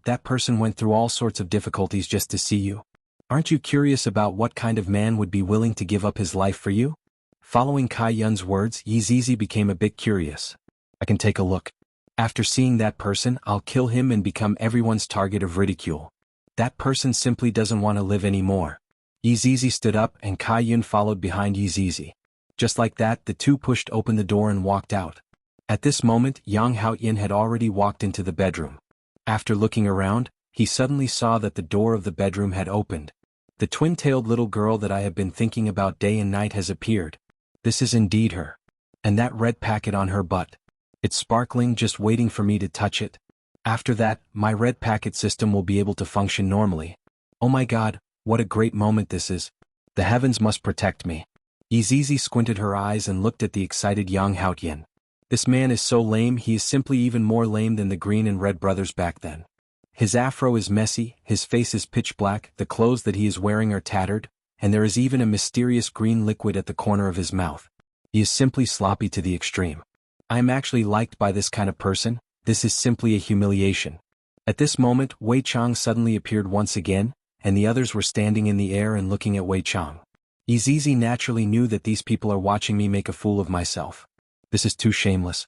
that person went through all sorts of difficulties just to see you. Aren't you curious about what kind of man would be willing to give up his life for you? Following Kaiyun's words, Yi Zizi became a bit curious. I can take a look. After seeing that person, I'll kill him and become everyone's target of ridicule. That person simply doesn't want to live anymore. Yi Zizi stood up and Kaiyun followed behind Yi Zizi. Just like that, the two pushed open the door and walked out. At this moment, Xuanhuan had already walked into the bedroom. After looking around, he suddenly saw that the door of the bedroom had opened. The twin-tailed little girl that I have been thinking about day and night has appeared. This is indeed her. And that red packet on her butt. It's sparkling, just waiting for me to touch it. After that, my red packet system will be able to function normally. Oh my god, what a great moment this is. The heavens must protect me. Yi Zizi squinted her eyes and looked at the excited Xuanhuan. This man is so lame, he is simply even more lame than the Green and Red brothers back then. His afro is messy, his face is pitch black, the clothes that he is wearing are tattered, and there is even a mysterious green liquid at the corner of his mouth. He is simply sloppy to the extreme. I am actually liked by this kind of person. This is simply a humiliation. At this moment, Wei Chang suddenly appeared once again, and the others were standing in the air and looking at Wei Chang. Yi Zizi naturally knew that these people are watching me make a fool of myself. This is too shameless.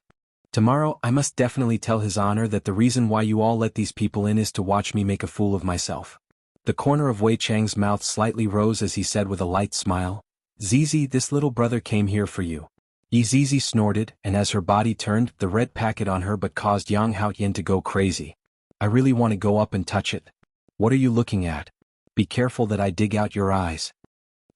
Tomorrow, I must definitely tell his honor that the reason why you all let these people in is to watch me make a fool of myself. The corner of Wei Chang's mouth slightly rose as he said with a light smile, Zizi, this little brother came here for you. Yi Zizi snorted, and as her body turned, the red packet on her but caused Xuanhuan to go crazy. I really want to go up and touch it. What are you looking at? Be careful that I dig out your eyes.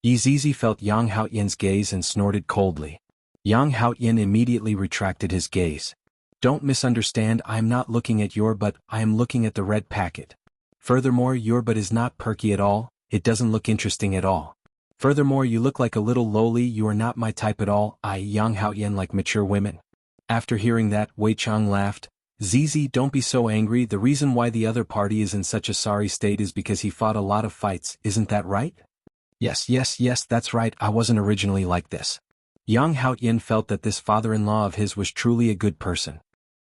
Yi Zizi felt Xuanhuan's gaze and snorted coldly. Xuanhuan immediately retracted his gaze. Don't misunderstand, I am not looking at your butt, I am looking at the red packet. Furthermore, your butt is not perky at all, it doesn't look interesting at all. Furthermore, you look like a little lowly, you are not my type at all, Xuanhuan like mature women. After hearing that, Wei Chang laughed. Zizi, don't be so angry, the reason why the other party is in such a sorry state is because he fought a lot of fights, isn't that right? Yes, that's right, I wasn't originally like this. Xuanhuan felt that this father-in-law of his was truly a good person.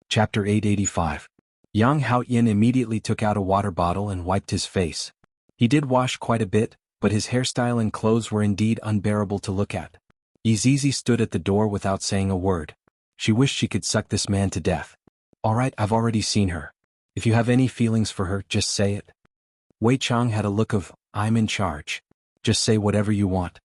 Chapter 885. Xuanhuan immediately took out a water bottle and wiped his face. He did wash quite a bit, but his hairstyle and clothes were indeed unbearable to look at. Yi Zizi stood at the door without saying a word. She wished she could suck this man to death. Alright, I've already seen her. If you have any feelings for her, just say it. Wei Chang had a look of, I'm in charge. Just say whatever you want.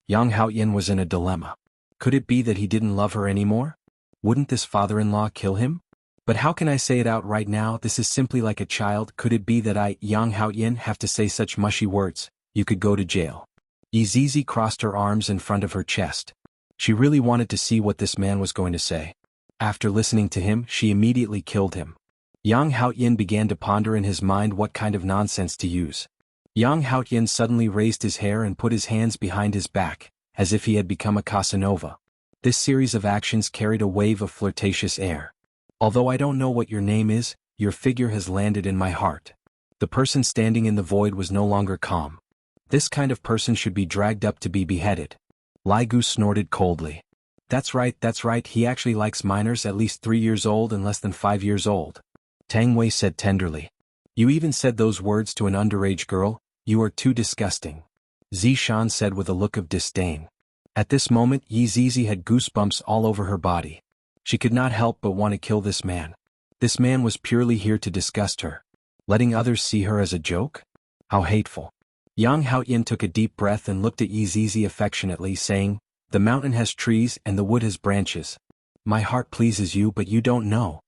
Xuanhuan was in a dilemma. Could it be that he didn't love her anymore? Wouldn't this father-in-law kill him? But how can I say it out right now? This is simply like a child. Could it be that I, Xuanhuan, have to say such mushy words? You could go to jail. Yi Zizi crossed her arms in front of her chest. She really wanted to see what this man was going to say. After listening to him, she immediately killed him. Xuanhuan began to ponder in his mind what kind of nonsense to use. Xuanhuan suddenly raised his hair and put his hands behind his back, as if he had become a Casanova. This series of actions carried a wave of flirtatious air. Although I don't know what your name is, your figure has landed in my heart. The person standing in the void was no longer calm. This kind of person should be dragged up to be beheaded. Lai Gu snorted coldly. That's right, he actually likes minors at least 3 years old and less than 5 years old. Tang Wei said tenderly. You even said those words to an underage girl, you are too disgusting. Zishan said with a look of disdain. At this moment Yi Zizi had goosebumps all over her body. She could not help but want to kill this man. This man was purely here to disgust her. Letting others see her as a joke? How hateful. Yang Haoyin took a deep breath and looked at Yi Zizi affectionately, saying, "The mountain has trees and the wood has branches. My heart pleases you, but you don't know."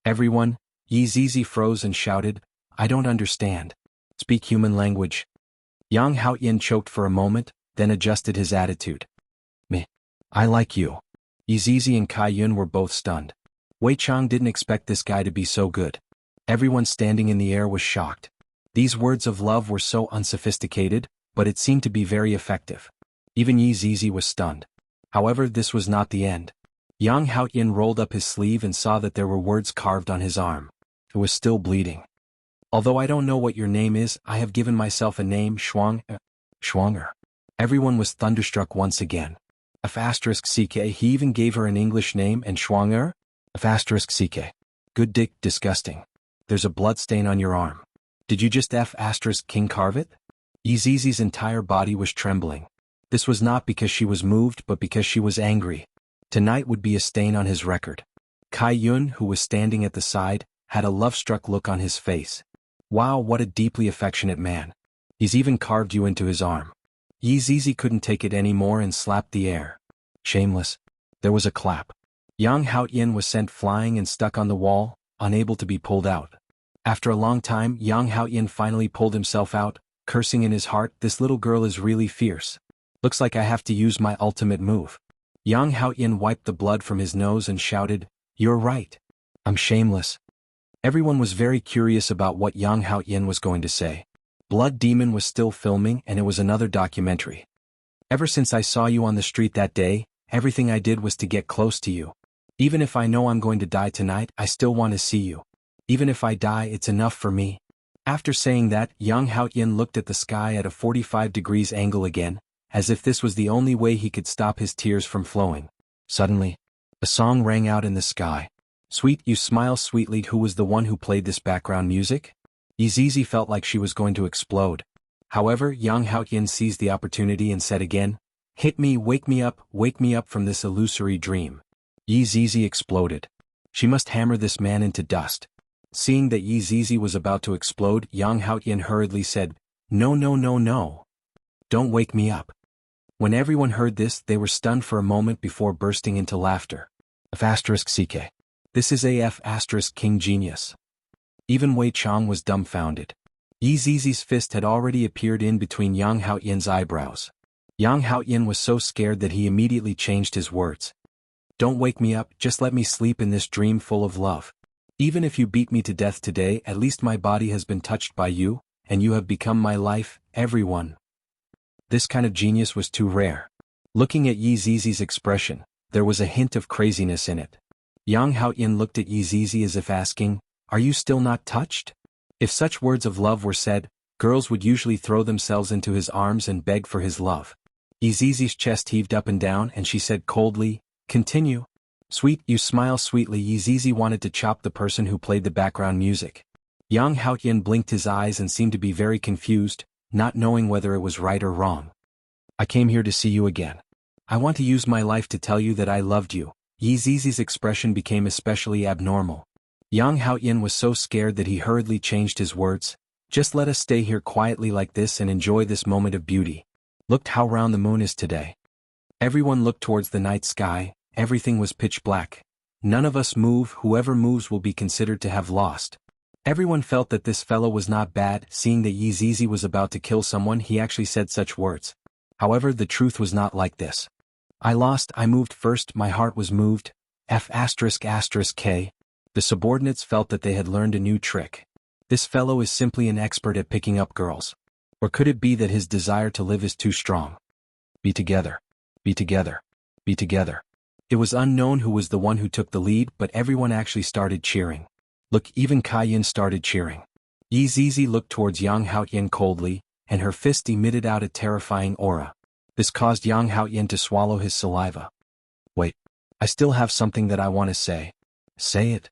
Everyone, Yi Zizi froze and shouted, "I don't understand. Speak human language." Yang Haoyin choked for a moment, then adjusted his attitude. "Meh. I like you." Yi Zizi and Kai Yun were both stunned. Wei Chang didn't expect this guy to be so good. Everyone standing in the air was shocked. These words of love were so unsophisticated, but it seemed to be very effective. Even Yi Zizi was stunned. However, this was not the end. Yang Haoyin rolled up his sleeve and saw that there were words carved on his arm. It was still bleeding. "Although I don't know what your name is, I have given myself a name, Xuanhuan." Everyone was thunderstruck once again. *ck. He even gave her an English name, and Xuanhuan? *ck. Good dick, disgusting. There's a bloodstain on your arm. Did you just *king carve it? Yi Zizi's entire body was trembling. This was not because she was moved but because she was angry. Tonight would be a stain on his record. Kai Yun, who was standing at the side, had a love-struck look on his face. Wow, what a deeply affectionate man. He's even carved you into his arm. Yi Zizi couldn't take it anymore and slapped the air. Shameless. There was a clap. Yang Haoyin was sent flying and stuck on the wall, unable to be pulled out. After a long time, Yang Haoyin finally pulled himself out, cursing in his heart, "This little girl is really fierce. Looks like I have to use my ultimate move." Yang Haoyin wiped the blood from his nose and shouted, "You're right. I'm shameless." Everyone was very curious about what Yang Haoyin was going to say. Blood Demon was still filming, and it was another documentary. "Ever since I saw you on the street that day, everything I did was to get close to you. Even if I know I'm going to die tonight, I still want to see you. Even if I die, it's enough for me." After saying that, Yang Haoyin looked at the sky at a 45 degrees angle again, as if this was the only way he could stop his tears from flowing. Suddenly, a song rang out in the sky. "Sweet, you smile sweetly." Who was the one who played this background music? Yi Zizi felt like she was going to explode. However, Yang Haoyin seized the opportunity and said again, "Hit me, wake me up from this illusory dream." Yi Zizi exploded. She must hammer this man into dust. Seeing that Yi Zizi was about to explode, Yang Haoyin hurriedly said, "No, no, no, no. Don't wake me up." When everyone heard this, they were stunned for a moment before bursting into laughter. *ck. This is *king genius. Even Wei Chang was dumbfounded. Yi Zizi's fist had already appeared in between Yang Haoyin's eyebrows. Yang Haoyin was so scared that he immediately changed his words. "Don't wake me up, just let me sleep in this dream full of love. Even if you beat me to death today, at least my body has been touched by you, and you have become my life, everyone." This kind of genius was too rare. Looking at Yi Zizi's expression, there was a hint of craziness in it. Yang Haoyin looked at Yi Zizi as if asking, "Are you still not touched?" If such words of love were said, girls would usually throw themselves into his arms and beg for his love. Yi Zizi's chest heaved up and down and she said coldly, "Continue." "Sweet, you smile sweetly." Yi Zizi wanted to chop the person who played the background music. Yang Haoyin blinked his eyes and seemed to be very confused, not knowing whether it was right or wrong. "I came here to see you again. I want to use my life to tell you that I loved you." Yi Zizi's expression became especially abnormal. Yang Haoyin was so scared that he hurriedly changed his words. "Just let us stay here quietly like this and enjoy this moment of beauty. Look how round the moon is today." Everyone looked towards the night sky. Everything was pitch black. "None of us move. Whoever moves will be considered to have lost." Everyone felt that this fellow was not bad. Seeing that Yi Zizi was about to kill someone, he actually said such words. However, the truth was not like this. "I lost, I moved first, my heart was moved." **k. The subordinates felt that they had learned a new trick. This fellow is simply an expert at picking up girls. Or could it be that his desire to live is too strong? Be together. Be together. Be together. It was unknown who was the one who took the lead, but everyone actually started cheering. Look, even Kai Yin started cheering. Yi Zizi looked towards Yang Haoyin coldly, and her fist emitted out a terrifying aura. This caused Yang Haoyin to swallow his saliva. "Wait. I still have something that I want to say." "Say it."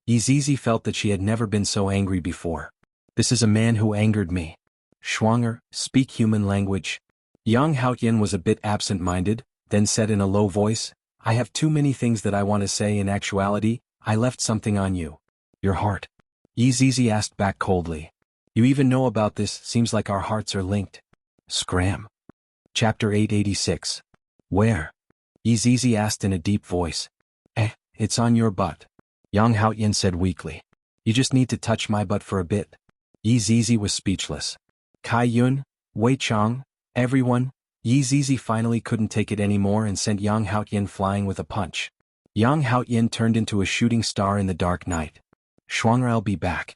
Yi Zizi felt that she had never been so angry before. "This is a man who angered me." "Xuanhuan, speak human language." Xuanhuan was a bit absent-minded, then said in a low voice, I have too many things that I want to say. In actuality, I left something on you. Your heart. Zizi asked back coldly. You even know about this, seems like our hearts are linked. Scram. Chapter 886. Where? Zizi asked in a deep voice. It's on your butt. Xuanhuan said weakly. You just need to touch my butt for a bit. Zizi was speechless. Kai Yun, Wei Chang, everyone. Zizi finally couldn't take it anymore and sent Xuanhuan flying with a punch. Xuanhuan turned into a shooting star in the dark night. I'll be back.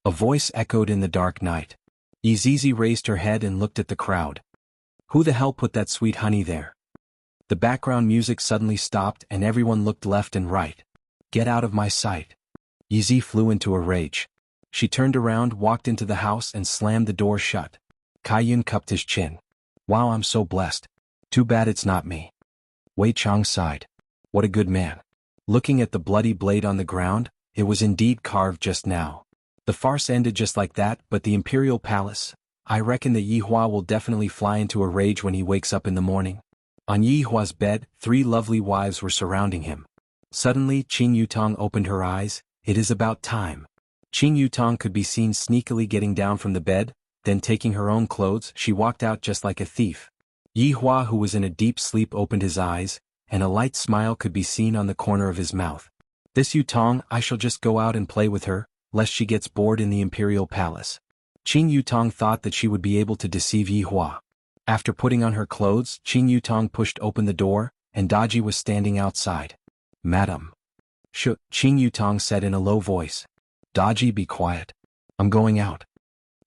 A voice echoed in the dark night. Zizi raised her head and looked at the crowd. Who the hell put that sweet honey there? The background music suddenly stopped and everyone looked left and right. Get out of my sight. Zizi flew into a rage. She turned around, walked into the house and slammed the door shut. Kaiyun cupped his chin. Wow, I'm so blessed. Too bad it's not me. Wei Chang sighed. What a good man. Looking at the bloody blade on the ground, it was indeed carved just now. The farce ended just like that, but the Imperial Palace, I reckon that Yihua will definitely fly into a rage when he wakes up in the morning. On Yihua's bed, 3 lovely wives were surrounding him. Suddenly, Qing Yutong opened her eyes. It is about time. Qing Yutong could be seen sneakily getting down from the bed, then taking her own clothes, she walked out just like a thief. Yihua, who was in a deep sleep, opened his eyes, and a light smile could be seen on the corner of his mouth. This Yutong, I shall just go out and play with her, lest she gets bored in the Imperial Palace. Qing Yutong thought that she would be able to deceive Yihua. After putting on her clothes, Qing Yutong pushed open the door, and Daji was standing outside. Madam. Qing Yutong said in a low voice. Daji, be quiet. I'm going out.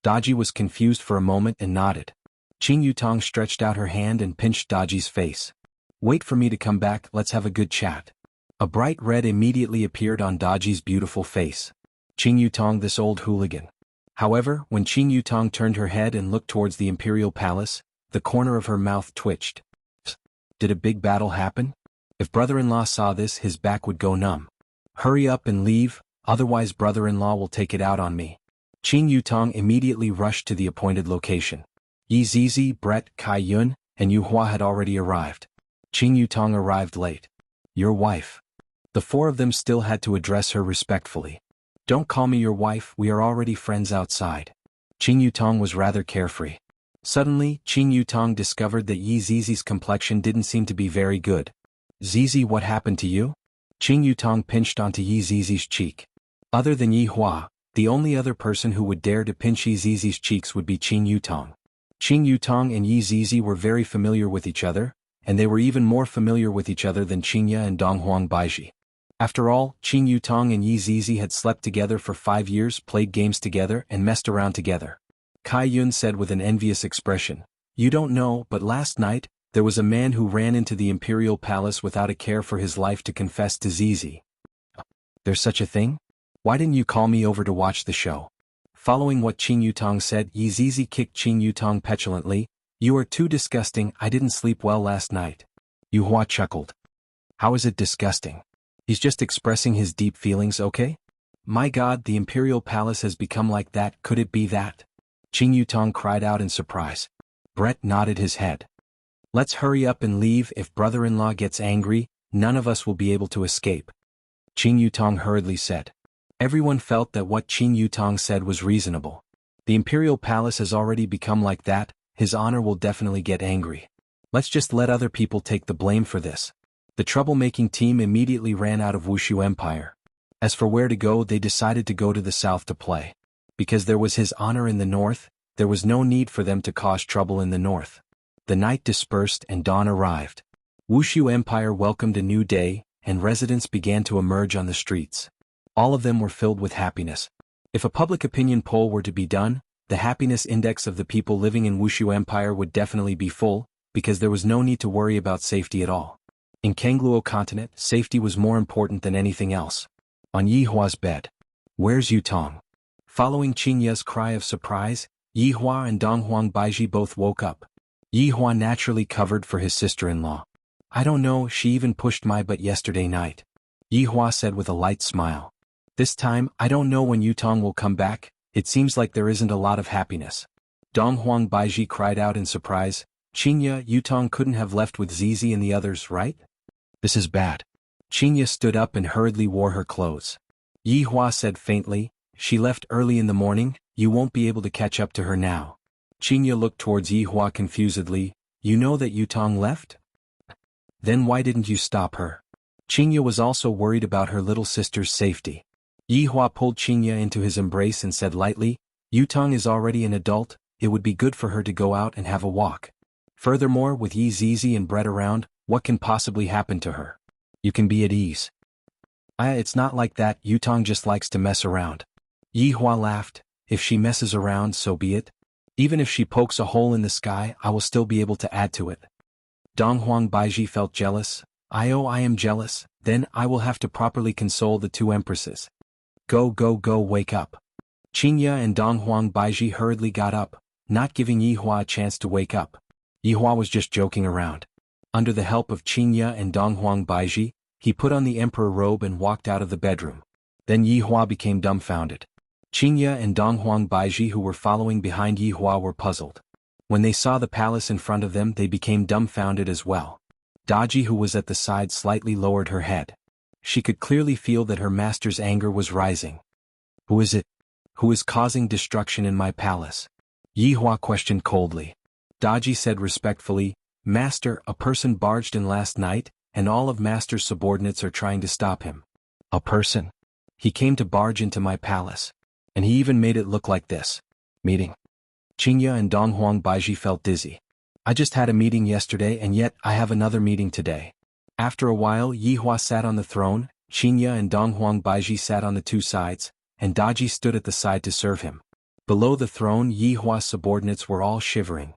Daji was confused for a moment and nodded. Qing Yutong stretched out her hand and pinched Daji's face. Wait for me to come back, let's have a good chat. A bright red immediately appeared on Daji's beautiful face. Qing Yutong, this old hooligan. However, when Qing Yutong turned her head and looked towards the Imperial Palace, the corner of her mouth twitched. Did a big battle happen? If brother-in-law saw this, his back would go numb. Hurry up and leave, otherwise brother-in-law will take it out on me. Qing Yutong immediately rushed to the appointed location. Zizi, Brett, Kai Yun, and Yuhua had already arrived. Qing Yutong arrived late. Your wife. The 4 of them still had to address her respectfully. Don't call me your wife, we are already friends outside. Qing Yutong was rather carefree. Suddenly, Qing Yutong discovered that Zizi's complexion didn't seem to be very good. Zizi, what happened to you? Qing Yutong pinched onto Zizi's cheek. Other than Yihua, the only other person who would dare to pinch Zizi's cheeks would be Qing Yutong. Qing Yutong and Zizi were very familiar with each other, and they were even more familiar with each other than Qingya and Donghuang Baiji. After all, Qing Yutong and Zizi had slept together for 5 years, played games together, and messed around together. Kai Yun said with an envious expression, You don't know, but last night, there was a man who ran into the Imperial Palace without a care for his life to confess to Zizi. There's such a thing? Why didn't you call me over to watch the show? Following what Qing Yutong said, Zizi kicked Qing Yutong petulantly. You are too disgusting, I didn't sleep well last night. Yuhua chuckled. How is it disgusting? He's just expressing his deep feelings, okay? My God, the Imperial Palace has become like that, could it be that? Qing Yutong cried out in surprise. Brett nodded his head. Let's hurry up and leave, if brother-in-law gets angry, none of us will be able to escape. Qing Yutong hurriedly said. Everyone felt that what Qing Yutong said was reasonable. The Imperial Palace has already become like that, his honor will definitely get angry. Let's just let other people take the blame for this. The troublemaking team immediately ran out of Wushu Empire. As for where to go, they decided to go to the south to play. Because there was his honor in the north, there was no need for them to cause trouble in the north. The night dispersed and dawn arrived. Wushu Empire welcomed a new day, and residents began to emerge on the streets. All of them were filled with happiness. If a public opinion poll were to be done, the happiness index of the people living in Wushu Empire would definitely be full, because there was no need to worry about safety at all. In Kangluo continent, safety was more important than anything else. On Yihua's bed. Where's Yutong? Following Qingya's cry of surprise, Yihua and Donghuang Baiji both woke up. Yihua naturally covered for his sister-in-law. I don't know, she even pushed my butt yesterday night. Yihua said with a light smile. This time, I don't know when Yutong will come back, it seems like there isn't a lot of happiness. Donghuang Baiji cried out in surprise, Xianxia, Yutong couldn't have left with Zizi and the others, right? This is bad. Xianxia stood up and hurriedly wore her clothes. Yi Hua said faintly, she left early in the morning, you won't be able to catch up to her now. Xianxia looked towards Yi Hua confusedly, you know that Yutong left? Then why didn't you stop her? Xianxia was also worried about her little sister's safety. Yi Hua pulled Xianxia into his embrace and said lightly, Yutong is already an adult, it would be good for her to go out and have a walk. Furthermore, with Yi Zizi and Brett around, what can possibly happen to her? You can be at ease. It's not like that, Yutong just likes to mess around. Yi Hua laughed, if she messes around so be it. Even if she pokes a hole in the sky I will still be able to add to it. Donghuang Baiji felt jealous. I am jealous, then I will have to properly console the two empresses. Go, wake up. Xianxia and Donghuang Baiji hurriedly got up, not giving Yi Hua a chance to wake up. Yi Hua was just joking around. Under the help of Xianxia and Donghuang Baiji, he put on the emperor robe and walked out of the bedroom. Then Yi Hua became dumbfounded. Xianxia and Donghuang Baiji who were following behind Yi Hua were puzzled. When they saw the palace in front of them they became dumbfounded as well. Daji who was at the side slightly lowered her head. She could clearly feel that her master's anger was rising. Who is it? Who is causing destruction in my palace? Yi Hua questioned coldly. Daji said respectfully, Master, a person barged in last night, and all of Master's subordinates are trying to stop him. A person? He came to barge into my palace. And he even made it look like this. Meeting. Xianxia and Donghuang Baiji felt dizzy. I just had a meeting yesterday and yet I have another meeting today. After a while Yi Hua sat on the throne, Xianxia and Donghuang Baiji sat on the two sides, and Daji stood at the side to serve him. Below the throne Yi Hua's subordinates were all shivering.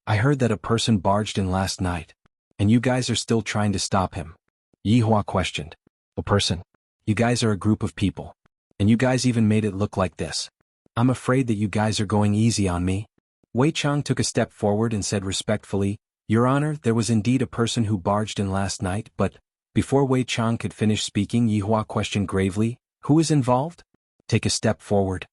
I heard that a person barged in last night. And you guys are still trying to stop him? Yi Hua questioned. A person? You guys are a group of people. And you guys even made it look like this. I'm afraid that you guys are going easy on me. Wei Chang took a step forward and said respectfully, Your Honor, there was indeed a person who barged in last night, but, before Wei Chang could finish speaking Yi Hua questioned gravely, who is involved? Take a step forward.